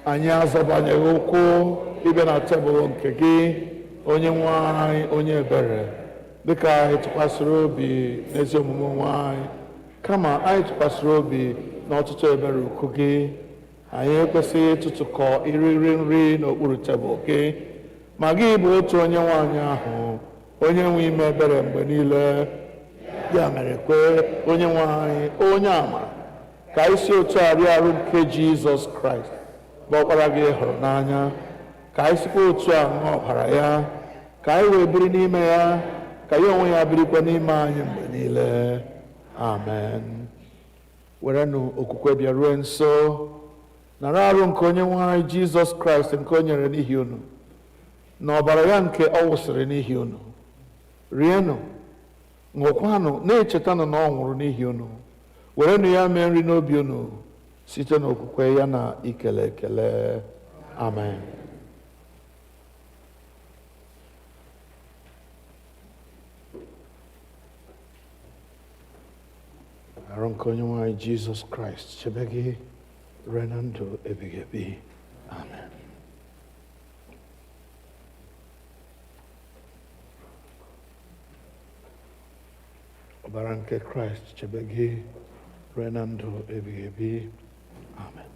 anyị azọbanyeghị ụkwụ ibe na tebụl nke gị, onye nwe anyị, onye ebere, dịka anyị tụkwasịrị obi n'ezi omume onwe anyị, kama anyị tụkwasịrị obi n'ọtụtụ ebere ukwu gị. Anyị ekwesịghị ịtụtụkọ iriri nri n'okpuru tebụl gị, ma gị bụ otu onye nwe anyị ahụ, onye nwe ime ebere mgbe niile. Ya mere kwe, onye nwe anyị, onye amara, ka anyị si otu a rie arụ nke Jizọs Kraịst bụ ọkpara gị hụrụ n'anya, ka anyị sikwa otu a ṅụọ ọbara ya, ka anyị wee biri n'ime ya, ka ya onwe ya birikwa n'ime anyị mgbe niile. Amen. Werenụ okwukwe bịaruo nso, nara arụ nke onye nwe anyị Jizọs Kraịst nke o nyere n'ihi unu, na ọbara ya nke ọ wụsịrị n'ihi unu. Rienụ, ṅụkwanụ, na-echetanụ na ọ nwụrụ n'ihi unu. Werenụ ya mee nri n'obi unu site n'okwukwe ya na ikele ekele. Amen. Arụ nke onye nwe anyị Jizọs Kraịst chebe gị ruo na ndụ ebighị ebi. Amen. Ọbara nke Kraịst chebe gị ruo na ndụ ebighị ebi. Amen.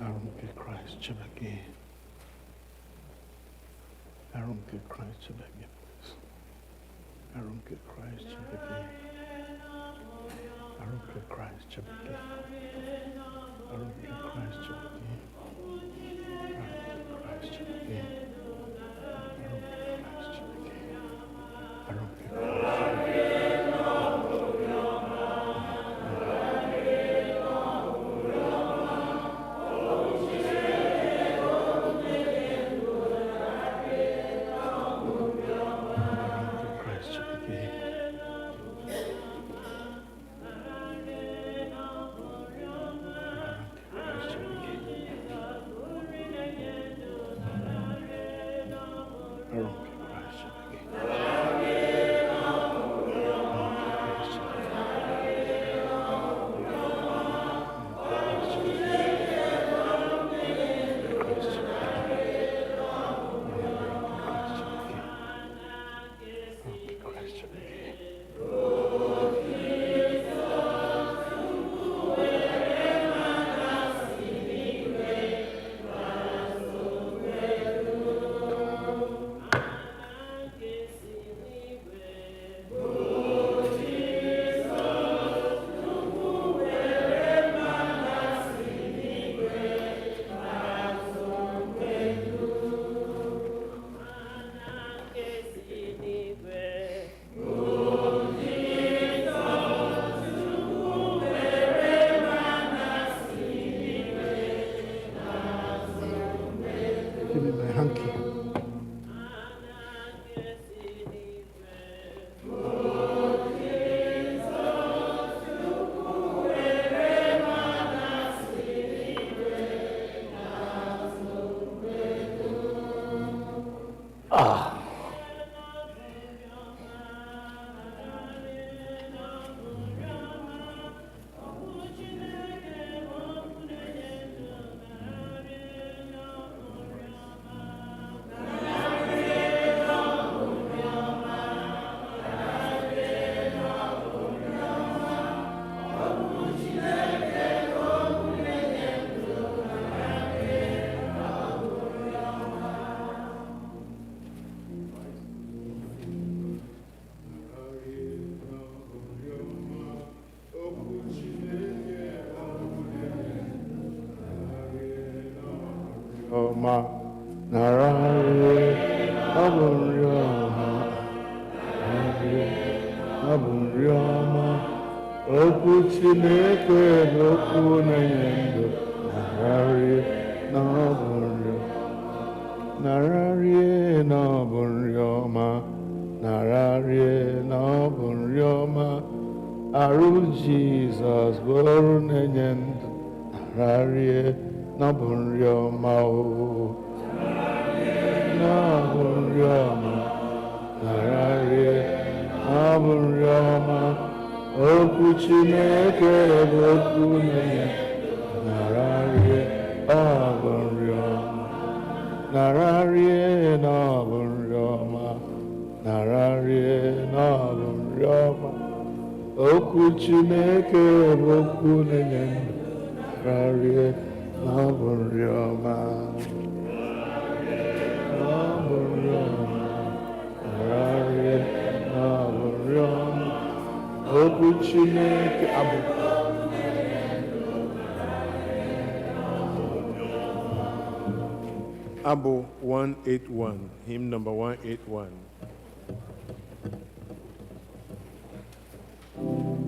arụ nke Kraịst chebe gị, arụ nke Kraịst chebe gị, arụ nke Kraịst chebe gị, arụ nke Kraịst chebe gị, arụ nke Kraịst chebe gị, arụ nke Kraịst chebe gị, arụ nke Kraịst chebe gị, arụ nke Give me my hanky. Ọma nara nri, ọ bụ nri ọma, ọ bụ nri ọma. Okwu Chineke bụ okwu na-enye ndụ, nara nri na ọ bụ nri ọma. Nara nri na ọ bụ nri ọma, nara nri na ọ bụ nri ọma. Arụ Jizọs bụ ọrụ na-enye ndụ, nara nri na ọ bụ nri ọma o. Na ọ bụ nri ọma, nara nri na ọ bụ nri ọma. Okwu Chineke bụ okwu na-enye ndụ, nara nri ọ bụ nri ọma. Nara nri na ọ bụ nri ọma, nara nri na ọ bụ nri ọma. Okwu Chineke bụ okwu na-enye ndụ, nara nri na ọ bụ nri ọma. Na ọ bụ nri ọma, nara nri na ọ bụ nri ọma. Okwu Chineke abụ Abu 181, hymn number 181. Amen.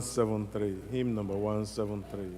173. Hymn number 173.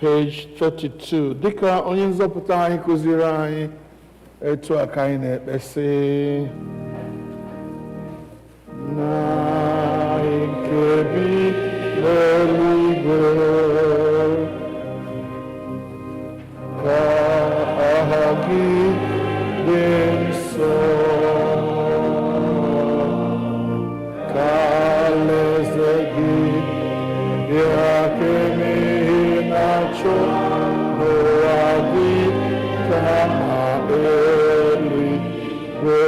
page 32 dịka onye nzọpụta anyị kụziri anyị etu a ka anyị na-ekpesị na nke bi n'eluigwe ka aha gị dị nsọ ka alaeze gị bịa ka emehie na-achọ n'ụwa gị kama eluigwe.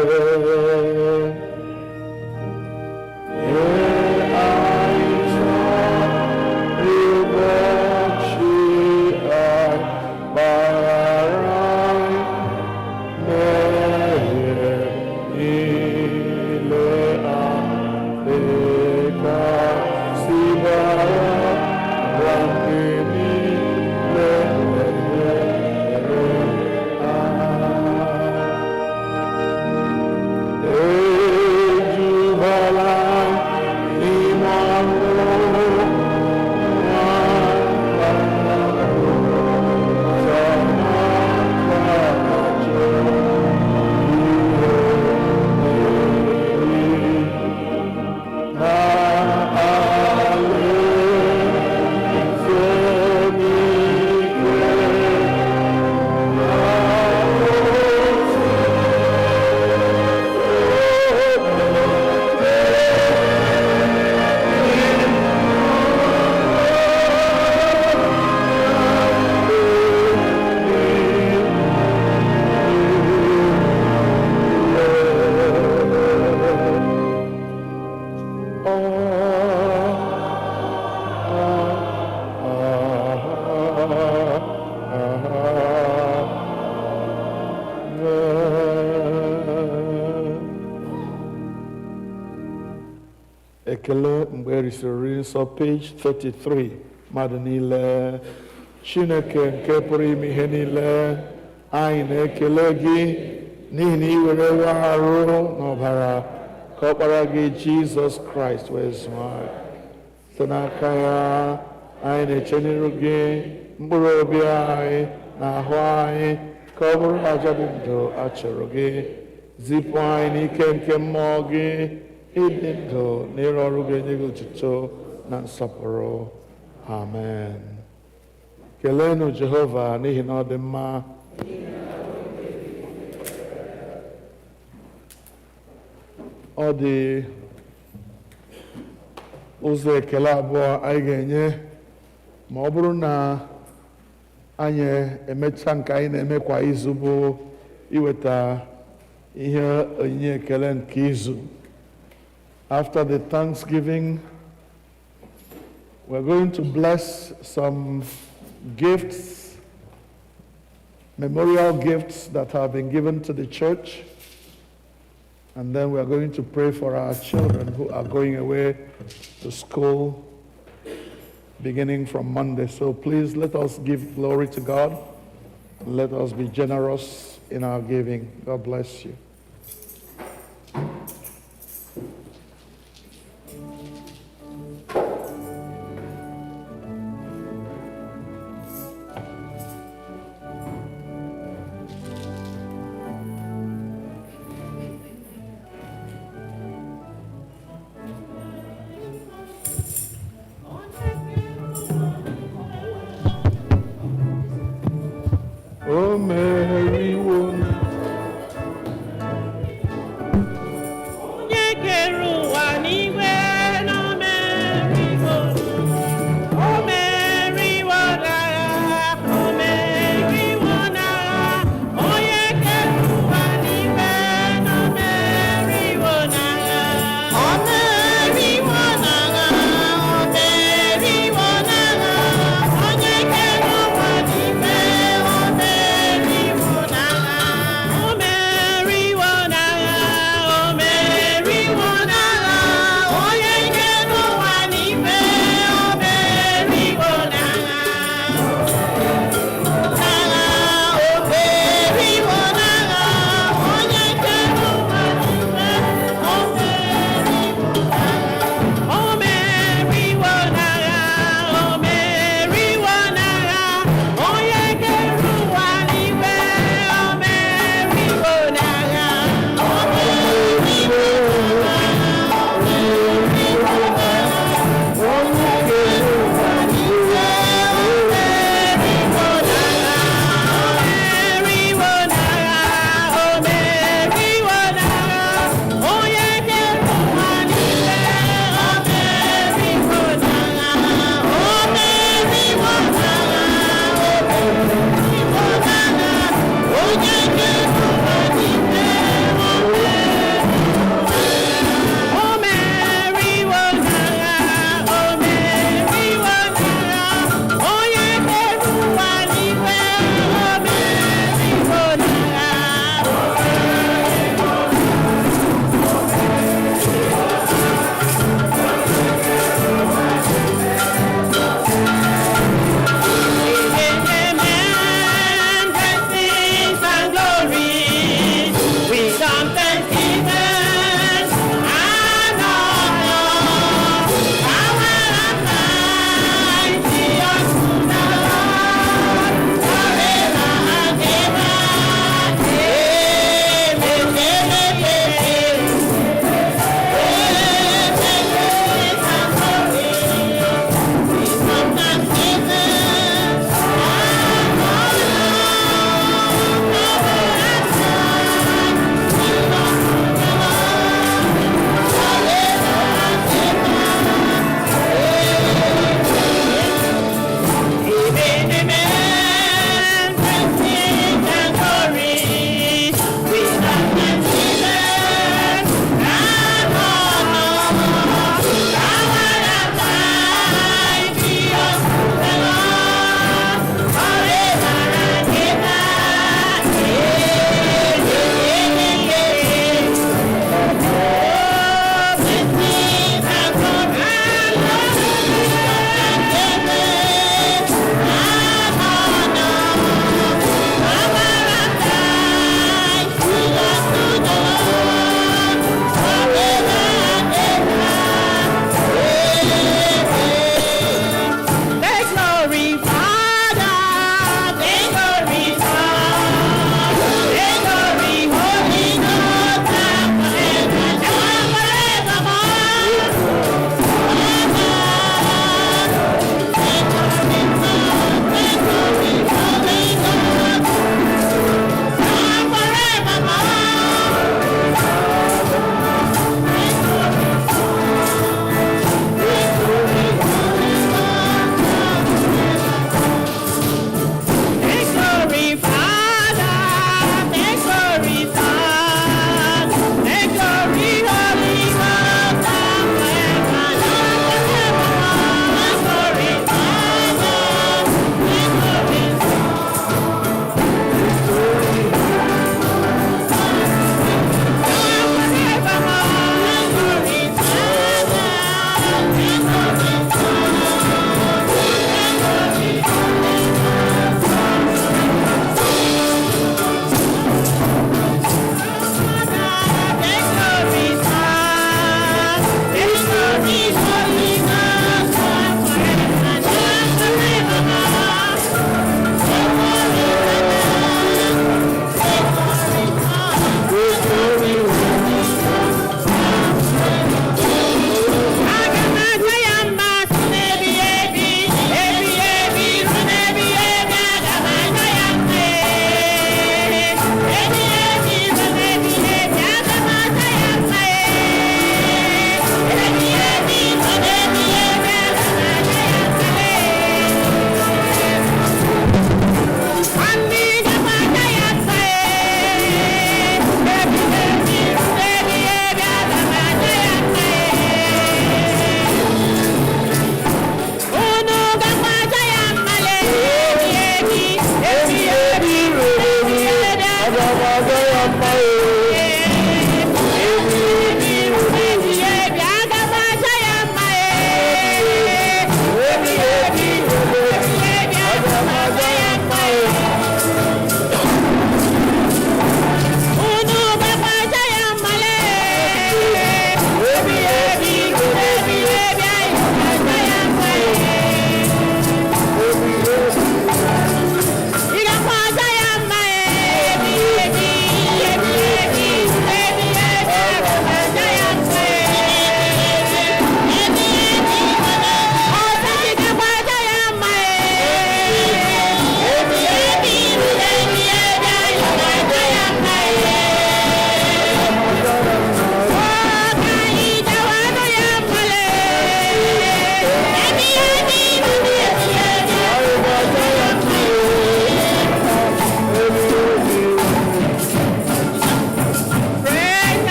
Ekele mgbe erisiri nsọ page 33 mmadụ niile Chineke nke pụrụ ime ihe niile anyị na-ekele gị n'ihi na ị werewo arụ n'ọbara ka ọkpara gị Jizọs Kraịst wee zụọ site n'aka ya anyị na-eche n'iru gị mkpụrụ obi anyị na ahụ anyị ka ọ bụrụ aja dị ndụ a chọrọ gị zipụ anyị n'ike nke mmụọ gị ịdị ndụ na ịrụ ọrụ ga-enye gị otuto na nsọpụrụ. Amen. Keleenụ Jehova n'ihi na ọ dị mma. Ọ dị ụzọ ekele abụọ anyị ga-enye ma ọ bụrụ na anyị emecha nke anyị na-eme kwa izu bụ iweta ihe onyinye ekele nke izu. After the Thanksgiving, we're going to bless some gifts, memorial gifts that have been given to the church. And then we're going to pray for our children who are going away to school beginning from Monday. So please let us give glory to God. Let us be generous in our giving. God bless you. Oh, Mary,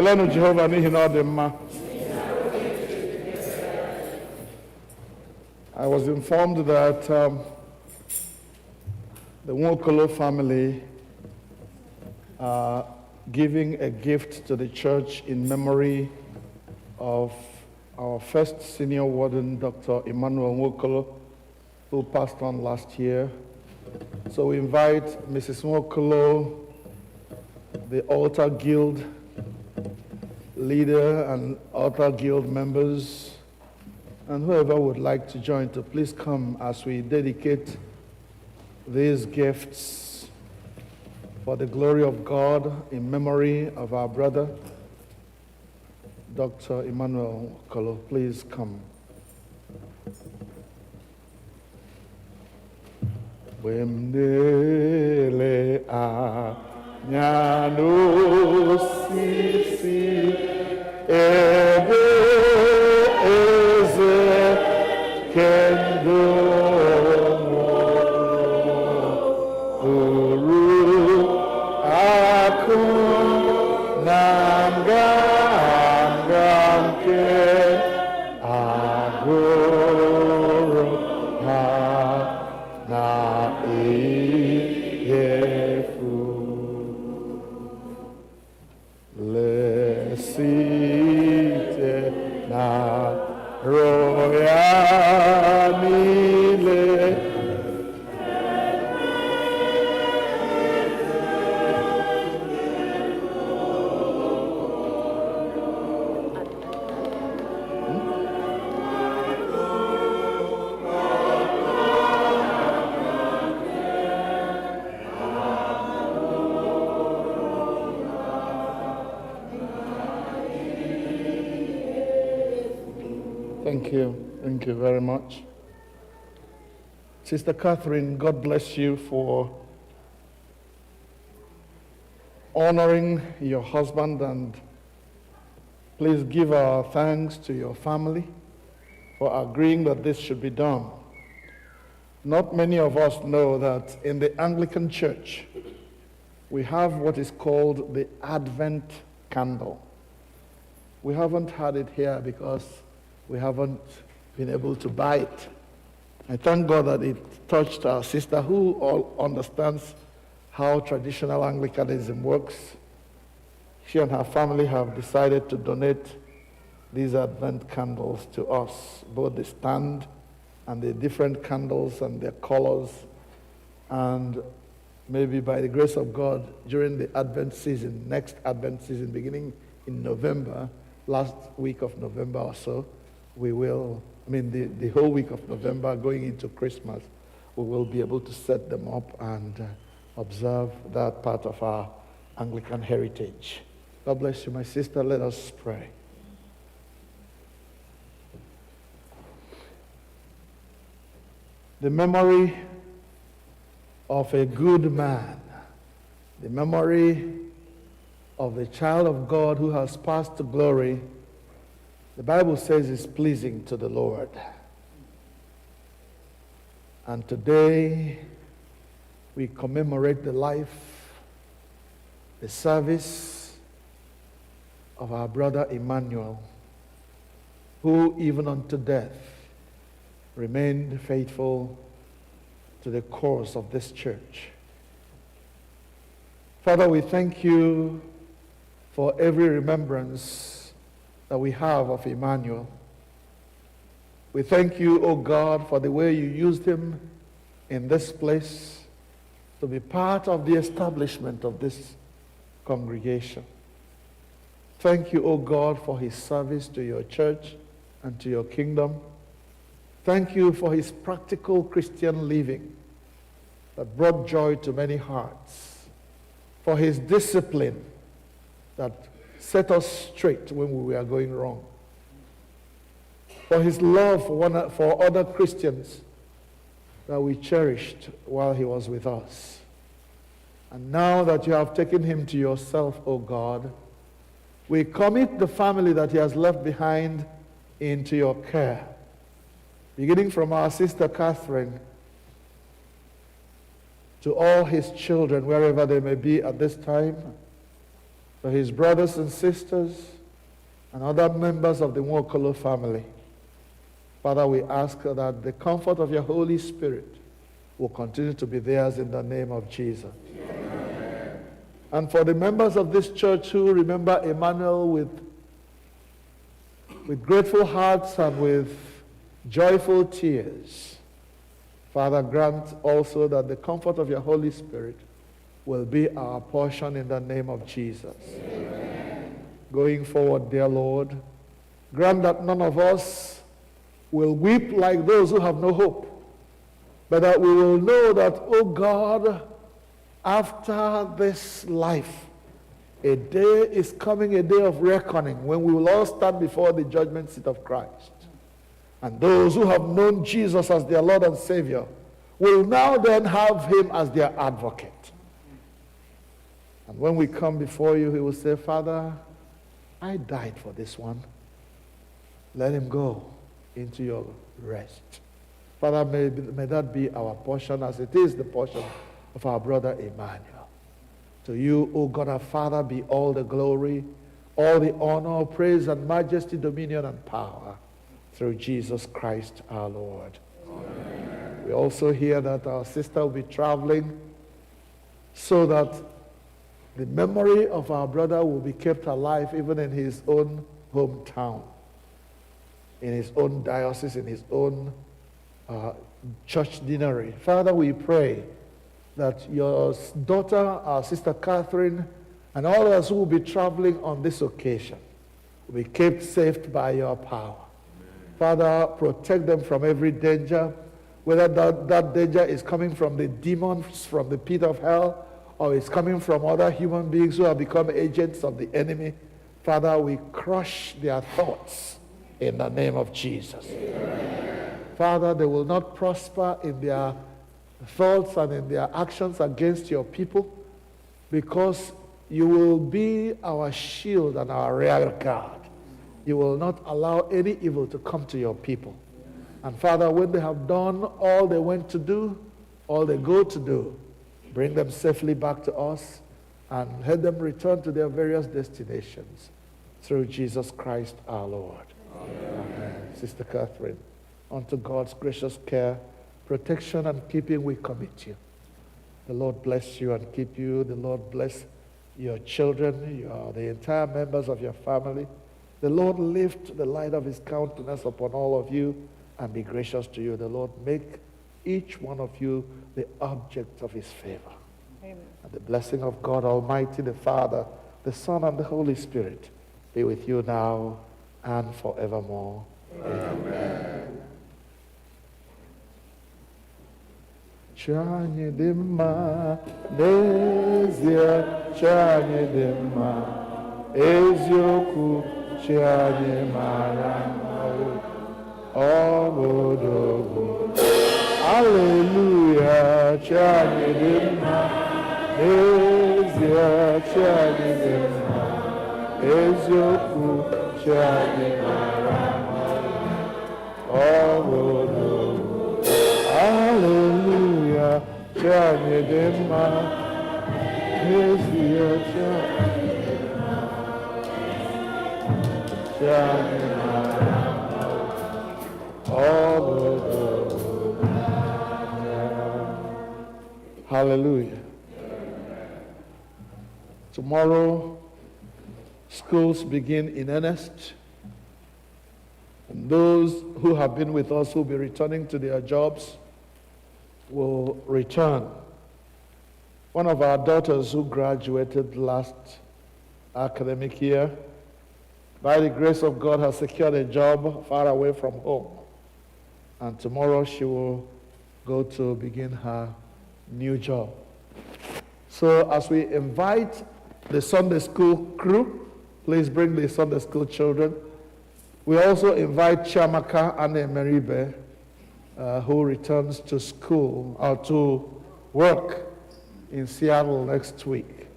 Kelenu Jehovah n'ihi na ọ dị mma. I was informed that the Nwokolo family are giving a gift to the church in memory of our first senior warden, Dr. Emmanuel Nwokolo, who passed on last year. So we invite Mrs. Nwokolo, the Altar Guild leader and Altar Guild members, and whoever would like to join to please come as we dedicate these gifts for the glory of God in memory of our brother, Dr. Emmanuel Nwokolo. Please come. Wemdele anya n'osisi ebe eze kendo uru akụ na nganga nke agụrụ ha na efu lesite na roya niile Thank you very much. Sister Catherine, God bless you for honoring your husband, and please give our thanks to your family for agreeing that this should be done. Not many of us know that in the Anglican Church, we have what is called the Advent candle. We haven't had it here because we haven't been able to buy it. I thank God that it touched our sister who all understands how traditional Anglicanism works. She and her family have decided to donate these Advent candles to us, both the stand and the different candles and their colors. And maybe by the grace of God, during the Advent season, next Advent season, beginning in November, last week of November or so, we will, the whole week of November going into Christmas, we will be able to set them up and observe that part of our Anglican heritage. God bless you, my sister. Let us pray. The memory of a good man, the memory of the child of God who has passed to glory, the Bible says is pleasing to the Lord. And today we commemorate the life, the service of our brother Emmanuel, who even unto death remained faithful to the cause of this church. Father, we thank you for every remembrance that we have of Emmanuel. We thank you, O God, for the way you used him in this place to be part of the establishment of this congregation. Thank you, O God, for his service to your church and to your kingdom. Thank you for his practical Christian living that brought joy to many hearts, for his discipline that set us straight when we were going wrong, for his love for other Christians that we cherished while he was with us. And now that you have taken him to yourself, O God, we commit the family that he has left behind into your care, beginning from our sister Catherine to all his children, wherever they may be at this time, for his brothers and sisters, and other members of the Nwokolo family. Father, we ask that the comfort of your Holy Spirit will continue to be theirs in the name of Jesus. Amen. And for the members of this church who remember Emmanuel with grateful hearts and with joyful tears, Father, grant also that the comfort of your Holy Spirit will be our portion in the name of Jesus. Amen. Going forward, dear Lord, grant that none of us will weep like those who have no hope, but that we will know that, oh God, after this life, a day is coming, a day of reckoning, when we will all stand before the judgment seat of Christ. And those who have known Jesus as their Lord and Savior will now then have him as their advocate. And when we come before you, he will say, Father, I died for this one. Let him go into your rest. Father, may that be our portion as it is the portion of our brother Emmanuel. To you, O God our Father, be all the glory, all the honor, praise, and majesty, dominion, and power through Jesus Christ our Lord. Amen. We also hear that our sister will be traveling so that the memory of our brother will be kept alive even in his own hometown, in his own diocese, in his own church deanery. Father, we pray that your daughter, our sister Catherine, and all others who will be traveling on this occasion will be kept safe by your power. Amen. Father, protect them from every danger, whether that danger is coming from the demons from the pit of hell, or it's coming from other human beings who have become agents of the enemy. Father, we crush their thoughts in the name of Jesus. Amen. Father, they will not prosper in their thoughts and in their actions against your people, because you will be our shield and our rear guard. You will not allow any evil to come to your people. And Father, when they have done all they went to do, all they go to do, bring them safely back to us and let them return to their various destinations through Jesus Christ our Lord. Amen. Amen. Sister Catherine, unto God's gracious care, protection, and keeping we commit you. The Lord bless you and keep you. The Lord bless your children, the entire members of your family. The Lord lift the light of his countenance upon all of you and be gracious to you. The Lord make each one of you the object of his favor. Amen. And the blessing of God Almighty, the Father, the Son, and the Holy Spirit be with you now and forevermore. Amen. Chanye dimma, nezie chanye dimma, ezioku chanye marama, obodogu. Hallelujah, chanye dimma, nezie chanye dimma, ezioku chanye marama, obodogu. Hallelujah, chanye dimma, nezie chanye dimma, chanye marama, obodogu. Hallelujah. Tomorrow, schools begin in earnest. And those who have been with us who will be returning to their jobs will return. One of our daughters who graduated last academic year, by the grace of God, has secured a job far away from home. And tomorrow she will go to begin her new job. So as we invite the Sunday school crew, please bring the Sunday school children. We also invite Chiamaka and Emeribe, who returns to school or to work in Seattle next week.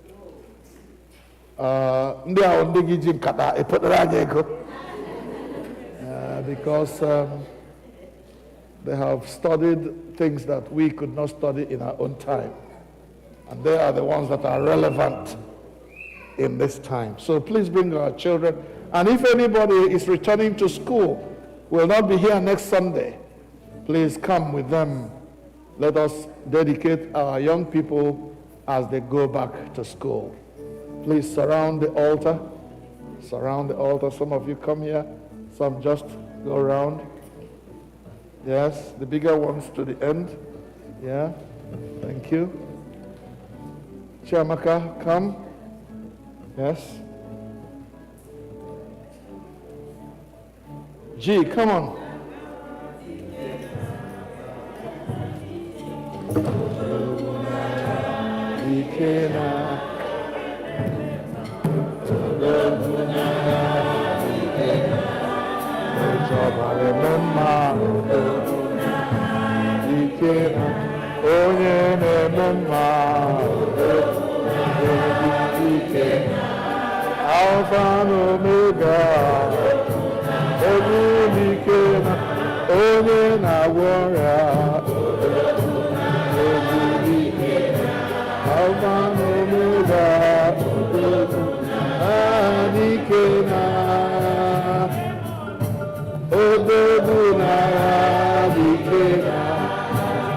Because they have studied things that we could not study in our own time. And they are the ones that are relevant in this time. So please bring our children. And if anybody is returning to school, will not be here next Sunday, please come with them. Let us dedicate our young people as they go back to school. Please surround the altar. Surround the altar. Some of you come here, some just go around. Yes, the bigger ones to the end. Yeah, thank you. Chiamaka, come. Yes. G, come on. Alpha and Omega, onye na-agwọrịa, Alpha and Omega, adike na, odogwu na adike na,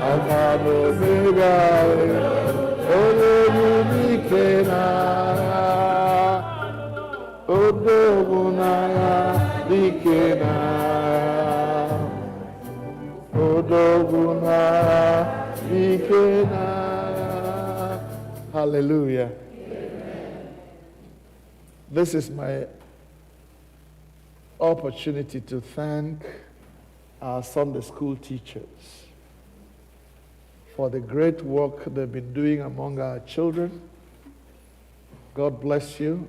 Alpha and Omega, odogwu dike na. Odogunaya dikena, Odogunaya dikena. Hallelujah. Amen. This is my opportunity to thank our Sunday school teachers for the great work they've been doing among our children. God bless you.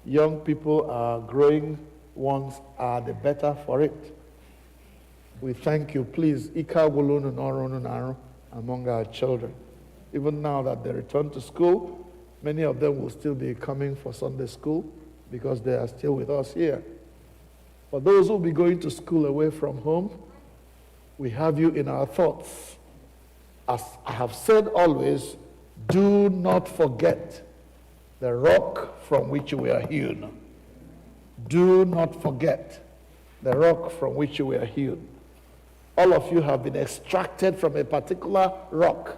Young people are growing, ones are the better for it. We thank you. Please, among our children. Even now that they return to school, many of them will still be coming for Sunday school because they are still with us here. For those who will be going to school away from home, we have you in our thoughts. As I have said always, do not forget the rock from which you were hewn. Do not forget the rock from which you were hewn. All of you have been extracted from a particular rock.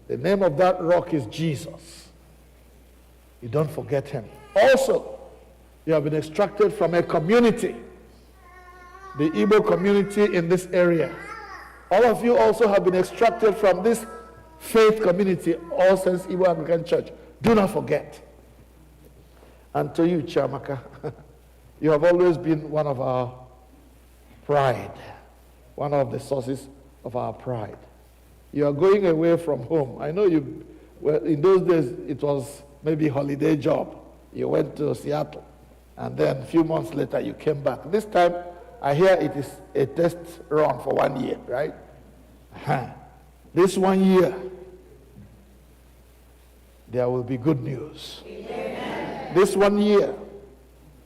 The name of that rock is Jesus. You don't forget him. Also, you have been extracted from a community, the Igbo community in this area. All of you also have been extracted from this faith community, All Saints Igbo Anglican Church. Do not forget. And to you, Chiamaka, you have always been one of our pride, one of the sources of our pride. You are going away from home. I know you, well, in those days, it was maybe a holiday job. You went to Seattle, and then a few months later, you came back. This time, I hear it is a test run for 1 year, right? This 1 year, there will be good news. Amen. This 1 year,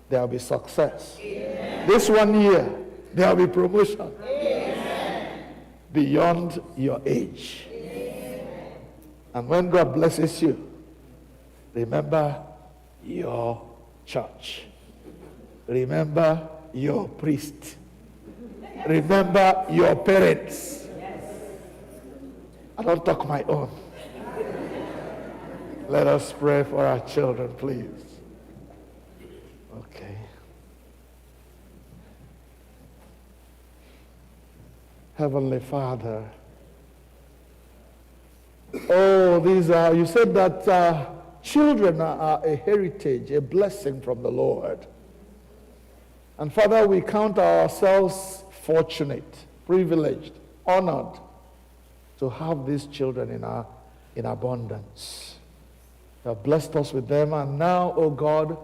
there will be success. Amen. This 1 year, there will be promotion. Amen. Beyond your age. Amen. And when God blesses you, remember your church. Remember your priest. Remember your parents. Yes. I don't talk my own. Let us pray for our children, please. Okay. Heavenly Father, these are, you said that children are a heritage, a blessing from the Lord. And Father, we count ourselves fortunate, privileged, honored to have these children in abundance. You have blessed us with them, and now, oh God,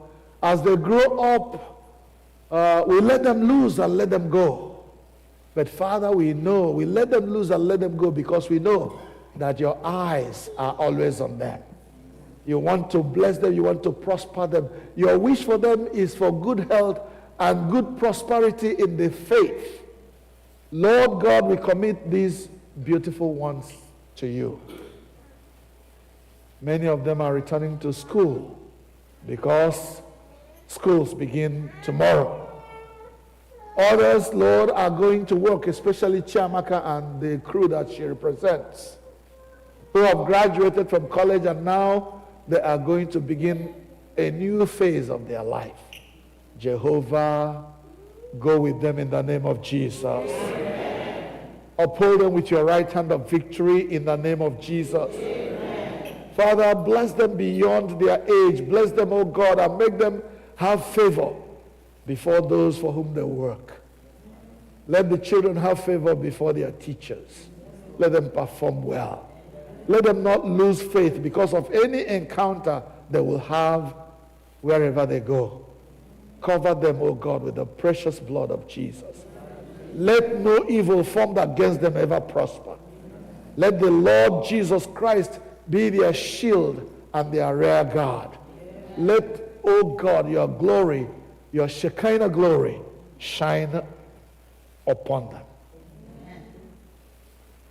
as they grow up, we let them loose and let them go. But Father, we know, we let them loose and let them go because we know that your eyes are always on them. You want to bless them, you want to prosper them. Your wish for them is for good health and good prosperity in the faith. Lord God, we commit these beautiful ones to you. Many of them are returning to school because schools begin tomorrow. Others, Lord, are going to work, especially Chiamaka and the crew that she represents, who have graduated from college and now they are going to begin a new phase of their life. Jehovah, go with them in the name of Jesus. Amen. Uphold them with your right hand of victory in the name of Jesus. Amen. Father, bless them beyond their age. Bless them, oh God, and make them have favor before those for whom they work. Let the children have favor before their teachers. Let them perform well. Let them not lose faith because of any encounter they will have wherever they go. Cover them, O God, with the precious blood of Jesus. Let no evil formed against them ever prosper. Let the Lord Jesus Christ be their shield and their rear guard. Let, O God, your glory, your Shekinah glory, shine upon them.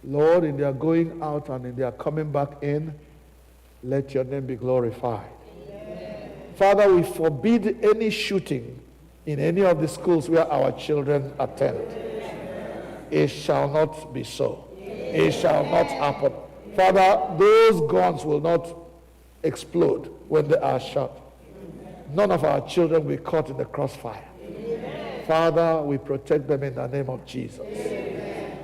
Lord, in their going out and in their coming back in, let your name be glorified. Amen. Father, we forbid any shooting in any of the schools where our children attend. Amen. It shall not be so. Amen. It shall not happen. Father, those guns will not explode when they are shot. None of our children will be caught in the crossfire. Amen. Father, we protect them in the name of Jesus. Amen.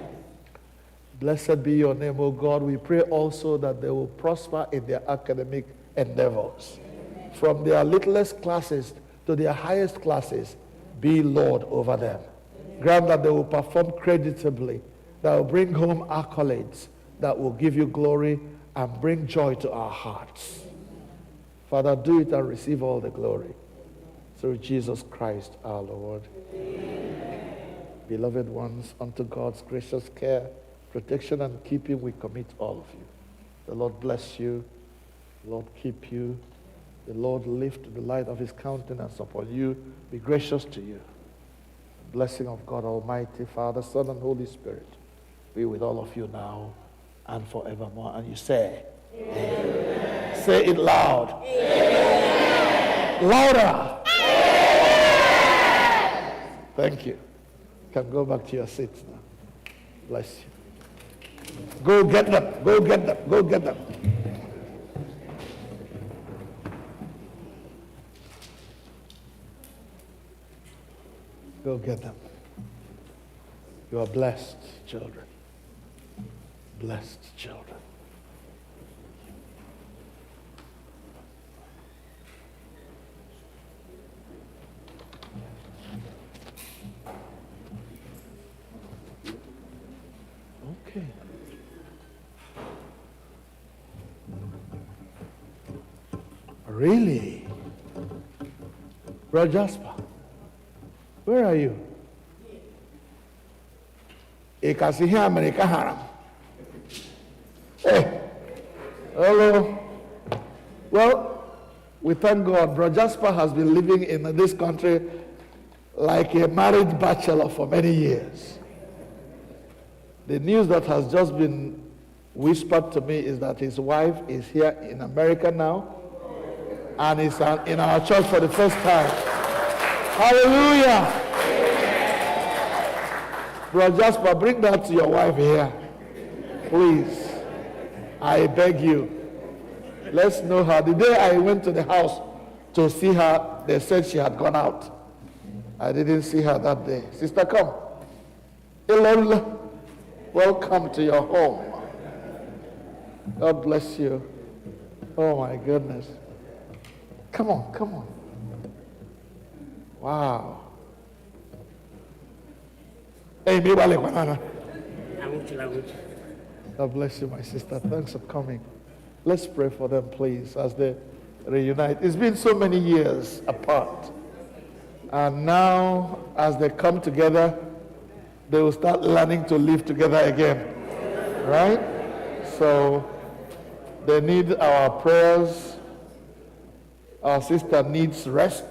Blessed be your name, O God. We pray also that they will prosper in their academic endeavors. Amen. From their littlest classes to their highest classes, be Lord over them. Amen. Grant that they will perform creditably, that will bring home accolades, that will give you glory and bring joy to our hearts. Father, do it and receive all the glory. Through Jesus Christ our Lord. Amen. Beloved ones, unto God's gracious care, protection and keeping we commit all of you. The Lord bless you. The Lord keep you. The Lord lift the light of his countenance upon you. Be gracious to you. The blessing of God Almighty, Father, Son, and Holy Spirit be with all of you now and forevermore. And you say, Amen. Say it loud. Amen. Louder. Amen. Thank you. You can go back to your seats now. Bless you. Go get them. Go get them. Go get them. Go get them. You are blessed children. Blessed children. Okay. Really? Brother Jasper, where are you? Mgbaghara. Hey, hello. Well, we thank God. Brother Jasper has been living in this country like a married bachelor for many years. The news that has just been whispered to me is that his wife is here in America now and is in our church for the first time. Hallelujah! Brother Jasper, bring that to your wife here. Please. I beg you. Let's know her. The day I went to the house to see her, they said she had gone out. I didn't see her that day. Sister, come. Hello. Welcome to your home. God bless you. Oh my goodness. Come on, come on. Wow. Hey, God bless you, my sister. Thanks for coming. Let's pray for them, please, as they reunite. It's been so many years apart. And now, as they come together, they will start learning to live together again. Right? So, they need our prayers. Our sister needs rest.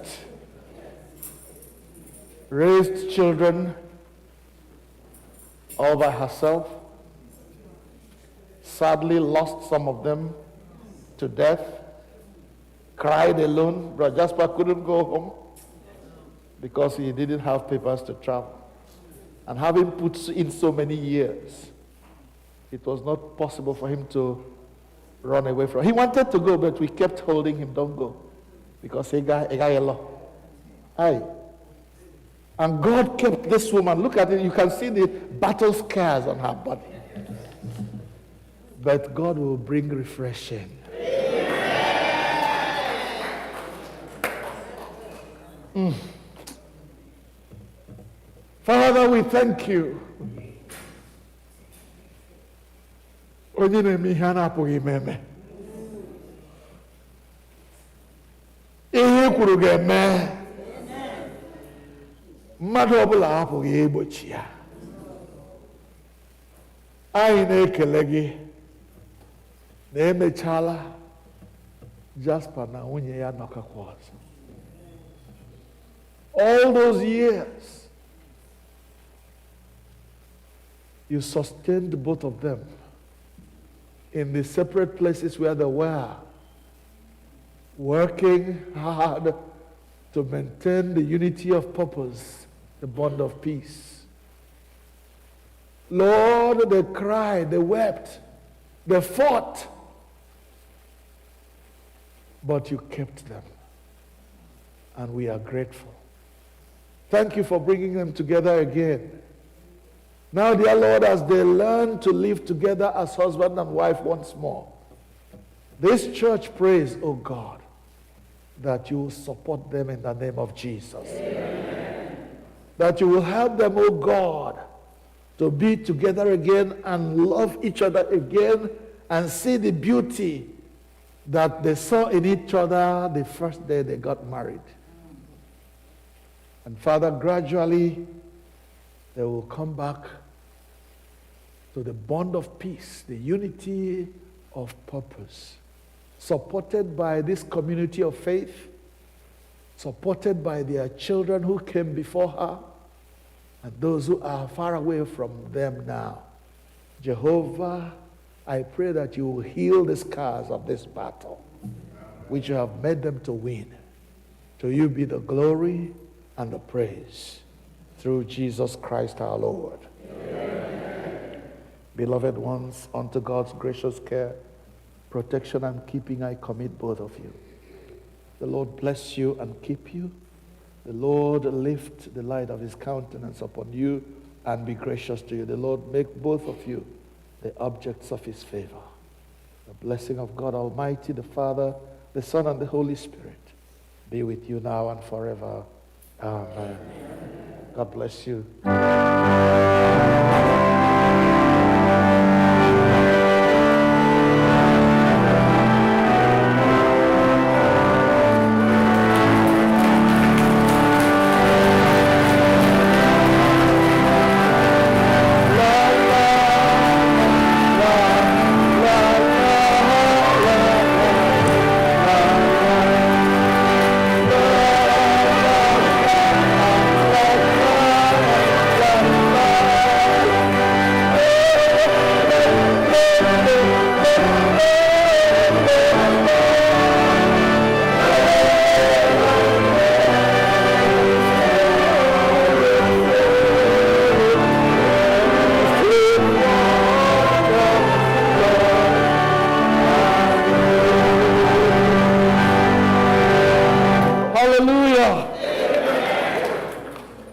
Raised children all by herself. Sadly lost some of them to death, cried alone. Brother Jasper couldn't go home because he didn't have papers to travel. And having put in so many years, it was not possible for him to run away from. He wanted to go, but we kept holding him, don't go. Because he got a law. Aye. And God kept this woman. Look at it. You can see the battle scars on her body. But God will bring refreshing. Father, we thank you. Onye na-eme ihe a na-apụghị ime. Ihe kwuru ga-eme. Mmadụ ọbụla apụghị egbochi ya. Anyị na-ekele gị na emechala Jasper na nwunye ya nọkakwa ọzọ. All those years, you sustained both of them in the separate places where they were, working hard to maintain the unity of purpose, the bond of peace. Lord, they cried, they wept, they fought, but you kept them, and we are grateful. Thank you for bringing them together again. Now, dear Lord, as they learn to live together as husband and wife once more, this church prays, oh God, that you will support them in the name of Jesus. Amen. That you will help them, oh God, to be together again and love each other again and see the beauty that they saw in each other the first day they got married. And Father, gradually, they will come back to the bond of peace, the unity of purpose, supported by this community of faith, supported by their children who came before her, and those who are far away from them now. Jehovah, I pray that you will heal the scars of this battle, which you have made them to win. To you be the glory and the praise, through Jesus Christ our Lord. Amen. Beloved ones, unto God's gracious care, protection and keeping I commit both of you. The Lord bless you and keep you. The Lord lift the light of his countenance upon you and be gracious to you. The Lord make both of you the objects of his favor. The blessing of God Almighty, the Father, the Son, and the Holy Spirit be with you now and forever. Amen. God bless you.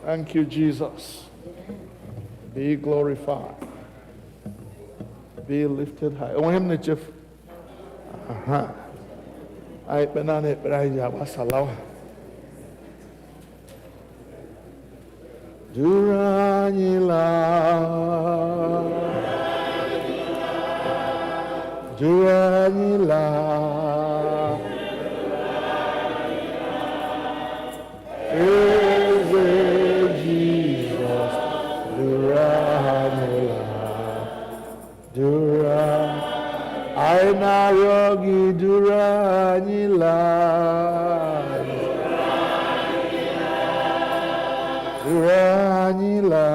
Thank you, Jesus. Be glorified. Be lifted high. Oh, him the chief. I banana braja wasalaw. Duranila. Yogi Duranila, Duranila,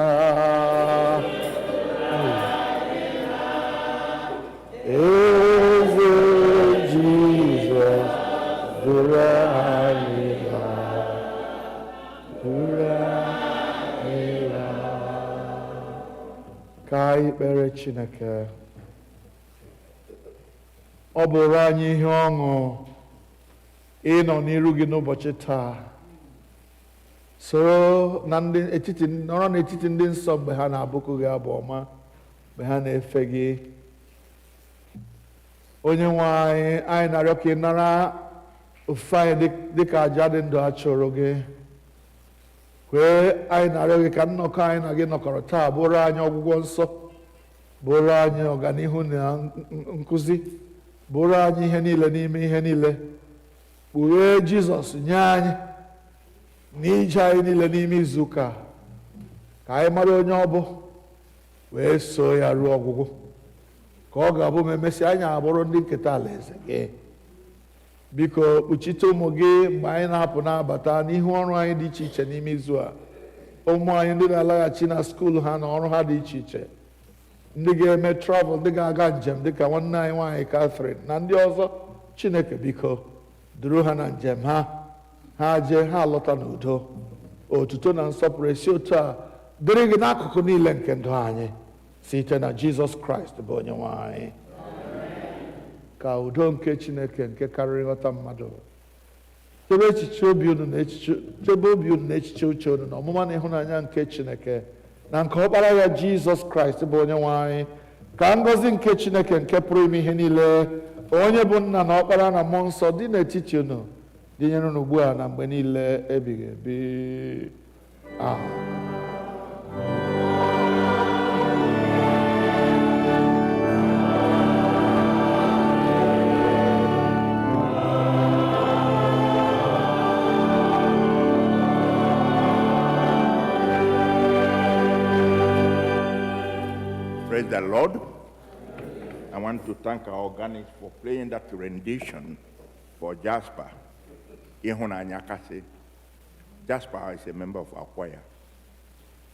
Eze Ka anyị kpere Chineke. Ọ bụrụ anyị ihe ọṅụ ịnọ n'iru gị n'ụbọchị taa, soro nọrọ n'etiti ndị nsọ mgbe ha na-abụku gị abụ ọma, mgbe ha na-efe gị. Onye nwe anyị na-arịọ ka ị nara ofufe anyị dịka aja dị ndụ a chụrụ gị. Kwee anyị na-arịọ gị ka nnọkọ anyị na gị nọkọrọ taa bụrụ anyị ọgwụgwọ nsọ, bụrụ anyị ọganihu na nkụzi, bụrụ anyị ihe niile n'ime ihe niile. Kpughee Jizọs nye anyị n'ije anyị niile n'ime izu ụka, ka anyị mara onye ọ bụ, wee so ya ruo ọgwụgwụ, ka ọ ga-abụ ma emesịa anyị abụrụ ndị nketa alaeze gị. Biko kpuchite ụmụ gị mgbe anyị na-apụ na-abata n'ihu ọrụ anyị dị iche iche n'ime izu a. Ụmụ anyị ndị na-alaghachi na skuulu ha na ọrụ ha dị iche iche, ndị ga-eme travel, ndị ga-aga njem dịka nwanne anyị nwaanyị Catherine na ndị ọzọ. Chineke biko duru ha na njem ha jee ha lọta n'udo. Otuto na nsọpụrụ esi otu a dịrị gị n'akụkụ niile nke ndụ anyị, site na Jizọs Kraịst bụ onye nwe anyị. Ka udo nke Chineke nke karịrị nghọta mmadụ chebe obi unu na echiche uche unu na ọmụma na ịhụnanya nke Chineke na nke ọkpara ya Jizọs Kraịst bụ onye nwe anyị. Ka ngọzi nke Chineke nke pụrụ ime ihe niile, onye bụ Nna na Ọkpara na Mmụọ Nsọ dị n'etiti unu, dịnyere unu ugbu a na mgbe niile ebighị ebi. Amen. Praise the Lord. I want to thank our organics for playing that rendition for Jasper. Ihunanyakase. Jasper is a member of our choir.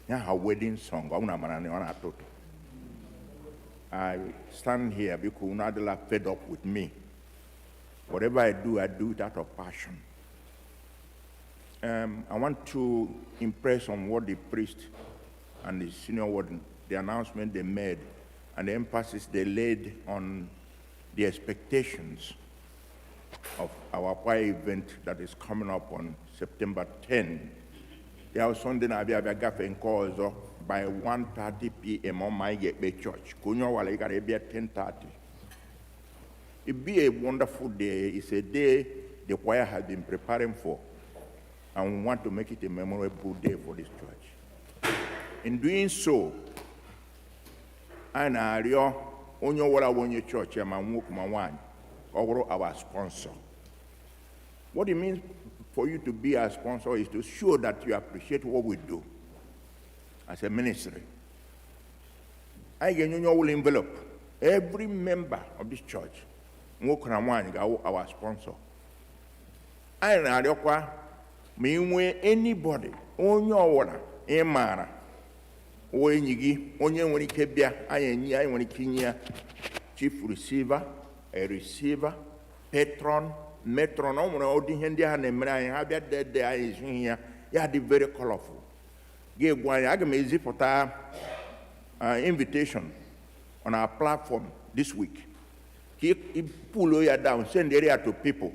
Her wedding song. I stand here because Unadela fed up with me. Whatever I do it out of passion. I want to impress on what the priest and the senior warden, the announcement they made, and the emphasis they laid on the expectations of our choir event that is coming up on September 10. There was something I be calls by 1:30 p.m. on my gateway church. Kunyo wale got be at 10:30. It be a wonderful day. It's a day the choir has been preparing for, and we want to make it a memorable day for this church. In doing so, and Ario, onyo wala wonye church, or our sponsor. What it means for you to be a sponsor is to show that you appreciate what we do as a ministry. I get your envelope. Every member of this church, our sponsor. I know anybody, onyo wala, emara. Chief receiver, a receiver, patron, metronome, all the India and Mera, yeah, very colorful. Give one easy for invitation on our platform this week. He pull you down, send the area to people.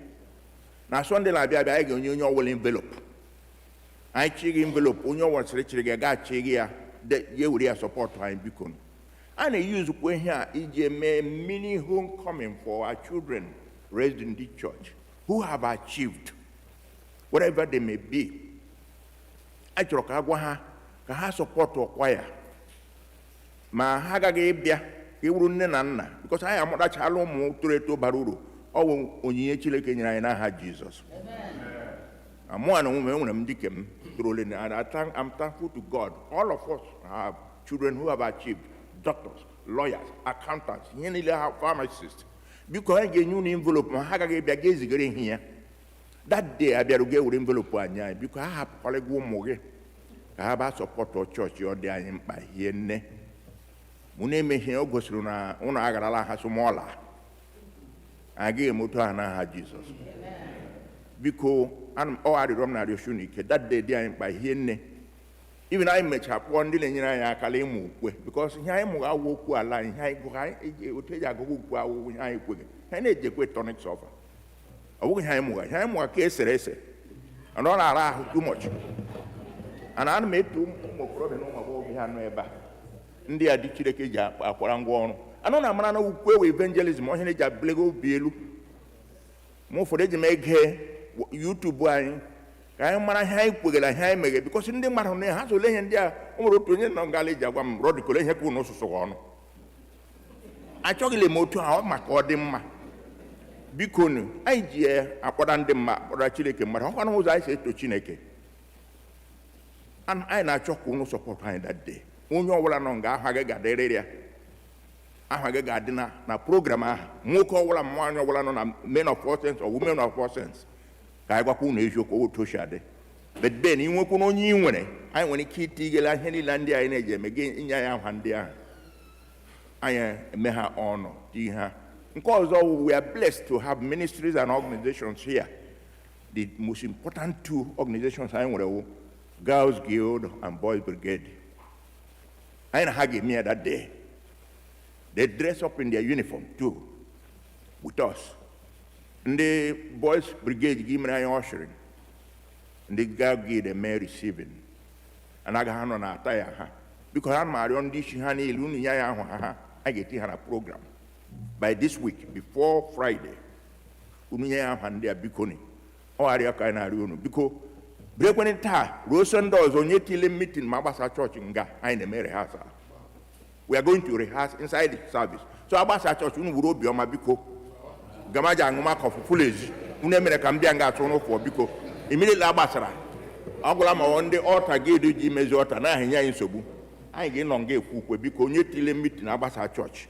Now Sunday I get your envelope. I check envelope, onyo was rich, I got check that you will support to him beacon. And I use when here is a mini homecoming for our children raised in this church who have achieved whatever they may be. I talk agwaha ka support to choir. Ma haga gebia iwurunne na nna because I am that chalo mo tureto baruru o onye Chineke nyere na ha Jesus. Amen. Amo na mdikem. And I'm thankful to God. All of us have children who have achieved, doctors, lawyers, accountants, pharmacists. Because I get new envelope, here. That day I better get with envelope because I have colleague woman. I have a support to church you're there in by here. Mune me here goes una agarala hasumola. I gave Mutana Jesus. Because I'm already that day there by here. even anyị mechaa kpọọ ndị na-enyere anyị aka ịmụ ukwe because ihe anyị mụrụ awụ okwu ala anyị, ihe anyị gụrụ anyị otu eji agụgụ ukwe awụ ihe anyị kweghị, anyị na-ejekwe tonic sulfur. Ọ bụghị ihe anyị mụrụ, ihe anyị mụrụ ka esere ese, and ọ na-ara ahụ too much. And ana m etu ụmụ okorobịa na ụmụ agbọghọ ha nọ ebe a, ndị a dị Chineke ji akwara ngwa ọrụ. Anọ na amara na ukwe wee evangelism, ọhịa na-eji abụlego obi elu. Ma ụfọdụ eji m ege YouTube anyị ka anyị mara ihe anyị kwegara ihe anyị meghe, because ndị mmadụ na ha sole ihe ndị a. O nwere otu onye nọ ngala eji agwa m rọdịkọla ihe kwuru n'ụsụsụ ọnụ. Achọghịla m otu ahụ maka ọ dị mma. Biko nu anyị ji akpọda ndị mma akpọda Chineke mmadụ, ọkwa n'ụzọ anyị si eto Chineke. Anyị na-achọ ka unu sọpọtụ anyị that day. Onye ọbụla nọ nga ahụ agaghị adịrịrị ya, ahụ agaghị adị na program ahụ. Nwoke ọbụla nwaanyị ọbụla nọ na men of all sense or women of all sense, ka anyị gwakwa unu eziokwu otu o si adị. But then inwekwu na onye ị nwere, anyị nwere ike itigela ihe niile ndị anyị na-eji eme gị inye anyị aha ndị ahụ, anyị eme ha ọnụ dị ha. Nke ọzọ, we are blessed to have ministries and organizations here. The most important two organizations anyị nwere, Girls Guild and Boys Brigade. I had me that day. They dress up in their uniform too, with us. And the Boys Brigade give me an ushering. And the Girls Guild a may receiving. And I got on a tire. Because I'm on this honey, I get in a program. By this week, before Friday, Unia and their bikoni. Or I can because break when it Rosen doors on your meeting, Mabasa Church in Ga, I am a rehearsal. We are going to rehearse inside the service. So Abasa Church would be on my biko. Gamaja and Mark of Fullage, Unemere Cambianga Tono for biko. Immediately Abasara. Agulama on the altar gave the Jimmy's altar, and I in Sobu. I get on gay Fuku because you meeting Abasa Church.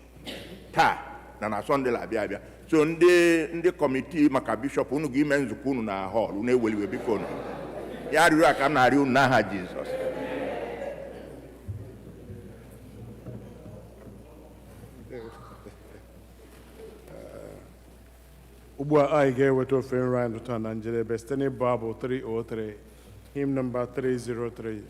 Ta, na Sunday la Bia. So in the committee, Maka Bishop, Unu Gimen Zukunu na hall, Une will be biko. Yaru akamari unaha Jesus. Ugbu a anyị ga-eweta ofe nri anyị ụtọ na njedebe site n'ịbụ abụ 303, hymn number 303.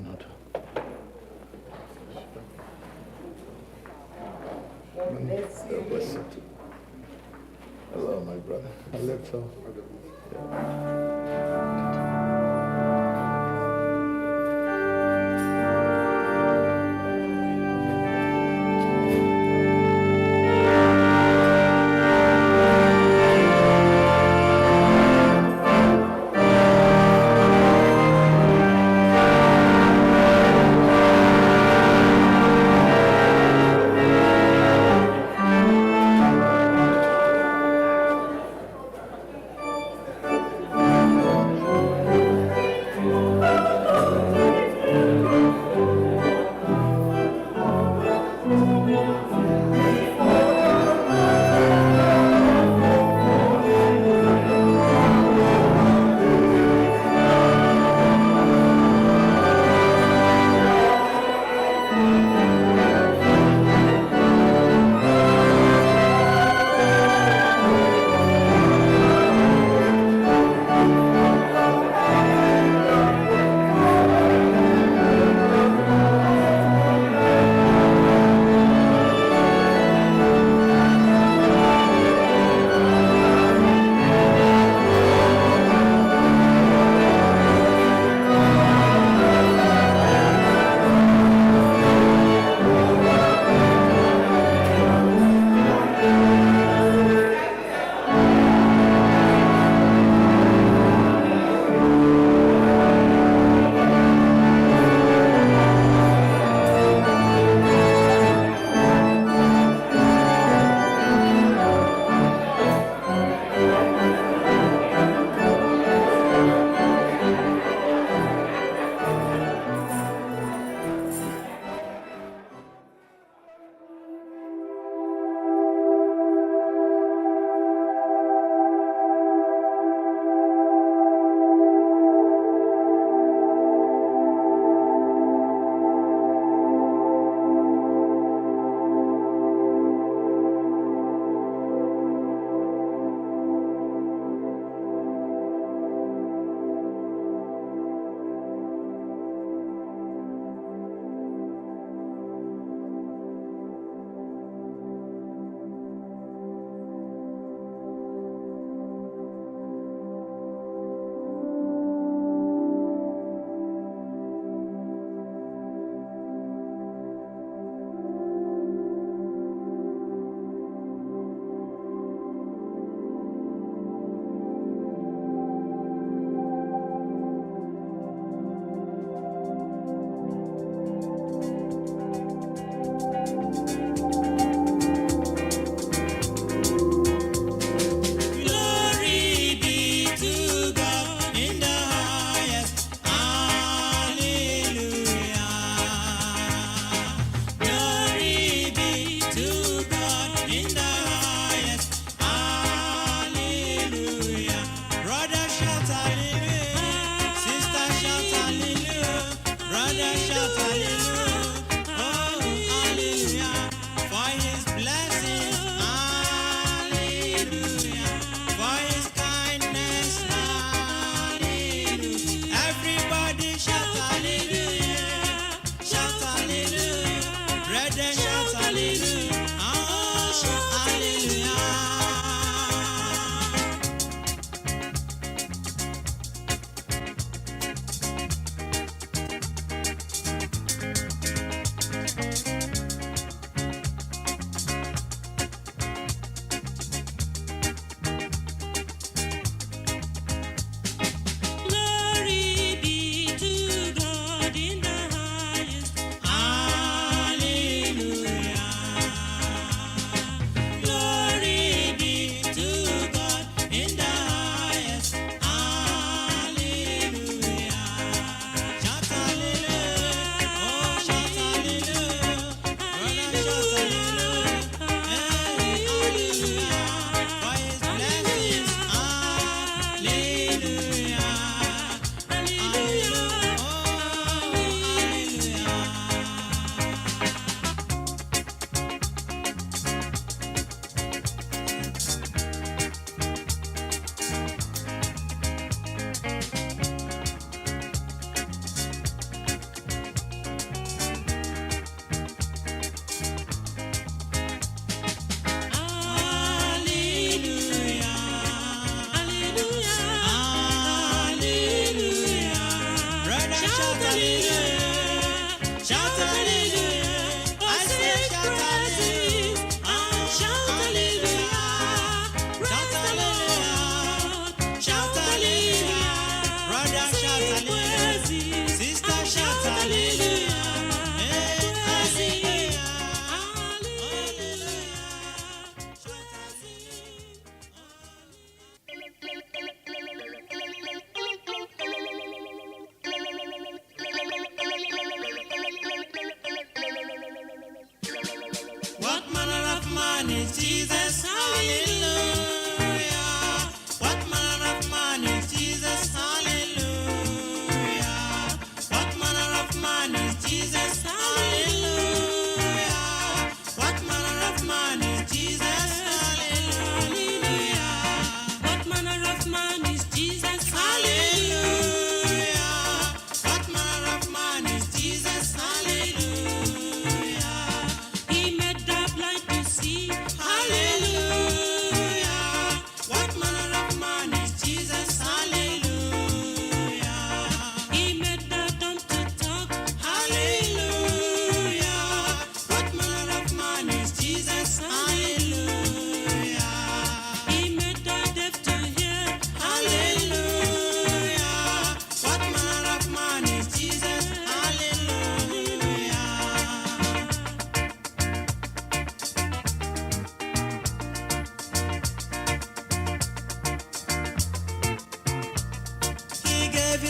ọnọdụ. Hello, my brother. Alexa.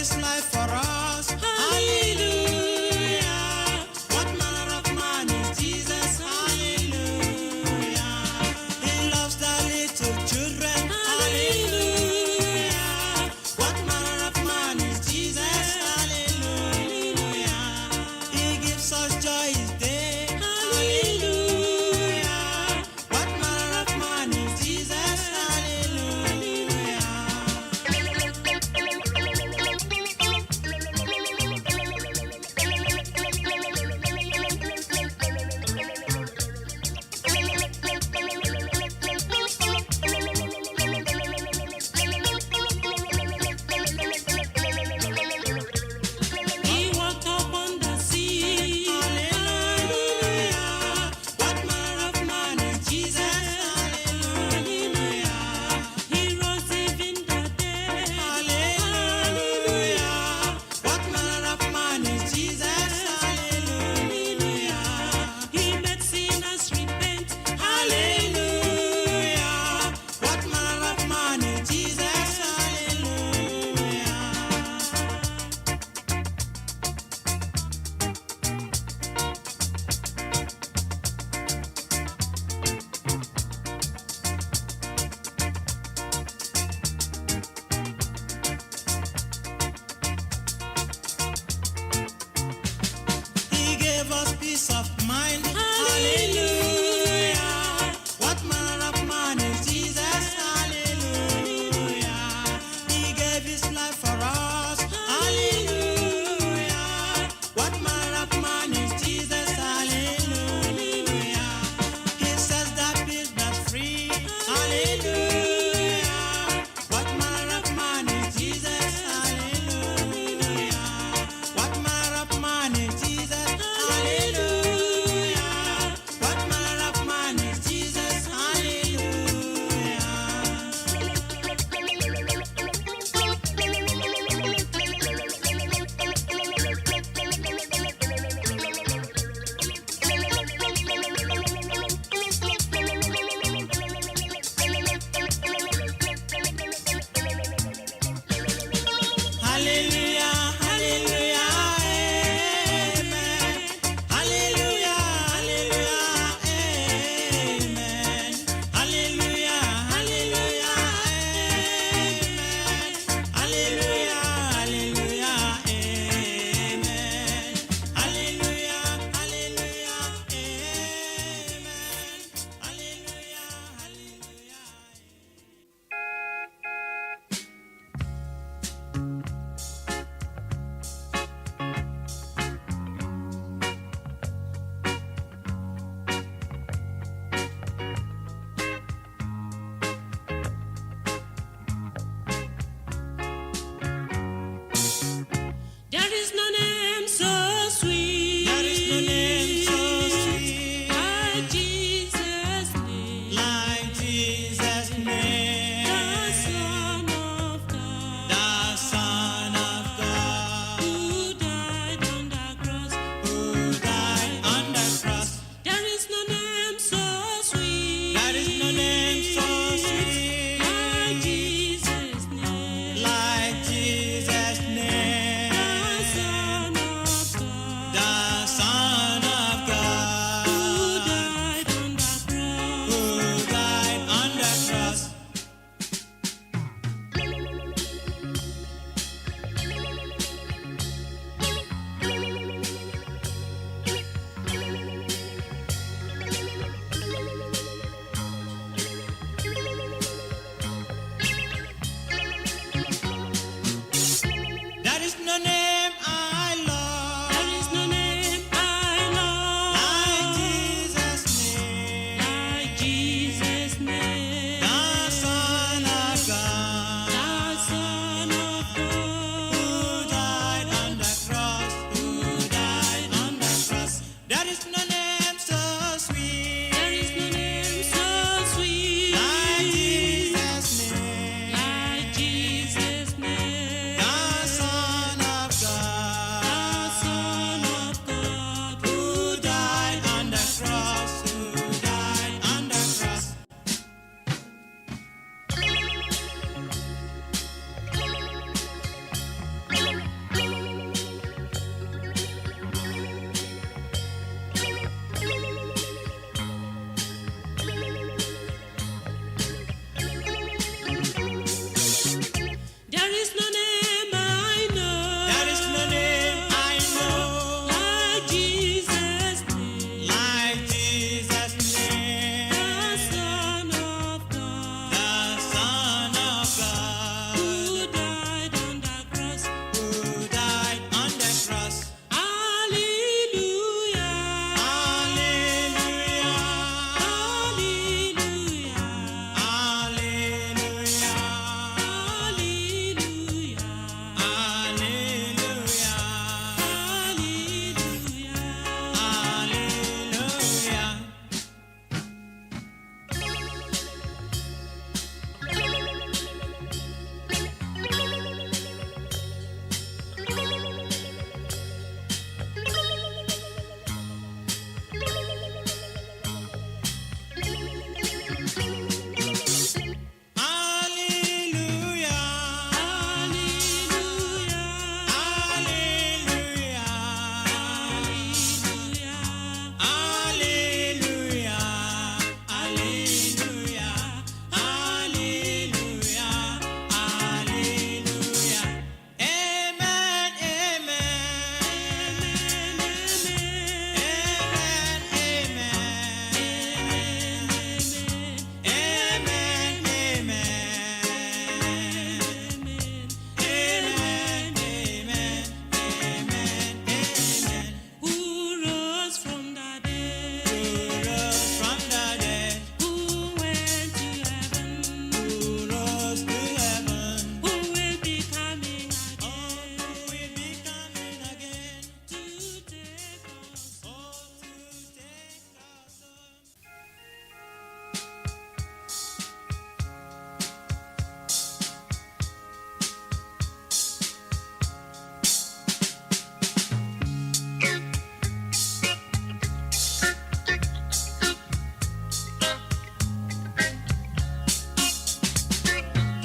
his life for us. Hallelujah. What manner of man is Jesus? Hallelujah. He loves the little children. Hallelujah. What manner of man is Jesus? Hallelujah. He gives us joy each day. Hallelujah. What manner of man is Jesus? Hallelujah.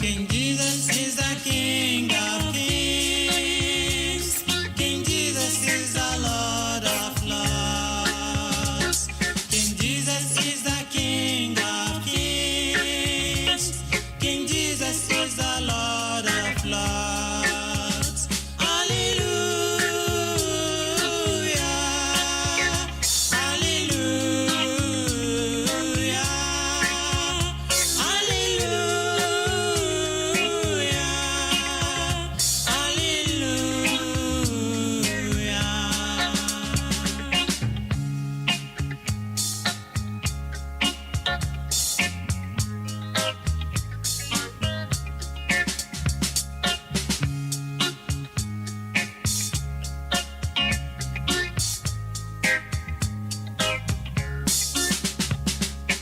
King Jesus is the King of Kings. King Jesus is the Lord of Lords. King Jesus is the King of Kings. King Jesus is the Lord of Lords. Hallelujah. Hallelujah.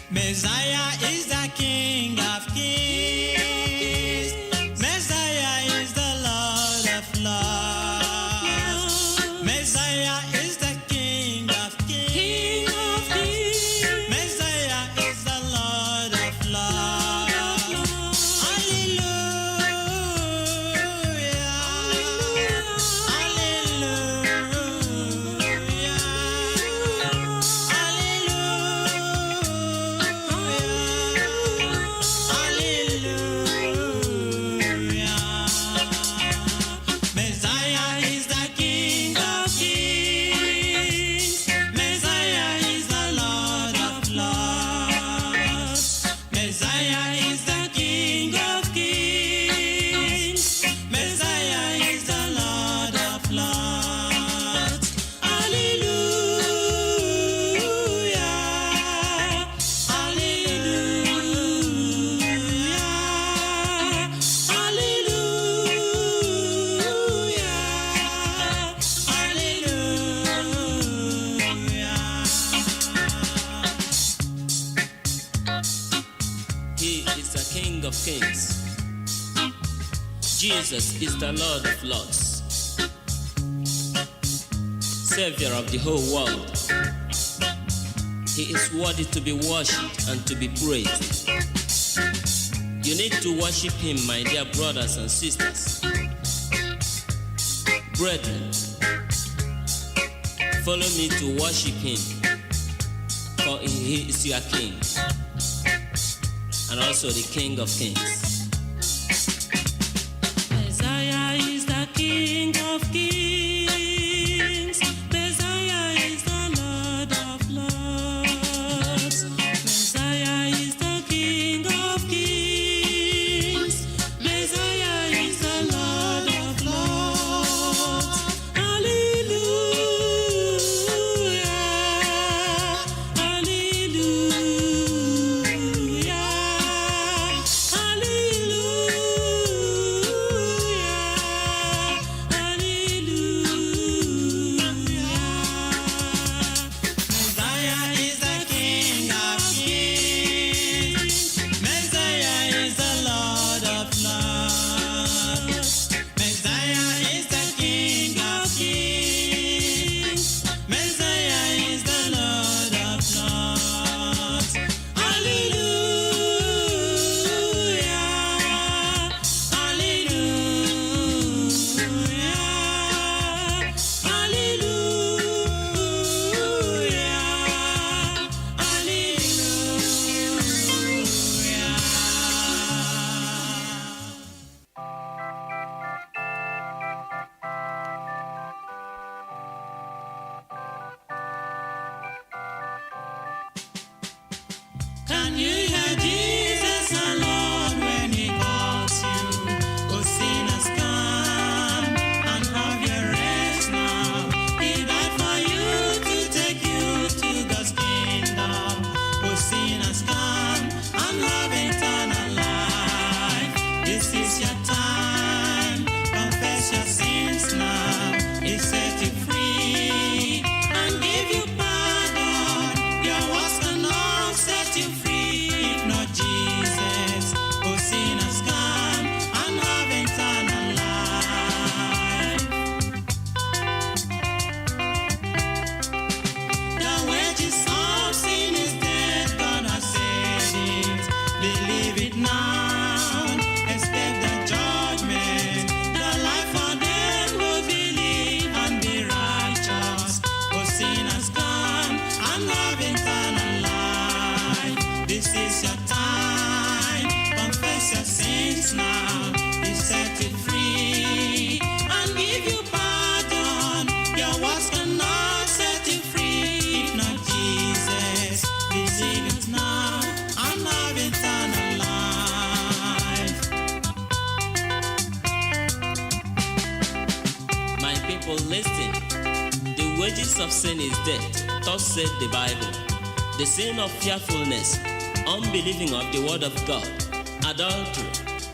Messiah is the King of Kings. Messiah is the Lord of Lords. Messiah is the King of Kings. Messiah is the Lord of Lords. Hallelujah. Messiah is the King of Kings. Messiah is the Lord of Lords. Messiah is the King of Kings. Messiah is the Lord of Lords. Hallelujah. Hallelujah. He is the King of Kings. Jesus is the Lord of Lords, Savior of the whole world. He is worthy to be worshipped and to be praised. You need to worship Him, my dear brothers and sisters. Brethren, follow me to worship Him, for He is your King, and also the King of Kings. Messiah is the King of Kings. Messiah is the Lord of Lords. Messiah is the King of Kings. Messiah is the Lord of Lords. Hallelujah. Hallelujah. Hallelujah. people, listen. The wages of sin is death, thus said the Bible. The sin of fearfulness, unbelieving of the word of God, adultery,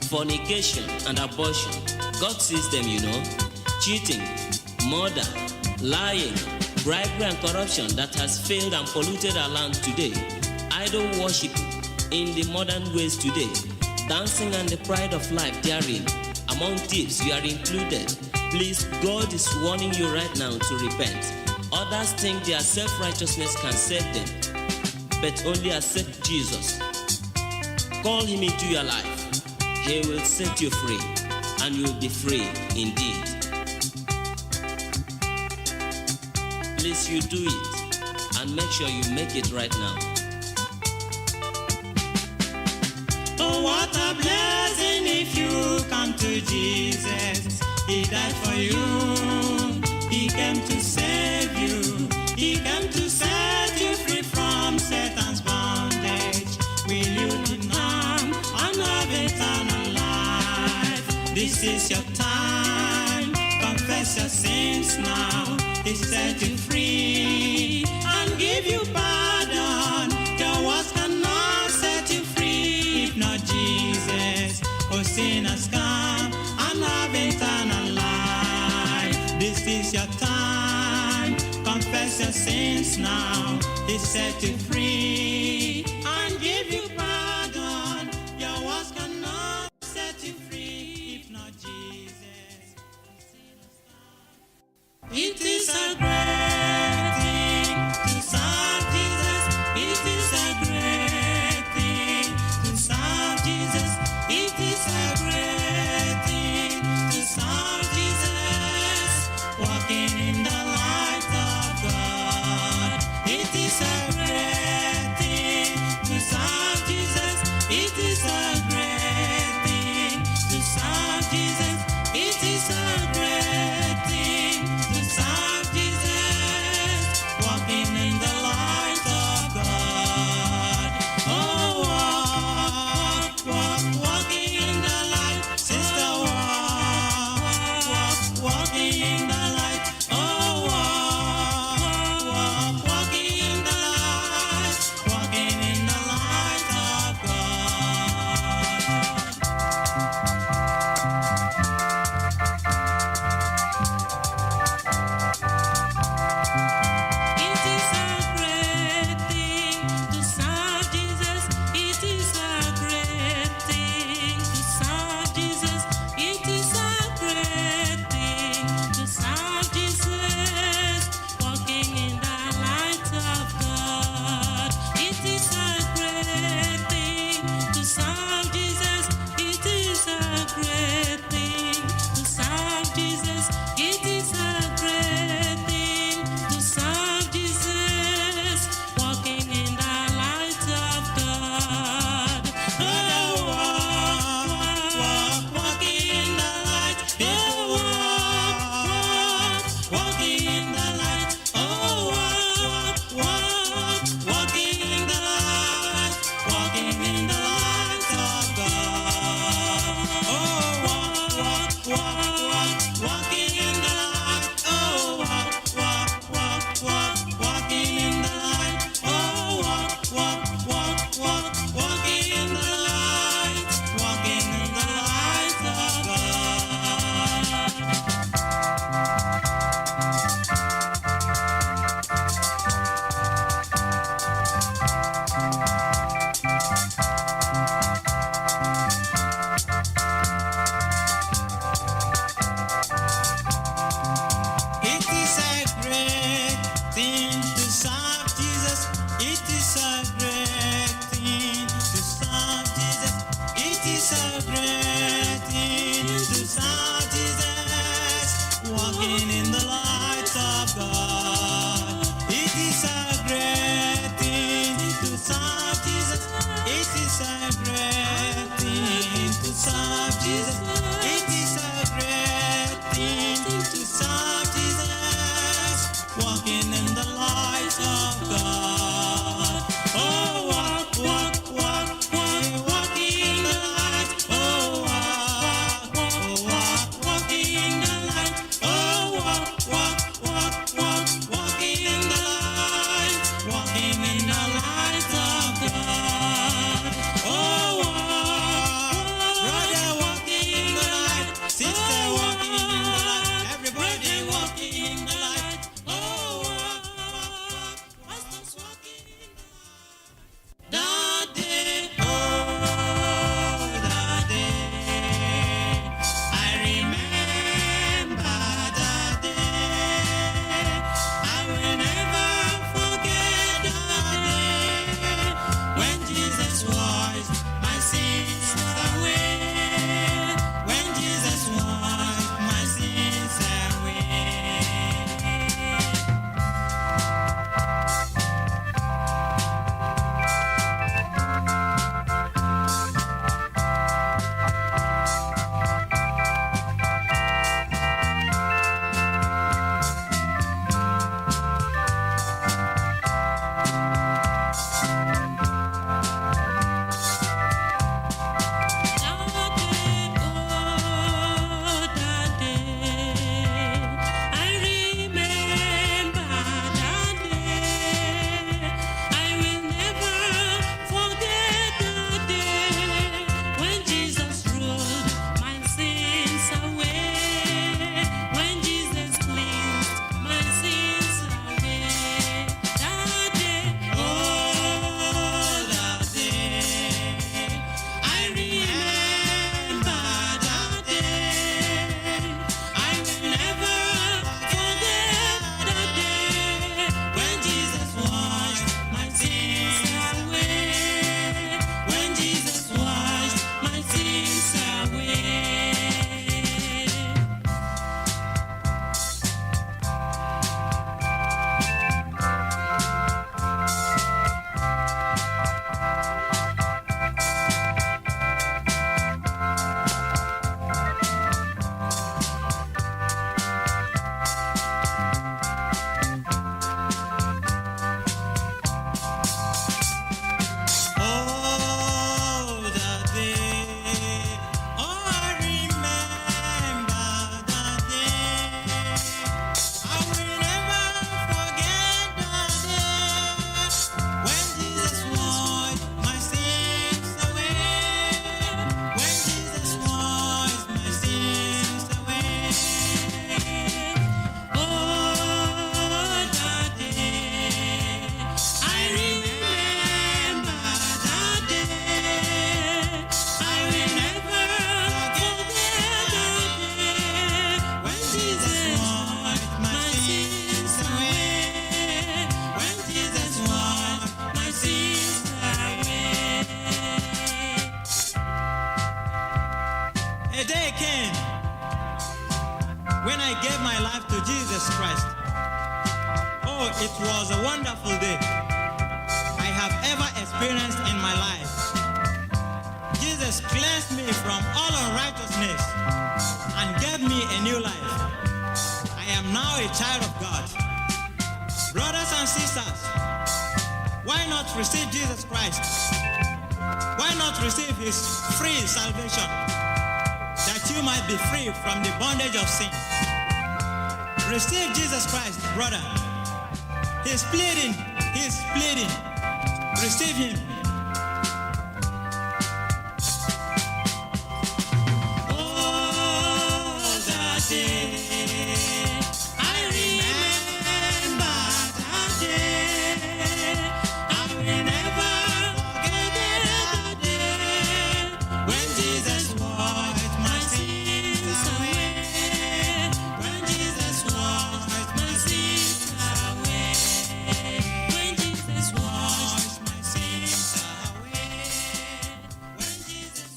fornication, and abortion. God sees them, you know. Cheating, murder, lying, bribery, and corruption that has failed and polluted our land today. Idol worship in the modern ways today. Dancing and the pride of life therein. Among thieves, you are included. Please, God is warning you right now to repent. Others think their self-righteousness can save them, but only accept Jesus. Call him into your life. He will set you free, and you will be free indeed. Please, you do it, and make sure you make it right now. Oh, what a blessing if you come to Jesus. He died for you. He came to save you. He came to set you free from Satan's bondage. Will you deny and have eternal life? This is your time. Confess your sins now. He set you free and give you pardon. Your words cannot set you free if not Jesus. Oh, sinners, come and have eternal life. This is your time. Confess your sins now. He set you free and give you pardon. Your words cannot set you free if not Jesus. It is a great thing to serve Jesus. It is a great thing to serve Jesus. It is a great thing to serve Jesus. Walking in the light of God. It is a great thing to serve Jesus. It is a great thing to serve Jesus. It is a great thing to serve Jesus. Walking in the light of God. Oh, walking in the light, sister, walking in the light. Oh, walking in the light, walking in the light of God. It is a great thing to serve Jesus. It is a great thing to serve Jesus. It is a great thing to serve Jesus. Walking in the light of God. It is a great thing to serve Jesus. It is a great thing to serve Jesus. It is a great thing to serve Jesus. Walking in the light of God. Oh, walking in the light. Oh, walking in the light. Oh, walking in the light. Walking in the light of God. Oh, walking in the light. Oh, walking in the light. Oh, walking in the light. Walking in the light of God. It is a great thing to serve Jesus. It is a great thing to serve Jesus. It is a great thing to serve Jesus. Walking in the light of God. It is a great thing to serve Jesus. It is a great thing to serve Jesus. It is a great thing to serve Jesus. Walking in the light of God. Oh, walking in the light. Oh, walking in the light. Oh, came when I gave my life to Jesus Christ. Oh, it was a wonderful day I have ever experienced in my life. Jesus cleansed me from all unrighteousness and gave me a new life. I am now a child of God. Brothers and sisters, why not receive Jesus Christ? Why not receive his free salvation, that you might be free from the bondage of sin? Receive Jesus Christ, brother. He's pleading. Receive him. Oh, that day, I remember that day. I will never forget that day when Jesus washed my sins away. When Jesus washed my sins away. When Jesus washed my sins away. When Jesus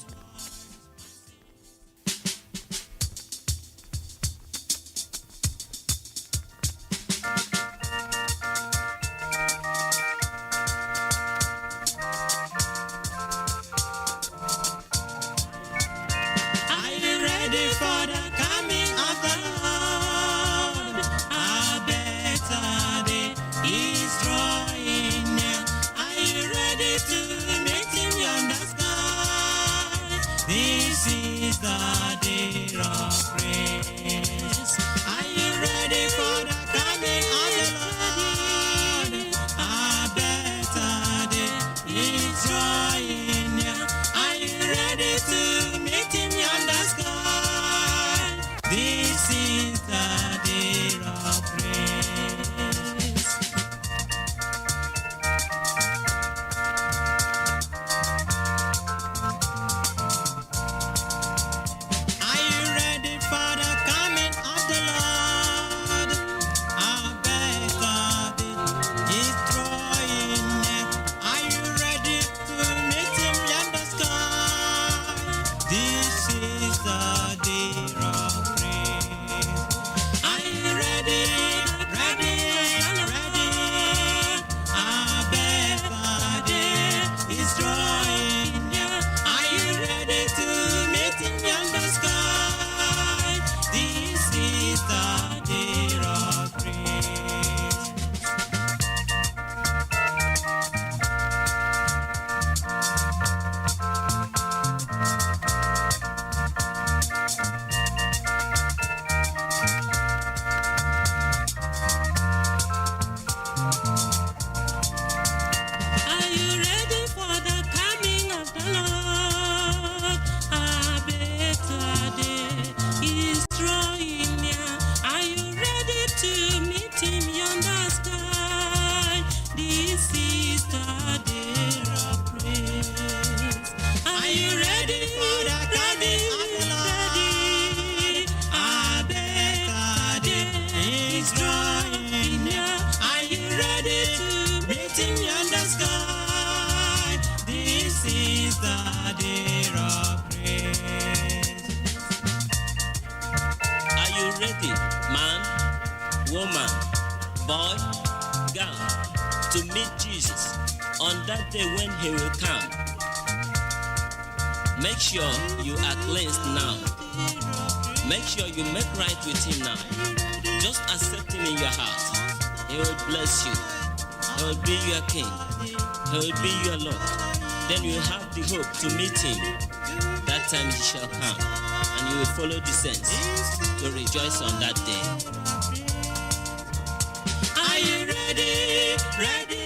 Are you ready for the coming of the Lord? A better day is drawing near. Are you ready to meet him yonder sky? This is the day of praise. Are you ready for the coming of the Lord? A better day is drawing near. Are you ready to meet him yonder sky? This is the day of praise. Are you ready for the coming of the Lord? A better day is drawing near. Are you ready to meet him yonder sky? This is the day of praise. Are you ready? A better day is drawing near. Are you ready to meet him yonder sky? This is the day of praise. Are you ready for the coming of the Lord? A better day is drawing near. Are you ready to meet him yonder sky? This is the day of praise. Are you ready for the coming of the Lord? A better day is drawing near. Are you ready to meet him yonder sky? This is the day of praise. Are you ready, man, woman, boy, girl, to meet Jesus on that day when he will come? Make sure you are cleansed now. Make sure you make right with him now. Just accept him in your heart. He will bless you. He will be your king. He will be your Lord. Then you have the hope to meet him. That time he shall come, and you will follow the saints to rejoice on that day. Are you ready?